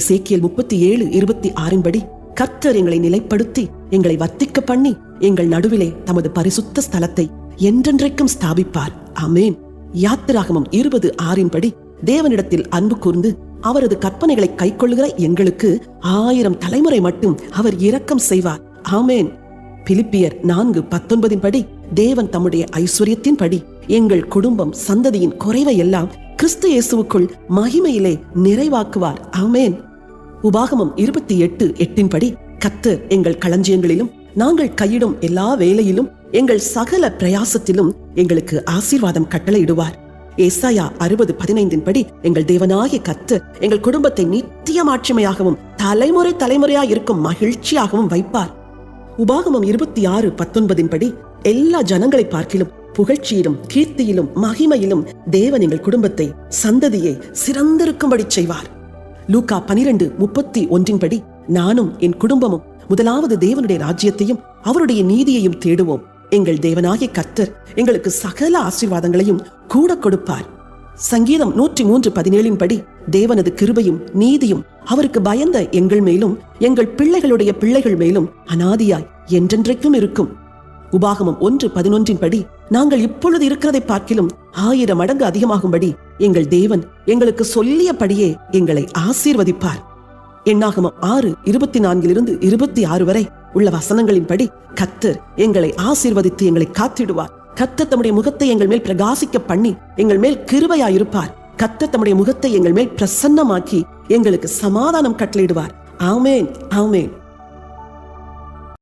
எசேக்கியேல் 37:26 படி கர்த்தர் எங்களை நிலைப்படுத்தி எங்களை வர்த்திக்க பண்ணி எங்கள் நடுவிலே தமது பரிசுத்த ஸ்தலத்தை என்றென்றைக்கும் ஸ்தாபிப்பார். ஆமேன். யாத்திராகமம் 20:6 படி தேவனிடத்தில் அன்பு கூர்ந்து அவரது கற்பனைகளை கைக்கொள்ளுகிற எங்களுக்கு 1000 தலைமுறை மட்டும் அவர் இரக்கம் செய்வார். ஆமேன். பிலிப்பியர் 4:19 படி தேவன் தம்முடைய ஐஸ்வர்யத்தின் படி எங்கள் குடும்பம் சந்ததியின் குறைவை எல்லாம் கிறிஸ்து இயேசுவுக்குள் மகிமையிலே நிறைவாக்குவார். ஆமேன். உபாகமம் 28:8 படி கர்த்தர் எங்கள் களஞ்சியங்களிலும் நாங்கள் கையிடும் எல்லா வேலையிலும் எங்கள் சகல பிரயாசத்திலும் எங்களுக்கு ஆசீர்வாதம் கட்டளையிடுவார். ஏசாயா 60:15 படி எங்கள் தேவனாகிய கர்த்தர் எங்கள் குடும்பத்தை நித்திய மாட்சிமையாகவும் தலைமுறை தலைமுறையாய் இருக்கும் மகிழ்ச்சியாகவும் வைப்பார். உபாகமம் 26:19 படி எல்லா ஜனங்களை பார்க்கிலும் புகழ்ச்சியிலும் கீர்த்தியிலும் மகிமையிலும் தேவன் எங்கள் குடும்பத்தை சந்ததியை சிறந்திருக்கும்படி செய்வார். லூக்கா 12:31 படி நானும் என் குடும்பமும் முதலாவது தேவனுடைய ராஜ்யத்தையும் அவருடைய நீதியையும் தேடுவோம், எங்கள் தேவனாகிய கர்த்தர் எங்களுக்கு சகல ஆசீர்வாதங்களையும் கூட கொடுப்பார். சங்கீதம் 103:17 படி தேவனது கிருபையும் நீதியும் அவருக்கு பயந்த எங்கள் மேலும் எங்கள் பிள்ளைகளுடைய பிள்ளைகள் மேலும் அனாதியாய் என்றென்றைக்கும் இருக்கும். உபாகமம் 1:11 படி நாங்கள் இப்பொழுது இருக்கிறதை பார்க்கிலும் 1000 மடங்கு அதிகமாகும்படி எங்கள் தேவன் எங்களுக்கு சொல்லியபடியே எங்களை ஆசீர்வதிப்பார். எண்ணாகமம் 6:24-26 வரை உள்ள வசனங்களின்படி கர்த்தர் எங்களை ஆசீர்வதித்து எங்களை காத்திடுவார். கர்த்தர் தம்முடைய முகத்தை எங்கள் மேல் பிரகாசிக்க பண்ணி எங்கள் மேல் கிருபையாயிருப்பார். கர்த்தர் தம்முடைய முகத்தை எங்கள் மேல் பிரசன்னமாக்கி எங்களுக்கு சமாதானம் கட்டளையிடுவார். ஆமேன், ஆமேன்.